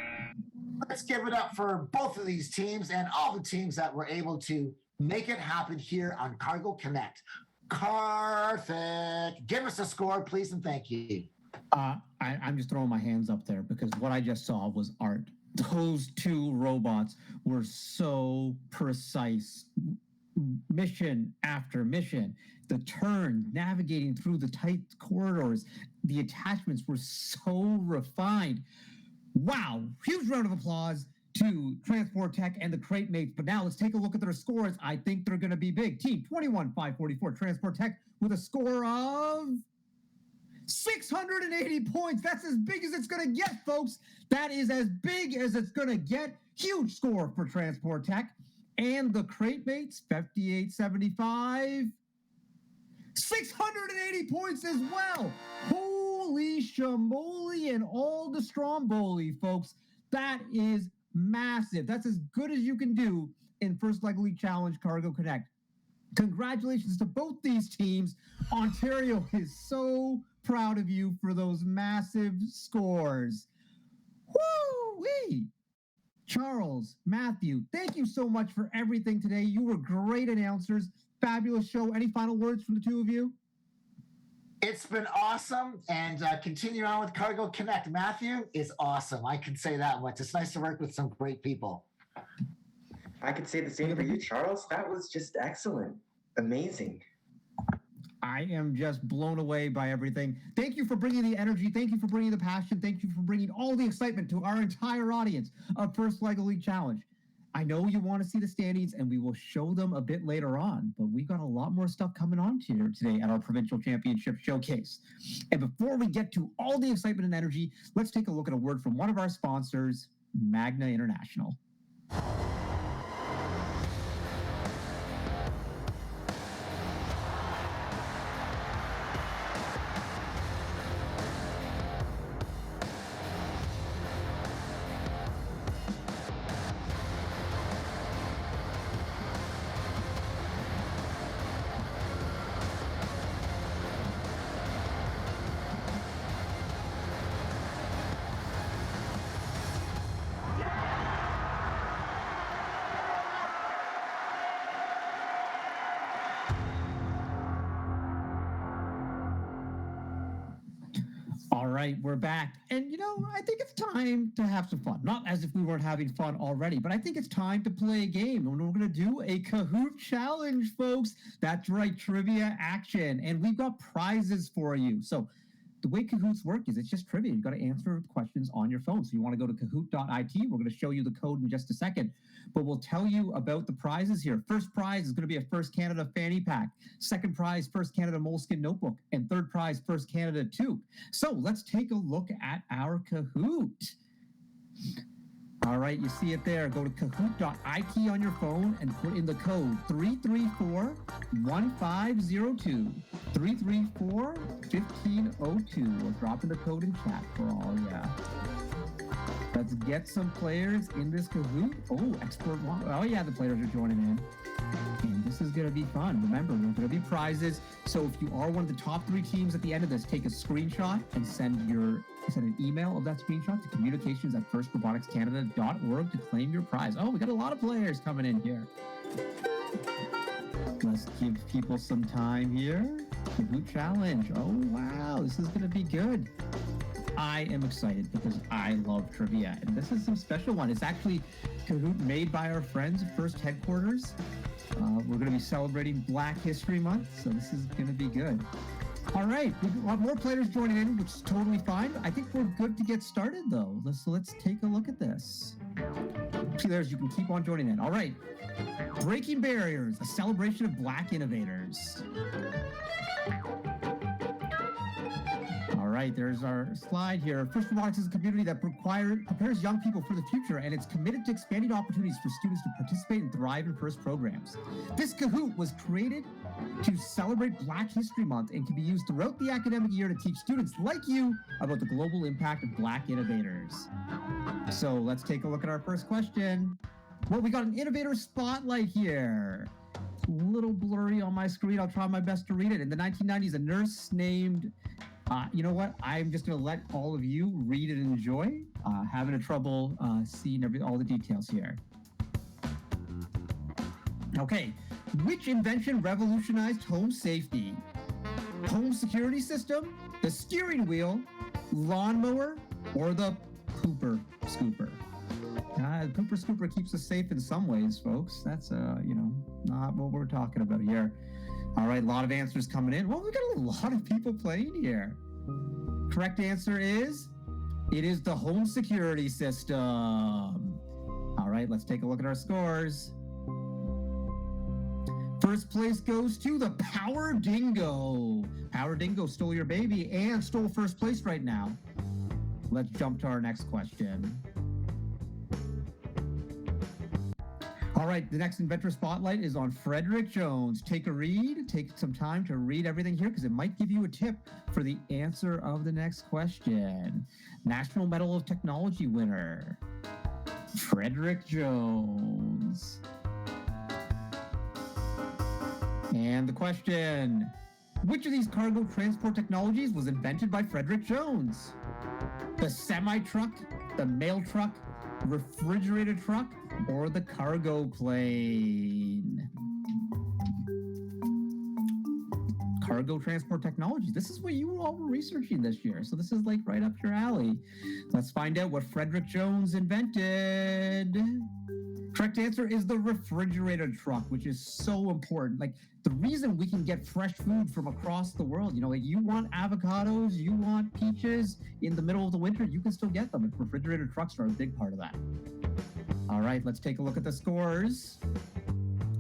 Let's give it up for both of these teams and all the teams that were able to make it happen here on Cargo Connect. Perfect. Give us a score, please, and thank you. I'm just throwing my hands up there because what I just saw was art. Those 2 robots were so precise. Mission after mission. The turn, navigating through the tight corridors. The attachments were so refined. Wow, huge round of applause to Transport Tech and the Crate Mates. But now let's take a look at their scores. I think they're going to be big. Team 21,544, Transport Tech with a score of 680 points. That's as big as it's going to get, folks. That is as big as it's going to get. Huge score for Transport Tech. And the Crate Mates, 5875. 680 points as well. Holy shamoly and all the stromboli, folks. That is massive. That's as good as you can do in First Leg League Challenge Cargo Connect. Congratulations to both these teams. Ontario is so proud of you for those massive scores. Woo-wee! Charles, Matthew, thank you so much for everything today. You were great announcers. Fabulous show. Any final words from the 2 of you? It's been awesome, and continue on with Cargo Connect. Matthew is awesome. I can say that much. It's nice to work with some great people. I could say the same for you, Charles. That was just excellent. Amazing. I am just blown away by everything. Thank you for bringing the energy. Thank you for bringing the passion. Thank you for bringing all the excitement to our entire audience of First Lego League Challenge. I know you want to see the standings, and we will show them a bit later on, but we've got a lot more stuff coming on here today at our Provincial Championship Showcase. And before we get to all the excitement and energy, let's take a look at a word from one of our sponsors, Magna International. All right, we're back. And I think it's time to have some fun. Not as if we weren't having fun already, but I think it's time to play a game. And we're going to do a Kahoot challenge, folks. That's right, trivia action. And we've got prizes for you. So the way Kahoots work is it's just trivia. You've got to answer questions on your phone. So you want to go to kahoot.it. We're going to show you the code in just a second. But we'll tell you about the prizes here. First prize is going to be a First Canada fanny pack. Second prize, First Canada Moleskin notebook. And third prize, First Canada toque. So let's take a look at our Kahoot. All right, you see it there. Go to kahoot.it on your phone and put in the code 334-1502. 334-1502. We'll drop in the code in chat for all, yeah. Let's get some players in this Kahoot. Oh, export one. Oh, yeah, the players are joining in. And this is going to be fun. Remember, there's going to be prizes. So if you are one of the top 3 teams at the end of this, take a screenshot and send an email of that screenshot to communications@firstroboticscanada.org to claim your prize. Oh, we got a lot of players coming in here. Let's give people some time here. Kahoot challenge. Oh, wow. This is going to be good. I am excited because I love trivia. And this is some special one. It's actually Kahoot made by our friends at First Headquarters. We're going to be celebrating Black History Month, so this is going to be good. All right, we want more players joining in, which is totally fine. I think we're good to get started, though. Let's take a look at this. See, there's, you can keep on joining in. All right, Breaking Barriers, a celebration of Black innovators. All right, there's our slide here. First Robotics is a community that prepares young people for the future, and it's committed to expanding opportunities for students to participate and thrive in FIRST programs. This Kahoot was created to celebrate Black History Month and can be used throughout the academic year to teach students like you about the global impact of Black innovators. So let's take a look at our first question. Well, we got an innovator spotlight here. It's a little blurry on my screen. I'll try my best to read it. In the 1990s, a nurse named you know what? I'm just going to let all of you read and enjoy. Having trouble seeing all the details here. Okay. Which invention revolutionized home safety? Home security system, the steering wheel, lawnmower, or the pooper scooper? The pooper scooper keeps us safe in some ways, folks. That's, not what we're talking about here. All right, a lot of answers coming in. Well, we got a lot of people playing here. Correct answer is, it is the home security system. All right, let's take a look at our scores. First place goes to the Power Dingo. Power Dingo stole your baby and stole first place right now. Let's jump to our next question. All right, the next inventor spotlight is on Frederick Jones. Take a read, take some time to read everything here because it might give you a tip for the answer of the next question. National Medal of Technology winner, Frederick Jones. And the question, which of these cargo transport technologies was invented by Frederick Jones? The semi-truck, the mail truck, refrigerated truck, or the cargo plane? Cargo transport technologies. This is what you all were researching this year. So this is like right up your alley. Let's find out what Frederick Jones invented. Correct answer is the refrigerated truck, which is so important. Like the reason we can get fresh food from across the world, like you want avocados, you want peaches in the middle of the winter, you can still get them. Refrigerated trucks are a big part of that. All right, let's take a look at the scores.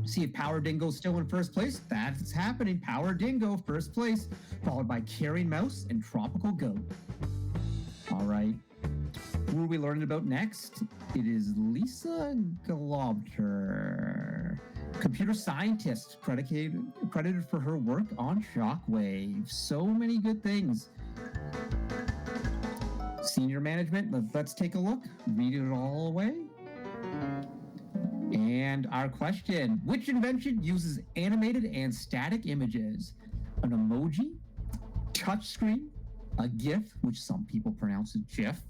See if Power Dingo's still in first place. That's happening. Power Dingo, first place, followed by Caring Mouse and Tropical Goat. All right. Who are we learning about next? It is Lisa Globter, computer scientist, credited for her work on Shockwave. So many good things. Senior management, let's take a look. Read it all away. And our question, which invention uses animated and static images? An emoji, touchscreen, a GIF, which some people pronounce as GIF,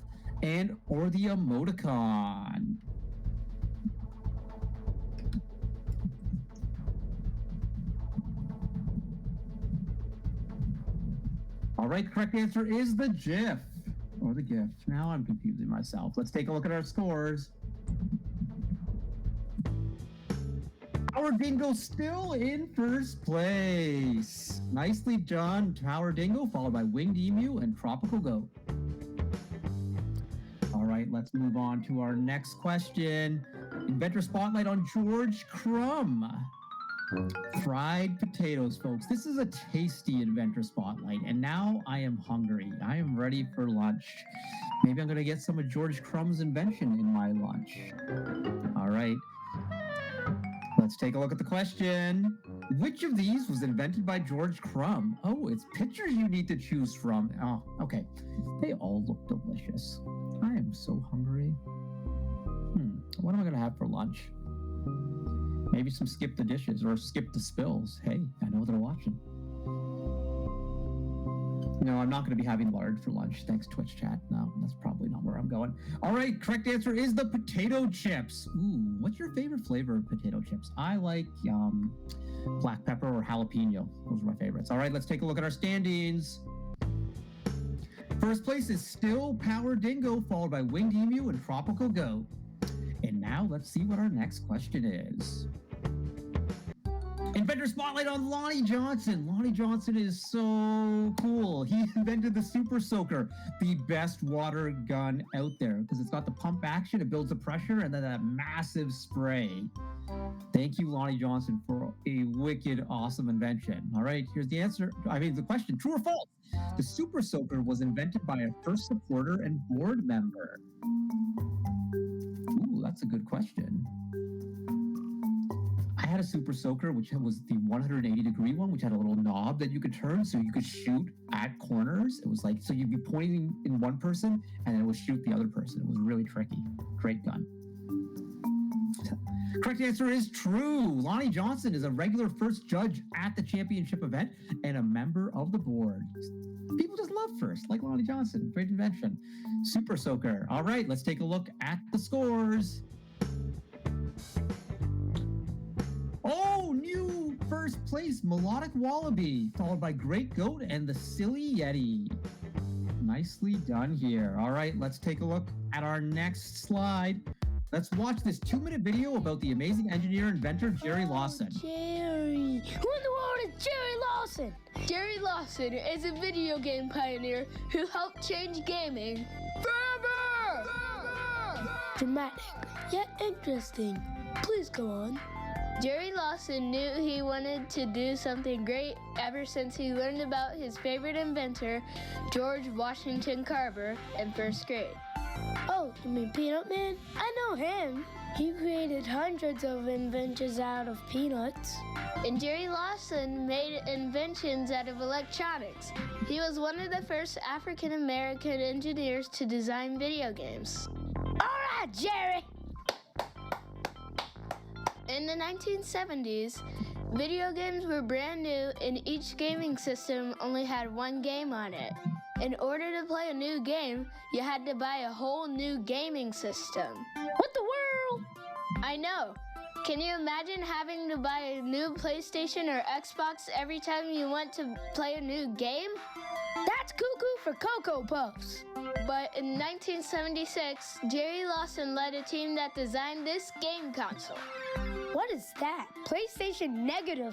or the emoticon? All All right, correct answer is the GIF or the GIF. Now I'm confusing myself. Let's take a look at our scores. Tower Dingo still in first place. Nicely done, Tower Dingo, followed by Winged Emu and Tropical Goat. All right, let's move on to our next question. Inventor Spotlight on George Crumb. Fried potatoes, folks. This is a tasty Inventor Spotlight, and now I am hungry. I am ready for lunch. Maybe I'm going to get some of George Crumb's invention in my lunch. All right. Let's take a look at the question. Which of these was invented by George Crumb? Oh, it's pictures you need to choose from. Oh, okay. They all look delicious. I am so hungry. What am I going to have for lunch? Maybe some skip the dishes or skip the spills. Hey, I know they're watching. No, I'm not going to be having lard for lunch. Thanks, Twitch chat. No, that's probably not where I'm going. All right, correct answer is the potato chips. Ooh, what's your favorite flavor of potato chips? I like black pepper or jalapeno. Those are my favorites. All right, let's take a look at our standings. First place is still Power Dingo, followed by Winged Emu and Tropical Goat. And now let's see what our next question is. Inventor Spotlight on Lonnie Johnson. Lonnie Johnson is so cool. He invented the Super Soaker, the best water gun out there because it's got the pump action, it builds the pressure, and then that massive spray. Thank you, Lonnie Johnson, for a wicked, awesome invention. All right, here's the answer. The question. True or false? The Super Soaker was invented by a first supporter and board member. Ooh, that's a good question. I had a Super Soaker, which was the 180-degree one, which had a little knob that you could turn so you could shoot at corners. It was like, so you'd be pointing in one person and then it would shoot the other person. It was really tricky. Great gun. Correct answer is true. Lonnie Johnson is a regular first judge at the championship event and a member of the board. People just love first, like Lonnie Johnson. Great invention. Super Soaker. All right, let's take a look at the scores. Oh, new first place, Melodic Wallaby, followed by Great Goat and the Silly Yeti. Nicely done here. All right, let's take a look at our next slide. Let's watch this 2-minute video about the amazing engineer inventor, Jerry Lawson. Jerry. Who in the world is Jerry Lawson? Jerry Lawson is a video game pioneer who helped change gaming forever. Dramatic, yet interesting. Please go on. Jerry Lawson knew he wanted to do something great ever since he learned about his favorite inventor, George Washington Carver, in first grade. Oh, you mean Peanut Man? I know him. He created hundreds of inventions out of peanuts. And Jerry Lawson made inventions out of electronics. He was one of the first African-American engineers to design video games. All right, Jerry! In the 1970s, video games were brand new and each gaming system only had one game on it. In order to play a new game, you had to buy a whole new gaming system. What the world? I know. Can you imagine having to buy a new PlayStation or Xbox every time you want to play a new game? That's cuckoo for Cocoa Puffs. But in 1976, Jerry Lawson led a team that designed this game console. What is that? PlayStation -5?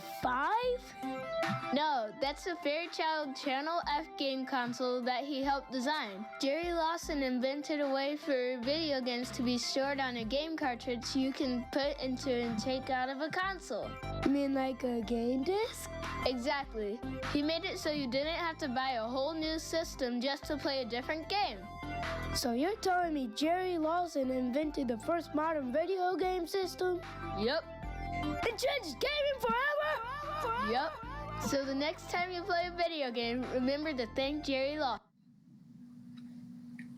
No, that's the Fairchild Channel F game console that he helped design. Jerry Lawson invented a way for video games to be stored on a game cartridge you can put into and take out of a console. You mean like a game disc? Exactly. He made it so you didn't have to buy a whole new system just to play a different game. So you're telling me Jerry Lawson invented the first modern video game system? Yep. It changed gaming forever? Yep. So the next time you play a video game, remember to thank Jerry Lawson.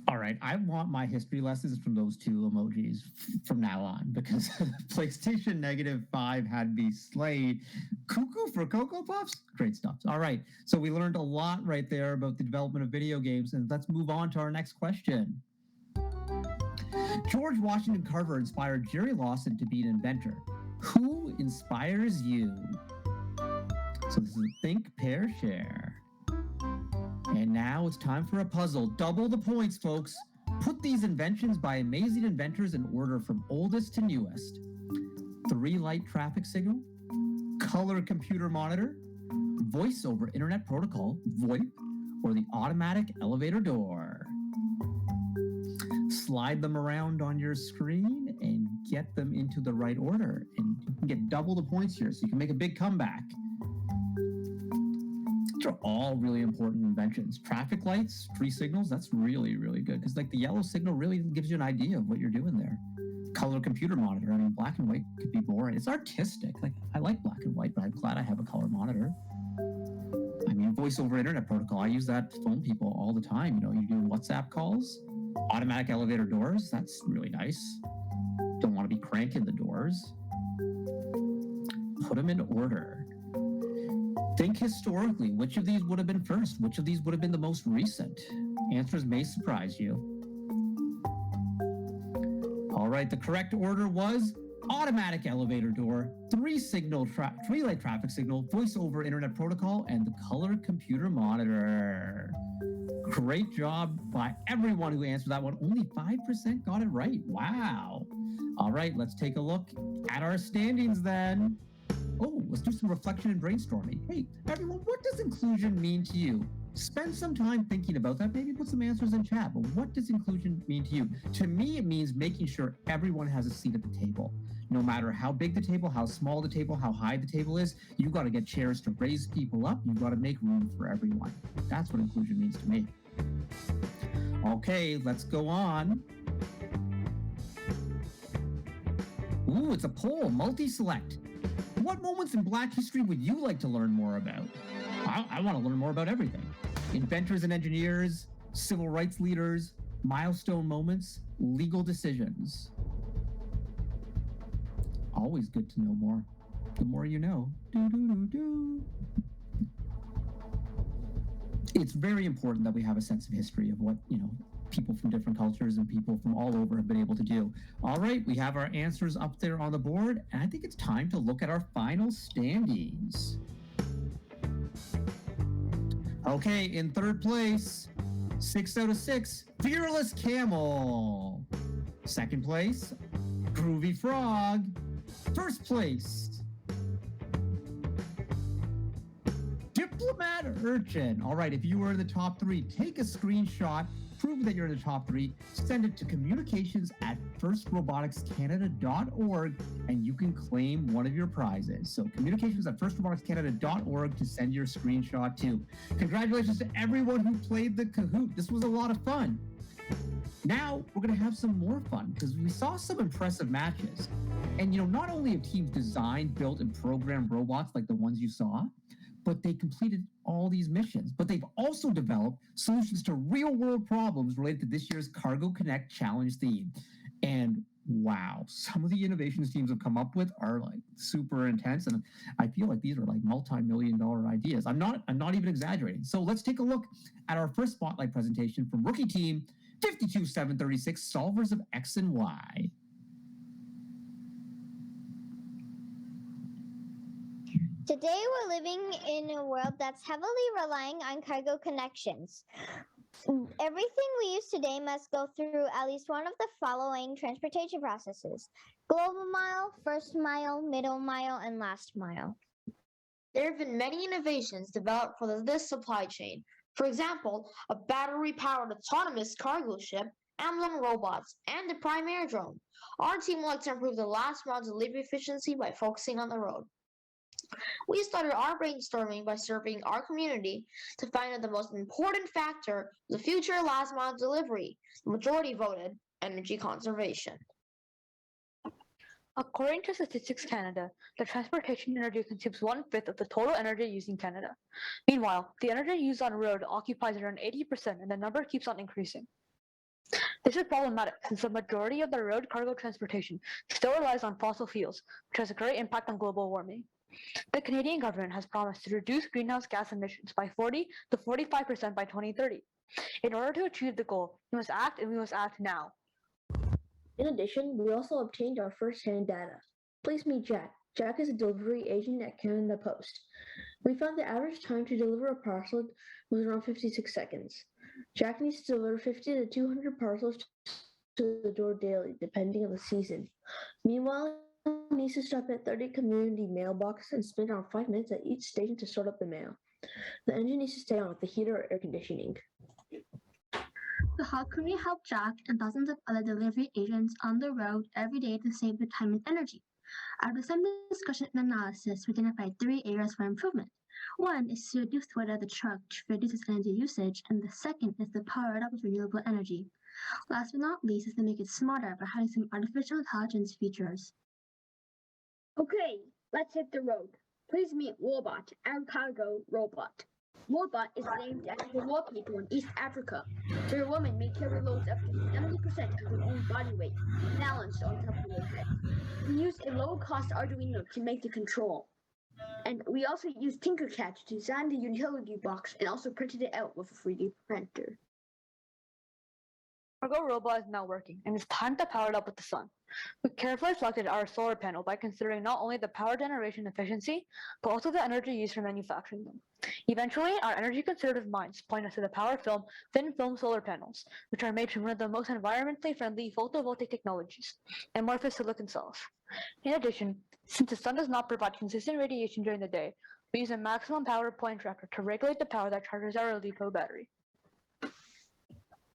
All right, I want my history lessons from those two emojis from now on because PlayStation -5 had me slayed. Cuckoo for Cocoa Puffs? Great stuff. All right, so we learned a lot right there about the development of video games, and let's move on to our next question. George Washington Carver inspired Jerry Lawson to be an inventor. Who inspires you? So this is Think, Pair, Share. And now it's time for a puzzle. Double the points, folks. Put these inventions by amazing inventors in order from oldest to newest. 3-light traffic signal, color computer monitor, voice over internet protocol, VoIP, or the automatic elevator door. Slide them around on your screen and get them into the right order. And you can get double the points here, so you can make a big comeback. These are all really important inventions. Traffic lights, 3 signals, that's really, really good. Because like the yellow signal really gives you an idea of what you're doing there. Color computer monitor, I mean, black and white could be boring. It's artistic. Like, I like black and white, but I'm glad I have a color monitor. I mean, voice over internet protocol, I use that to phone people all the time. You know, you do WhatsApp calls, automatic elevator doors, that's really nice. Don't want to be cranking the doors. Put them in order. Think historically, which of these would have been first? Which of these would have been the most recent? Answers may surprise you. All right, the correct order was automatic elevator door, 3-light traffic signal, voice over internet protocol, and the color computer monitor. Great job by everyone who answered that one. Only 5% got it right. Wow. All right, let's take a look at our standings then. Oh, let's do some reflection and brainstorming. Hey, everyone, what does inclusion mean to you? Spend some time thinking about that. Maybe put some answers in chat. But what does inclusion mean to you? To me, it means making sure everyone has a seat at the table. No matter how big the table, how small the table, how high the table is, you've got to get chairs to raise people up. You've got to make room for everyone. That's what inclusion means to me. Okay, let's go on. Ooh, it's a poll, multi-select. What moments in Black history would you like to learn more about? I want to learn more about everything. Inventors and engineers, civil rights leaders, milestone moments, legal decisions. Always good to know more. The more you know. It's very important that we have a sense of history of what, people from different cultures and people from all over have been able to do. All right, we have our answers up there on the board, and I think it's time to look at our final standings. Okay, in third place, 6 out of 6, Fearless Camel. Second place, Groovy Frog. First place, Diplomat Urchin. All right, if you were in the top 3, take a screenshot, prove that you're in the top 3, send it to communications@firstroboticscanada.org, and you can claim one of your prizes. So communications@firstroboticscanada.org to send your screenshot to. Congratulations to everyone who played the Kahoot. This was a lot of fun. Now we're going to have some more fun because we saw some impressive matches. And, not only have teams designed, built, and programmed robots like the ones you saw, but they completed all these missions. But they've also developed solutions to real-world problems related to this year's Cargo Connect Challenge theme. And wow, some of the innovations teams have come up with are like super intense, and I feel like these are like multi-million-dollar ideas. I'm not even exaggerating. So let's take a look at our first spotlight presentation from rookie team 52736, Solvers of X and Y. Today we're living in a world that's heavily relying on cargo connections. Everything we use today must go through at least one of the following transportation processes: global mile, first mile, middle mile, and last mile. There have been many innovations developed for this supply chain. For example, a battery-powered autonomous cargo ship, Amazon robots, and the Prime Air drone. Our team would like to improve the last mile delivery efficiency by focusing on the road. We started our brainstorming by surveying our community to find out the most important factor of the future last mile delivery. The majority voted energy conservation. According to Statistics Canada, the transportation industry consumes 1/5 of the total energy used in Canada. Meanwhile, the energy used on road occupies around 80%, and the number keeps on increasing. This is problematic since the majority of the road cargo transportation still relies on fossil fuels, which has a great impact on global warming. The Canadian government has promised to reduce greenhouse gas emissions by 40 to 45% by 2030. In order to achieve the goal, we must act, and we must act now. In addition, we also obtained our first-hand data. Please meet Jack. Jack is a delivery agent at Canada Post. We found the average time to deliver a parcel was around 56 seconds. Jack needs to deliver 50 to 200 parcels to the door daily, depending on the season. Meanwhile, he needs to stop at 30 community mailboxes and spend around 5 minutes at each station to sort up the mail. The engine needs to stay on with the heater or air conditioning. So how can we help Jack and thousands of other delivery agents on the road every day to save the time and energy? After some discussion and analysis, we identified 3 areas for improvement. One is to reduce the weight of the truck to reduce its energy usage, and the second is to power it up with renewable energy. Last but not least is to make it smarter by having some artificial intelligence features. Okay, let's hit the road. Please meet Wobot, our cargo robot. Wobot is named after the War people in East Africa, where a woman may carry loads up to 70% of their own body weight, balanced on top of their head. We used a low-cost Arduino to make the control. And we also used Tinkercad to design the utility box and also printed it out with a 3D printer. Our Go robot is now working, and it's time to power it up with the sun. We carefully selected our solar panel by considering not only the power generation efficiency, but also the energy used for manufacturing them. Eventually, our energy-conservative minds point us to the PowerFilm thin film solar panels, which are made from one of the most environmentally friendly photovoltaic technologies, amorphous silicon cells. In addition, since the sun does not provide consistent radiation during the day, we use a maximum power point tracker to regulate the power that charges our LiPo battery.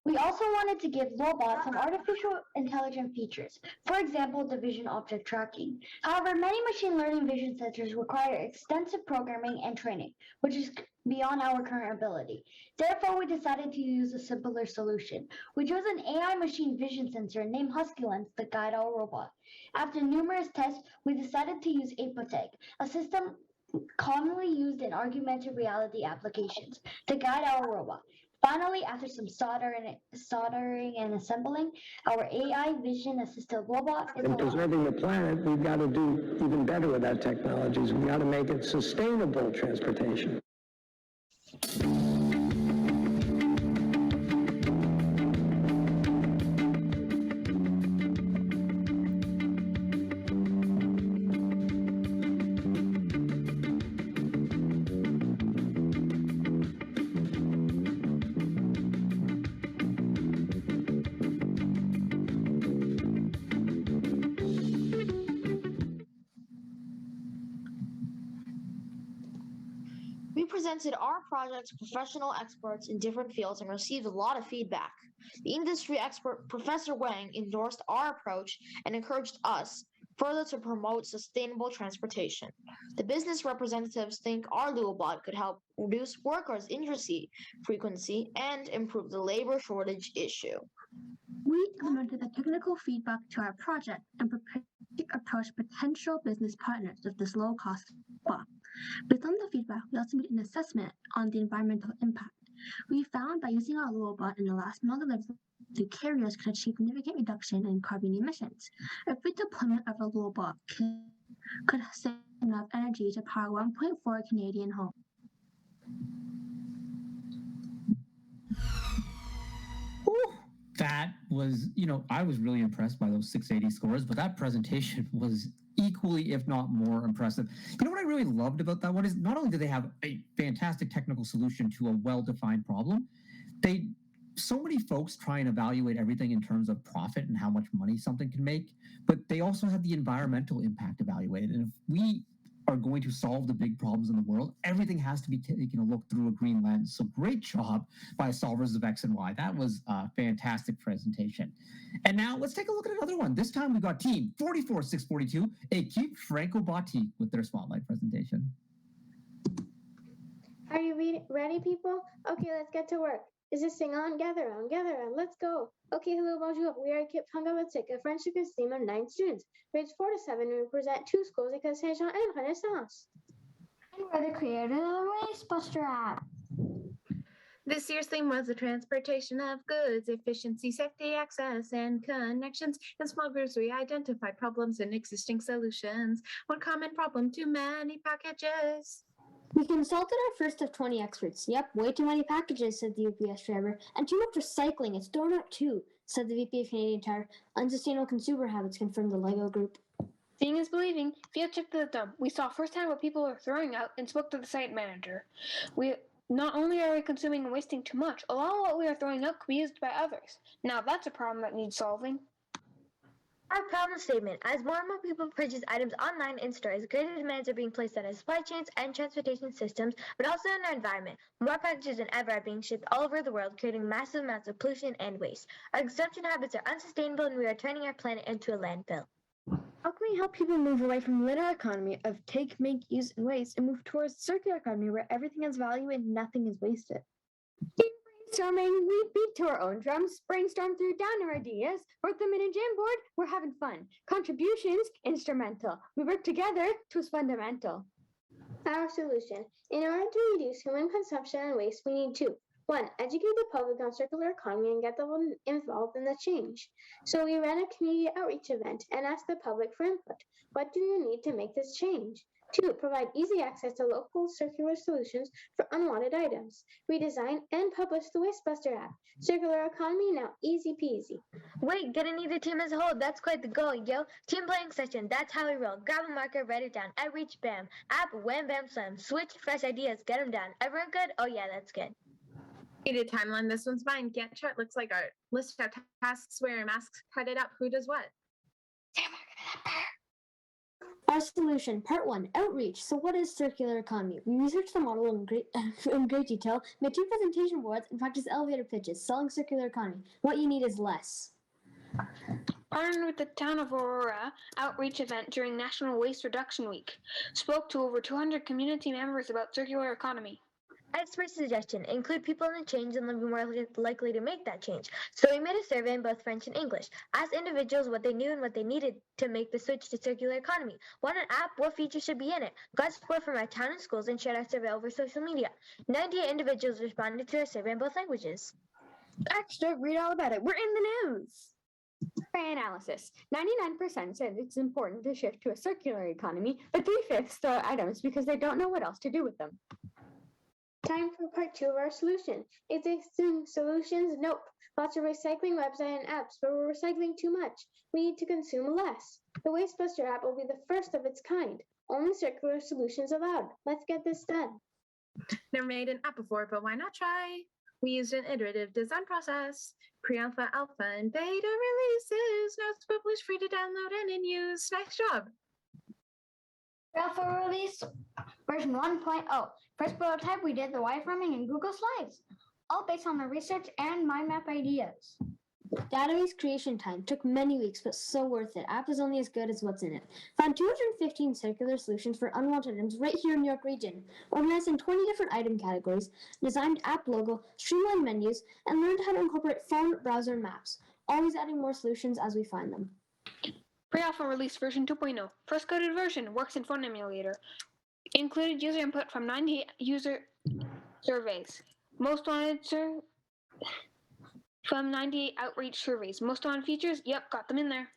We also wanted to give Lobot some artificial intelligence features, for example, the vision object tracking. However, many machine learning vision sensors require extensive programming and training, which is beyond our current ability. Therefore, we decided to use a simpler solution. We chose an AI machine vision sensor named HuskyLens to guide our robot. After numerous tests, we decided to use Apotec, a system commonly used in augmented reality applications, to guide our robot. Finally, after some soldering and assembling, our AI vision-assisted robot is In alive. preserving the planet, we've got to do even better with our technologies. We've got to make it sustainable transportation. We presented our project to professional experts in different fields and received a lot of feedback. The industry expert Professor Wang endorsed our approach and encouraged us further to promote sustainable transportation. The business representatives think our Luobot could help reduce workers' injury frequency and improve the labor shortage issue. We implemented the technical feedback to our project and prepared to approach potential business partners with this low-cost bot. Based on the feedback, we also made an assessment on the environmental impact. We found by using our robot in the last mile delivery, the carriers could achieve significant reduction in carbon emissions. Every deployment of a robot could save enough energy to power 1.4 Canadian homes. That was, I was really impressed by those 680 scores, but that presentation was equally, if not more, impressive. You know what I really loved about that one is not only did they have a fantastic technical solution to a well-defined problem, so many folks try and evaluate everything in terms of profit and how much money something can make, but they also had the environmental impact evaluated. And if we are going to solve the big problems in the world, everything has to be taken a look through a green lens. So great job by solvers of X and Y. That was a fantastic presentation. And now let's take a look at another one. This time we got team 44642, Equipe Franco-Batik with their spotlight presentation. Are you ready, people? Okay, let's get to work. Is this thing on? Gather around, let's go. Okay, hello, bonjour. We are Equipe Franco-Batik, a French team of 9 students. Grades 4 to 7, we represent 2 schools, École Saint-Jean and Renaissance. And we're the creators of the Race Buster app. This year's theme was the transportation of goods, efficiency, safety, access, and connections. In small groups, we identified problems and existing solutions. One common problem, too many packages. We consulted our first of 20 experts. Yep, way too many packages, said the UPS driver. And too much recycling. It's thrown out too, said the VP of Canadian Tire. Unsustainable consumer habits, confirmed the Lego group. Seeing is believing. Field trip to the dump. We saw firsthand what people are throwing out and spoke to the site manager. Not only are we consuming and wasting too much, a lot of what we are throwing out could be used by others. Now that's a problem that needs solving. Our problem statement: as more and more people purchase items online in stores, greater demands are being placed on our supply chains and transportation systems, but also in our environment. More packages than ever are being shipped all over the world, creating massive amounts of pollution and waste. Our consumption habits are unsustainable, and we are turning our planet into a landfill. How can we help people move away from the linear economy of take, make, use, and waste and move towards the circular economy where everything has value and nothing is wasted? Brainstorming, we beat to our own drums, brainstorm through down our ideas, wrote them in a Jamboard, we're having fun. Contributions, instrumental. We work together, 'twas fundamental. Our solution. In order to reduce human consumption and waste, we need to 1. Educate the public on circular economy and get them involved in the change. So we ran a community outreach event and asked the public for input. What do you need to make this change? 2. Provide easy access to local circular solutions for unwanted items. We designed and published the Wastebuster app. Circular economy now easy peasy. Wait, gonna need the team as a whole. That's quite the goal, yo. Team playing session, that's how we roll. Grab a marker, write it down. Outreach, bam. App, wham, bam, slam. Switch, fresh ideas, get them down. Everyone good? Oh yeah, that's good. Need a timeline. This one's mine. Gantt chart looks like art. List of tasks, wear masks, cut it up. Who does what? Our solution, part 1, outreach. So what is circular economy? We researched the model in great detail, made 2 presentation boards, and practiced elevator pitches, selling circular economy. What you need is less. Partnered with the town of Aurora outreach event during National Waste Reduction Week. Spoke to over 200 community members about circular economy. Expert suggestion: include people in the change and they'll be more likely to make that change. So we made a survey in both French and English. Asked individuals what they knew and what they needed to make the switch to circular economy. Want an app? What features should be in it? Got support from our town and schools and shared our survey over social media. 98 individuals responded to our survey in both languages. Extra, read all about it. We're in the news. Survey analysis. 99% said it's important to shift to a circular economy, but 3/5 throw out items because they don't know what else to do with them. Time for part 2 of our solution. Existing solutions? Nope. Lots of recycling websites and apps, but we're recycling too much. We need to consume less. The Wastebuster app will be the first of its kind. Only circular solutions allowed. Let's get this done. Never made an app before, but why not try? We used an iterative design process. Pre-alpha, alpha, and beta releases. Now it's published, free to download and in use. Nice job. Alpha release version 1.0. First prototype, we did the wireframing in Google Slides, all based on the research and mind map ideas. Database creation time took many weeks, but so worth it. App is only as good as what's in it. Found 215 circular solutions for unwanted items right here in New York region. Organized in 20 different item categories, designed app logo, streamlined menus, and learned how to incorporate phone, browser, and maps. Always adding more solutions as we find them. Pre-alpha release version 2.0. First coded version works in phone emulator. Included user input from 90 user surveys. Most wanted from 98 outreach surveys. Most wanted features? Yep, got them in there.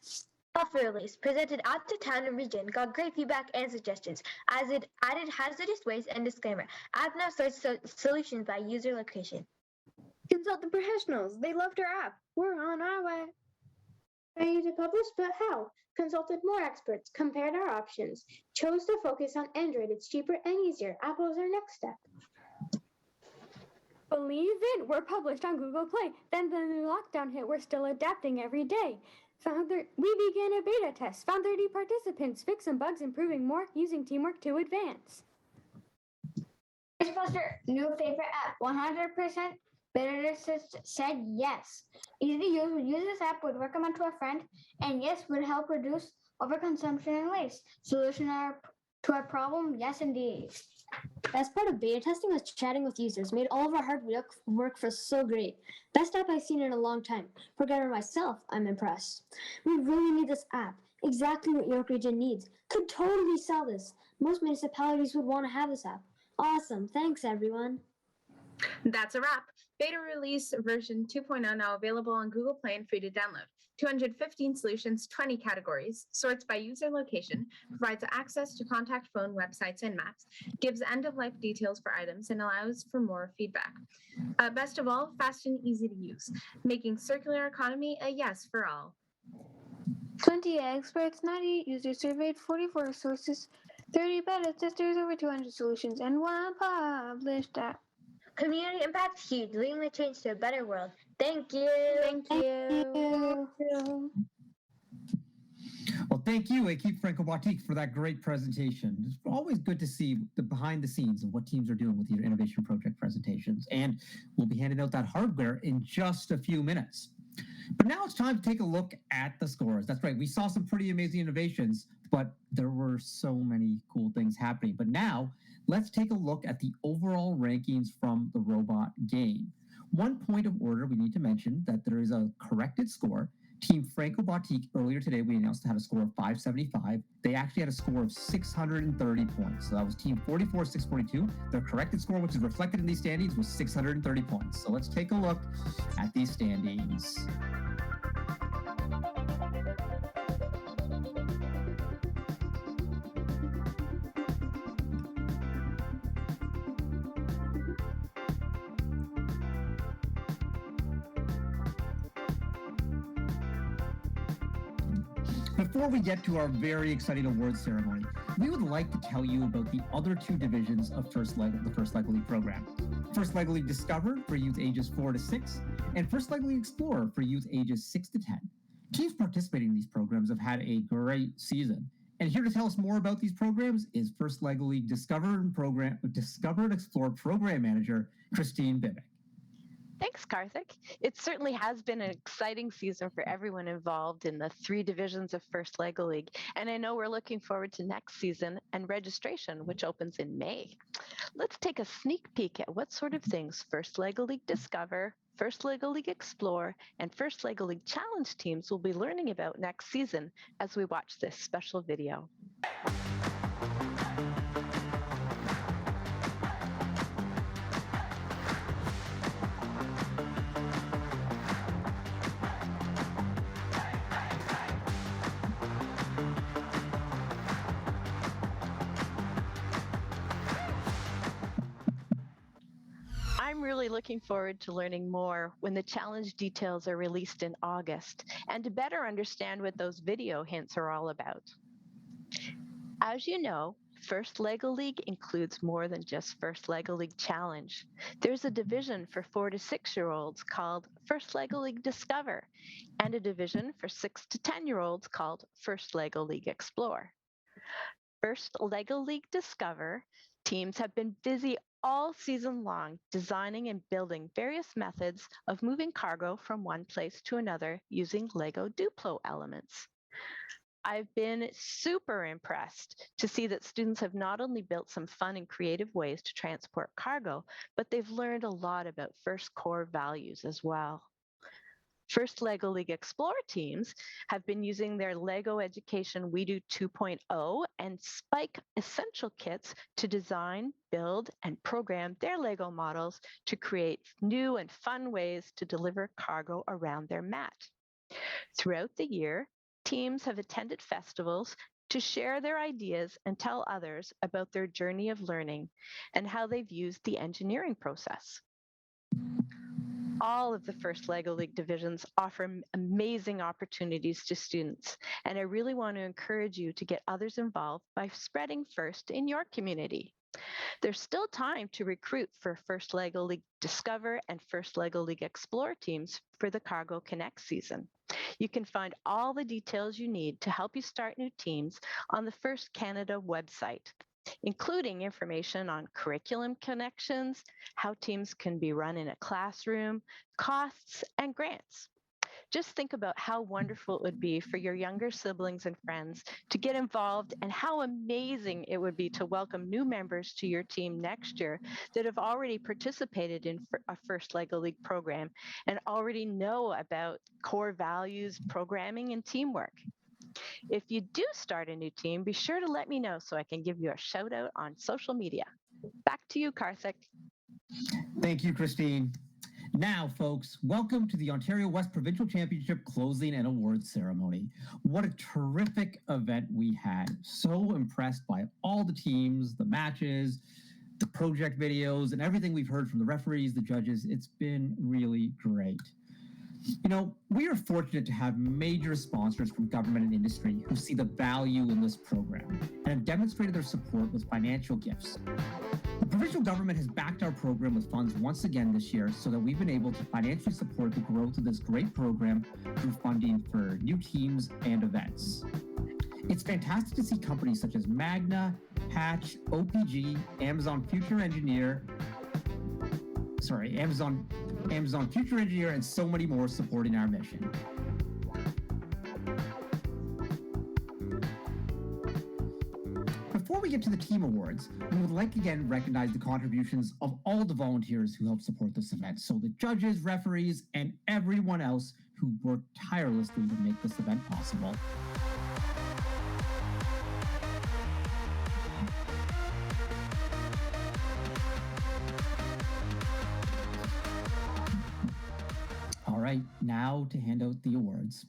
Alpha release presented out to town and region, got great feedback and suggestions. As it added hazardous waste and disclaimer. App now sorts solutions by user location. Consult the professionals. They loved our app. We're on our way. Ready to publish, but how? Consulted more experts, compared our options, chose to focus on Android. It's cheaper and easier. Apple is our next step. Believe it, we're published on Google Play. Then the new lockdown hit, we're still adapting every day. We began a beta test, found 30 participants, fixed some bugs, improving more, using teamwork to advance. Wastebuster, new favorite app, 100%. Beta test said yes. Easy to use, would use this app, would recommend to a friend, and yes, would help reduce overconsumption and waste. Solution to our problem, yes indeed. Best part of beta testing was chatting with users. Made all of our hard work for so great. Best app I've seen in a long time. Programmer myself, I'm impressed. We really need this app. Exactly what York Region needs. Could totally sell this. Most municipalities would want to have this app. Awesome. Thanks, everyone. That's a wrap. Beta release version 2.0 now available on Google Play and free to download. 215 solutions, 20 categories, sorts by user location, provides access to contact phone, websites, and maps, gives end-of-life details for items, and allows for more feedback. Best of all, fast and easy to use, making circular economy a yes for all. 20 experts, 90 users surveyed, 44 sources, 30 beta testers, over 200 solutions, and one published app. Community impact's huge, leading the change to a better world. Thank you. Thank you. Well, thank you, Ekip Franco-Batik, for that great presentation. It's always good to see the behind the scenes of what teams are doing with your innovation project presentations. And we'll be handing out that hardware in just a few minutes. But now it's time to take a look at the scores. That's right, we saw some pretty amazing innovations, but there were so many cool things happening. But now, let's take a look at the overall rankings from the robot game. One point of order we need to mention that there is a corrected score. Team Franco-Batik earlier today, we announced had a score of 575. They actually had a score of 630 points. So that was team 44, 642. Their corrected score, which is reflected in these standings, was 630 points. So let's take a look at these standings. Before we get to our very exciting awards ceremony, we would like to tell you about the other two divisions of the First LEGO League program. First LEGO League Discover for youth ages 4 to 6, and First LEGO League Explorer for youth ages 6 to 10. Teams participating in these programs have had a great season. And here to tell us more about these programs is First LEGO League Discover and Explore Program Manager, Christine Bibick. Thanks, Karthik. It certainly has been an exciting season for everyone involved in the 3 divisions of First LEGO League, and I know we're looking forward to next season and registration, which opens in May. Let's take a sneak peek at what sort of things First LEGO League Discover, First LEGO League Explore, and First LEGO League Challenge teams will be learning about next season as we watch this special video. I'm really looking forward to learning more when the challenge details are released in August and to better understand what those video hints are all about. As you know, First LEGO League includes more than just First LEGO League Challenge. There's a division for 4 to 6-year-olds called First LEGO League Discover, and a division for 6 to 10-year-olds called First LEGO League Explore. First LEGO League Discover teams have been busy all season long designing and building various methods of moving cargo from one place to another using LEGO Duplo elements. I've been super impressed to see that students have not only built some fun and creative ways to transport cargo, but they've learned a lot about first core values as well. First LEGO League Explore teams have been using their LEGO Education We Do 2.0 and Spike Essential kits to design, build, and program their LEGO models to create new and fun ways to deliver cargo around their mat. Throughout the year, teams have attended festivals to share their ideas and tell others about their journey of learning and how they've used the engineering process. All of the First LEGO League divisions offer amazing opportunities to students, and I really want to encourage you to get others involved by spreading FIRST in your community. There's still time to recruit for First LEGO League Discover and First LEGO League Explore teams for the Cargo Connect season. You can find all the details you need to help you start new teams on the First Canada website, including information on curriculum connections, how teams can be run in a classroom, costs, and grants. Just think about how wonderful it would be for your younger siblings and friends to get involved, and how amazing it would be to welcome new members to your team next year that have already participated in a First LEGO League program and already know about core values, programming, and teamwork. If you do start a new team, be sure to let me know so I can give you a shout out on social media. Back to you, Karthik. Thank you, Christine. Now, folks, welcome to the Ontario West Provincial Championship closing and awards ceremony. What a terrific event we had. So impressed by all the teams, the matches, the project videos, and everything we've heard from the referees, the judges. It's been really great. You know, we are fortunate to have major sponsors from government and industry who see the value in this program and have demonstrated their support with financial gifts. The provincial government has backed our program with funds once again this year so that we've been able to financially support the growth of this great program through funding for new teams and events. It's fantastic to see companies such as Magna, Hatch, OPG, Amazon Future Engineer, and so many more supporting our mission. Before we get to the team awards, we would like to again recognize the contributions of all the volunteers who helped support this event. So the judges, referees, and everyone else who worked tirelessly to make this event possible. All right, now to hand out the awards.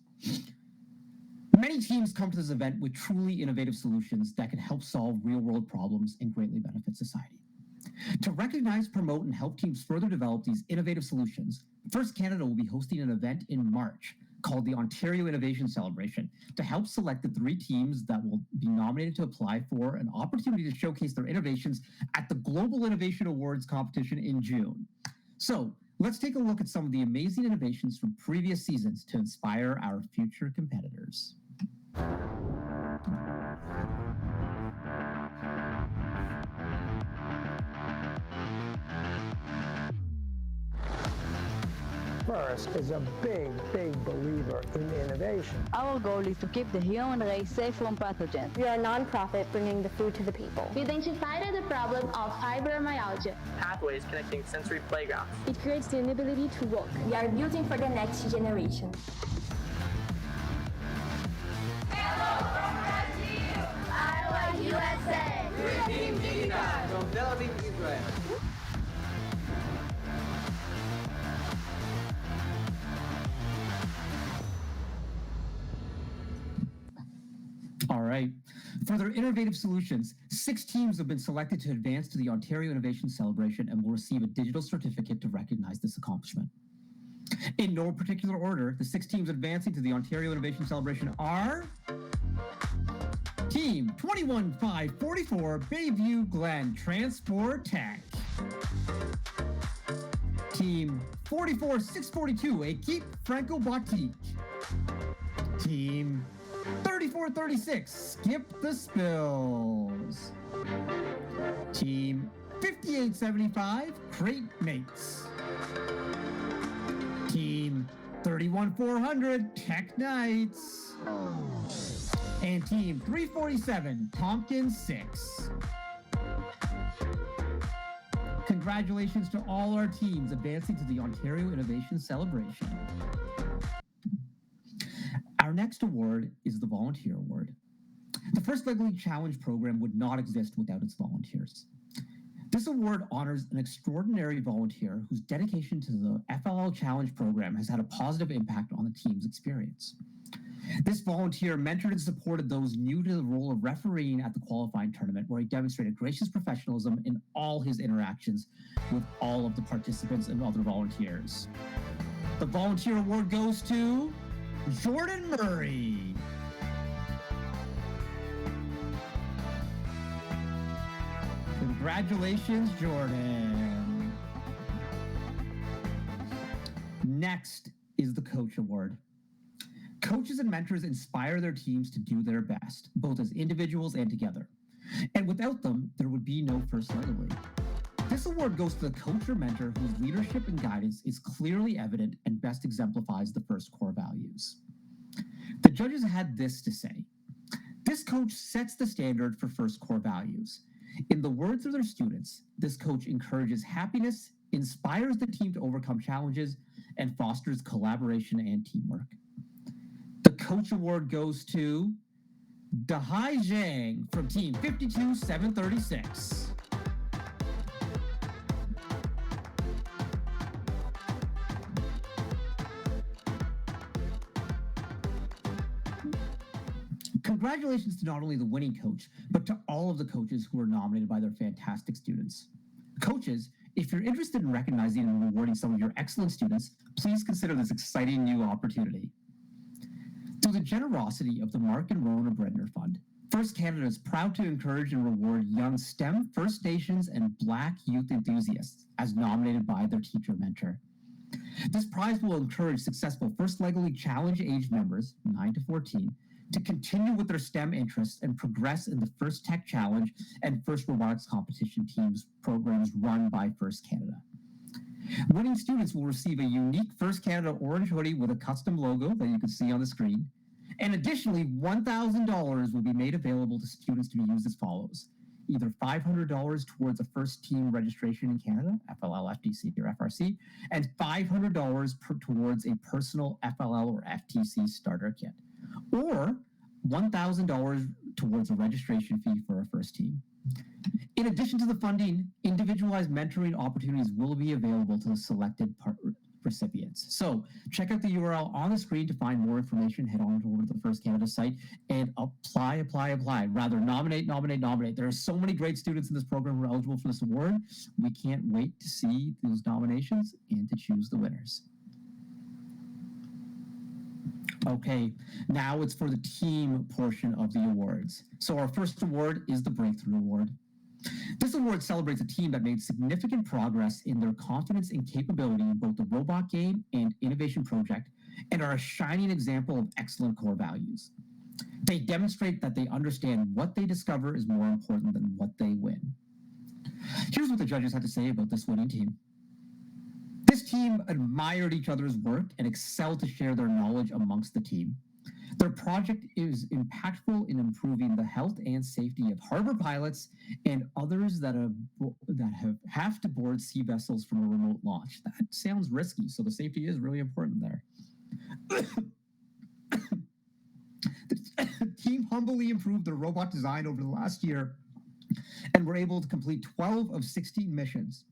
Many teams come to this event with truly innovative solutions that can help solve real-world problems and greatly benefit society. To recognize, promote, and help teams further develop these innovative solutions, First Canada will be hosting an event in March called the Ontario Innovation Celebration to help select the 3 teams that will be nominated to apply for an opportunity to showcase their innovations at the Global Innovation Awards competition in June. So, let's take a look at some of the amazing innovations from previous seasons to inspire our future competitors. First is a big believer in innovation. Our goal is to keep the human race safe from pathogens. We are a non-profit bringing the food to the people. We identified the problem of fibromyalgia. Pathways connecting sensory playgrounds. It creates the inability to walk. We are building for the next generation. Hello from Brazil, Iowa, USA. We're Team Digital from Tel Aviv, Israel. All right. For their innovative solutions, 6 teams have been selected to advance to the Ontario Innovation Celebration and will receive a digital certificate to recognize this accomplishment. In no particular order, the 6 teams advancing to the Ontario Innovation Celebration are Team 21544 Bayview Glen Transport Tech, Team 44642 Equipe Franco Boutique, Team 3436 Skip the Spills, Team 5875 Crate Mates, Team 31400 Tech Knights, and Team 347 Tompkins 6. Congratulations to all our teams advancing to the Ontario Innovation Celebration. Our next award is the Volunteer Award. The First Leg League Challenge program would not exist without its volunteers. This award honors an extraordinary volunteer whose dedication to the FLL Challenge program has had a positive impact on the team's experience. This volunteer mentored and supported those new to the role of refereeing at the qualifying tournament, where he demonstrated gracious professionalism in all his interactions with all of the participants and other volunteers. The Volunteer Award goes to Jordan Murray. Congratulations, Jordan. Next is the Coach Award. Coaches and mentors inspire their teams to do their best, both as individuals and together. And without them, there would be no First Leg League. This award goes to the coach or mentor whose leadership and guidance is clearly evident and best exemplifies the first core values. The judges had this to say: this coach sets the standard for first core values. In the words of their students, this coach encourages happiness, inspires the team to overcome challenges, and fosters collaboration and teamwork. The Coach Award goes to Dahai Zhang from Team 52736. Congratulations to not only the winning coach, but to all of the coaches who were nominated by their fantastic students. Coaches, if you're interested in recognizing and rewarding some of your excellent students, please consider this exciting new opportunity. Through the generosity of the Mark and Rona Bredner Fund, First Canada is proud to encourage and reward young STEM, First Nations, and Black youth enthusiasts as nominated by their teacher mentor. This prize will encourage successful First Legally Challenge age members, 9 to 14, to continue with their STEM interests and progress in the First Tech Challenge and First Robotics Competition Teams programs run by First Canada. Winning students will receive a unique First Canada orange hoodie with a custom logo that you can see on the screen. And additionally, $1,000 will be made available to students to be used as follows. Either $500 towards a first team registration in Canada, FLL, FTC, or FRC, and $500 towards a personal FLL or FTC starter kit, or $1,000 towards a registration fee for a first team. In addition to the funding, individualized mentoring opportunities will be available to the selected recipients. So check out the URL on the screen to find more information. Head on over to the First Canada site and apply. Rather, nominate. There are so many great students in this program who are eligible for this award. We can't wait to see those nominations and to choose the winners. Okay, now it's for the team portion of the awards. So our first award is the Breakthrough Award. This award celebrates a team that made significant progress in their confidence and capability in both the robot game and innovation project, and are a shining example of excellent core values. They demonstrate that they understand what they discover is more important than what they win. Here's what the judges had to say about this winning team. This team admired each other's work and excelled to share their knowledge amongst the team. Their project is impactful in improving the health and safety of harbor pilots and others that have to board sea vessels from a remote launch. That sounds risky, so the safety is really important there. The team humbly improved their robot design over the last year and were able to complete 12 of 16 missions.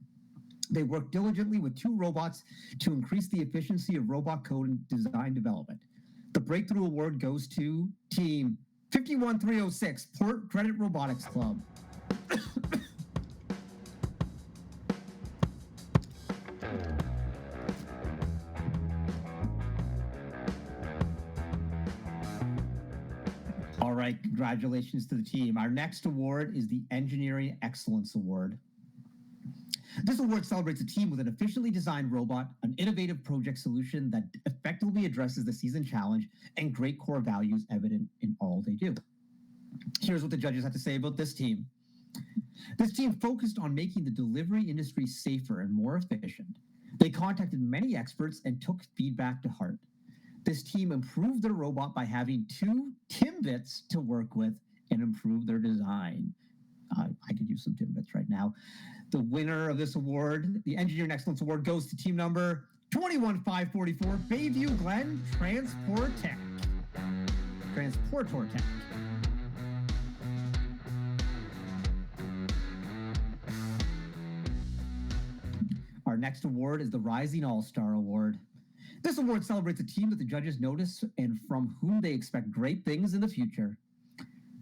They worked diligently with 2 robots to increase the efficiency of robot code and design development. The Breakthrough Award goes to Team 51306, Port Credit Robotics Club. All right, congratulations to the team. Our next award is the Engineering Excellence Award. This award celebrates a team with an efficiently designed robot, an innovative project solution that effectively addresses the season challenge, and great core values evident in all they do. Here's what the judges had to say about this team. This team focused on making the delivery industry safer and more efficient. They contacted many experts and took feedback to heart. This team improved their robot by having 2 Timbits to work with and improve their design. I could use some Timbits right now. The winner of this award, the Engineering Excellence Award, goes to team number 21544, Bayview Glen Transportor Tech. Our next award is the Rising All-Star Award. This award celebrates a team that the judges notice and from whom they expect great things in the future.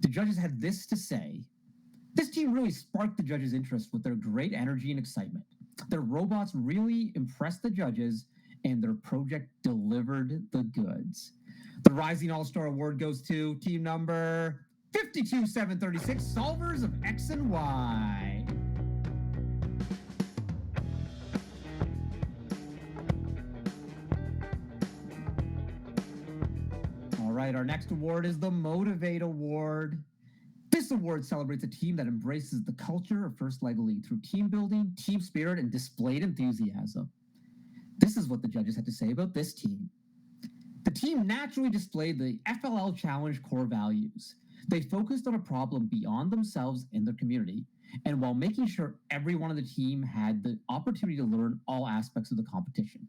The judges had this to say. This team really sparked the judges' interest with their great energy and excitement. Their robots really impressed the judges, and their project delivered the goods. The Rising All-Star Award goes to team number 52736, Solvers of X and Y. All right, our next award is the Motivate Award. This award celebrates a team that embraces the culture of First Lego League through team building, team spirit, and displayed enthusiasm. This is what the judges had to say about this team. The team naturally displayed the FLL Challenge core values. They focused on a problem beyond themselves and their community, and while making sure everyone on the team had the opportunity to learn all aspects of the competition.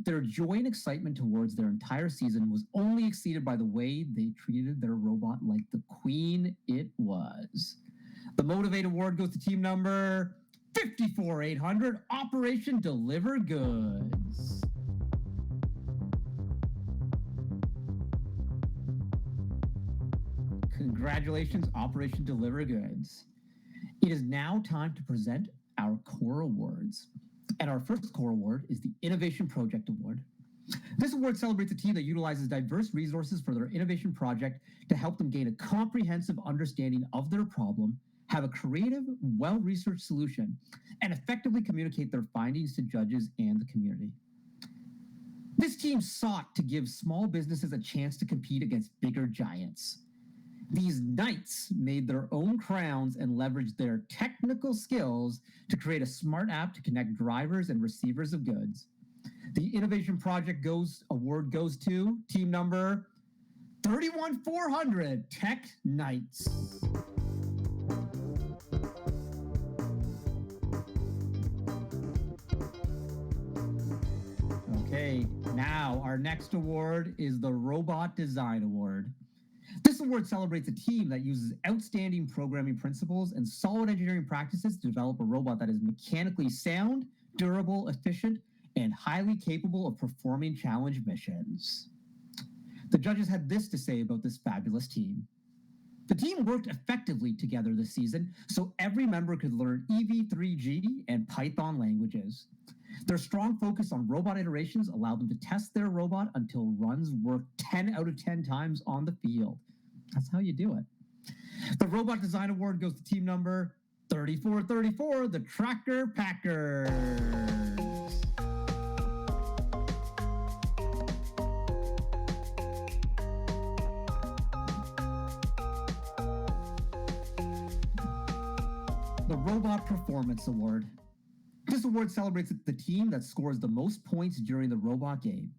Their joy and excitement towards their entire season was only exceeded by the way they treated their robot like the queen it was. The Motivate Award goes to team number 54800, Operation Deliver Goods. Congratulations, Operation Deliver Goods. It is now time to present our core awards. And our first core award is the Innovation Project Award. This award celebrates a team that utilizes diverse resources for their innovation project to help them gain a comprehensive understanding of their problem, have a creative, well-researched solution, and effectively communicate their findings to judges and the community. This team sought to give small businesses a chance to compete against bigger giants. These knights made their own crowns and leveraged their technical skills to create a smart app to connect drivers and receivers of goods. The Innovation Project Award goes to team number 31400, Tech Knights. Okay, now our next award is the Robot Design Award. This award celebrates a team that uses outstanding programming principles and solid engineering practices to develop a robot that is mechanically sound, durable, efficient, and highly capable of performing challenge missions. The judges had this to say about this fabulous team. The team worked effectively together this season, so every member could learn EV3G and Python languages. Their strong focus on robot iterations allowed them to test their robot until runs worked 10 out of 10 times on the field. That's how you do it. The Robot Design Award goes to team number 3434, the Tractor Packers. The Robot Performance Award. This award celebrates the team that scores the most points during the robot game.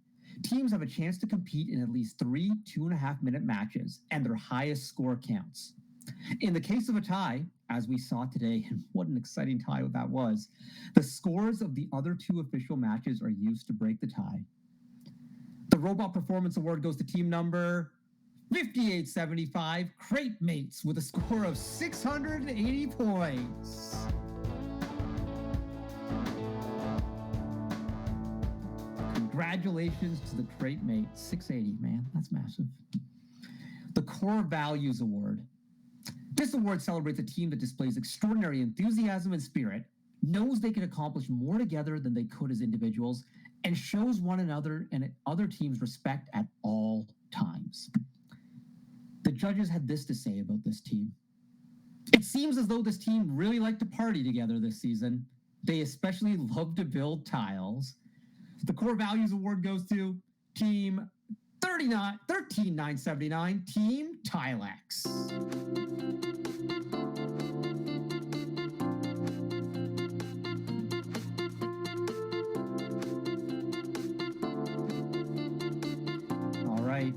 Teams have a chance to compete in at least 3 2.5-minute matches, and their highest score counts. In the case of a tie, as we saw today, and what an exciting tie that was, the scores of the other 2 official matches are used to break the tie. The Robot Performance Award goes to team number 5875, Crate Mates, with a score of 680 points. Congratulations to the Crate Mates. 680, man, that's massive. The Core Values Award. This award celebrates a team that displays extraordinary enthusiasm and spirit, knows they can accomplish more together than they could as individuals, and shows one another and other teams respect at all times. The judges had this to say about this team. It seems as though this team really liked to party together this season. They especially love to build tiles. The Core Values Award goes to team 13979, Team Tilex. All right.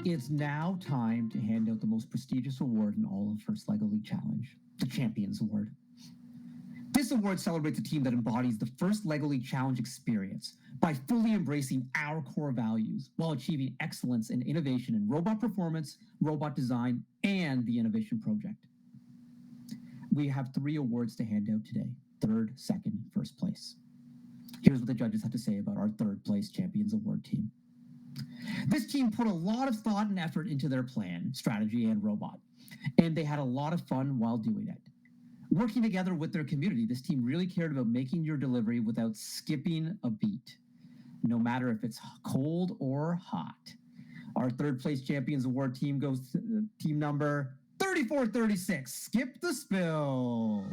It's now time to hand out the most prestigious award in all of First LEGO League Challenge, the Champions Award. This award celebrates a team that embodies the First LEGO League Challenge experience by fully embracing our core values while achieving excellence and innovation in robot performance, robot design, and the Innovation Project. We have 3 awards to hand out today: 3rd, 2nd, 1st place. Here's what the judges had to say about our 3rd place Champions Award team. This team put a lot of thought and effort into their plan, strategy, and robot, and they had a lot of fun while doing it. Working together with their community, this team really cared about making your delivery without skipping a beat, no matter if it's cold or hot. Our 3rd place Champions Award team goes to team number 3436, Skip the Spills.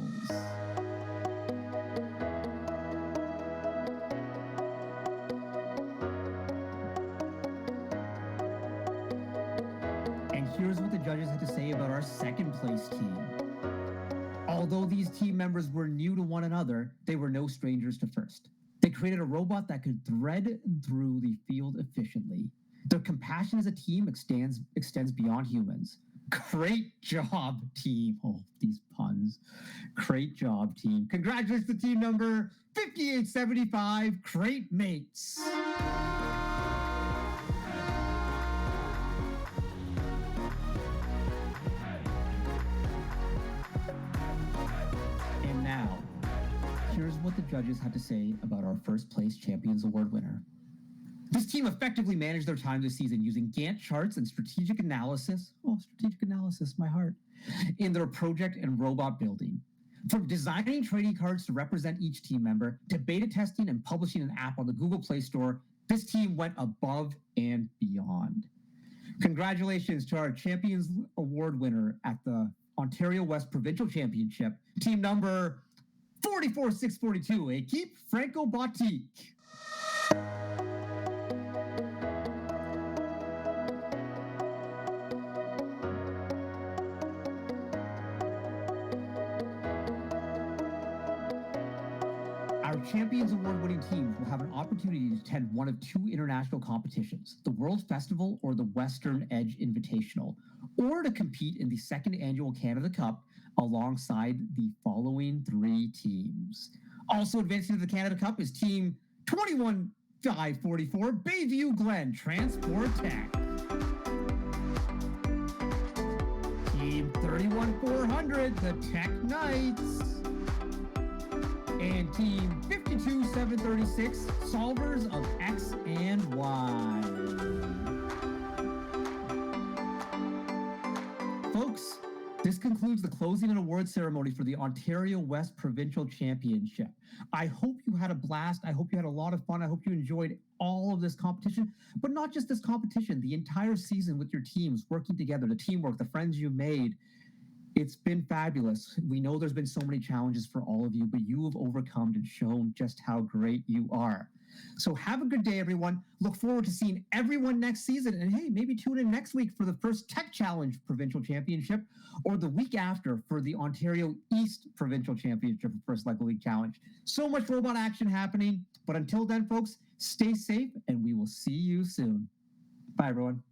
And here's what the judges had to say about our 2nd place team. Although these team members were new to one another, they were no strangers to first. They created a robot that could thread through the field efficiently. Their compassion as a team extends beyond humans. Great job, team. Oh, these puns. Great job, team. Congratulations to team number 5875, Crate Mates. And now, here's what the judges had to say about our 1st place Champions Award winner. This team effectively managed their time this season using Gantt charts and strategic analysis, my heart, in their project and robot building. From designing trading cards to represent each team member, to beta testing and publishing an app on the Google Play Store, this team went above and beyond. Congratulations to our Champions Award winner at the Ontario West Provincial Championship, team number 44642, Equipe Franco-Boutique. Our Champions Award-winning teams will have an opportunity to attend one of two international competitions, the World Festival or the Western Edge Invitational, or to compete in the second annual Canada Cup alongside the following three teams. Also advancing to the Canada Cup is Team 21544, Bayview Glen Transport Tech. Team 31400, the Tech Knights. And Team 52736, Solvers of X and Y. Folks, this concludes the closing and award ceremony for the Ontario West Provincial Championship. I hope you had a blast. I hope you had a lot of fun. I hope you enjoyed all of this competition, but not just this competition, the entire season with your teams, working together, the teamwork, the friends you made. It's been fabulous. We know there's been so many challenges for all of you, but you have overcome and shown just how great you are. So have a good day, everyone. Look forward to seeing everyone next season. And hey, maybe tune in next week for the first Tech Challenge Provincial Championship, or the week after for the Ontario East Provincial Championship for First Lego League Challenge. So much robot action happening. But until then, folks, stay safe, and we will see you soon. Bye, everyone.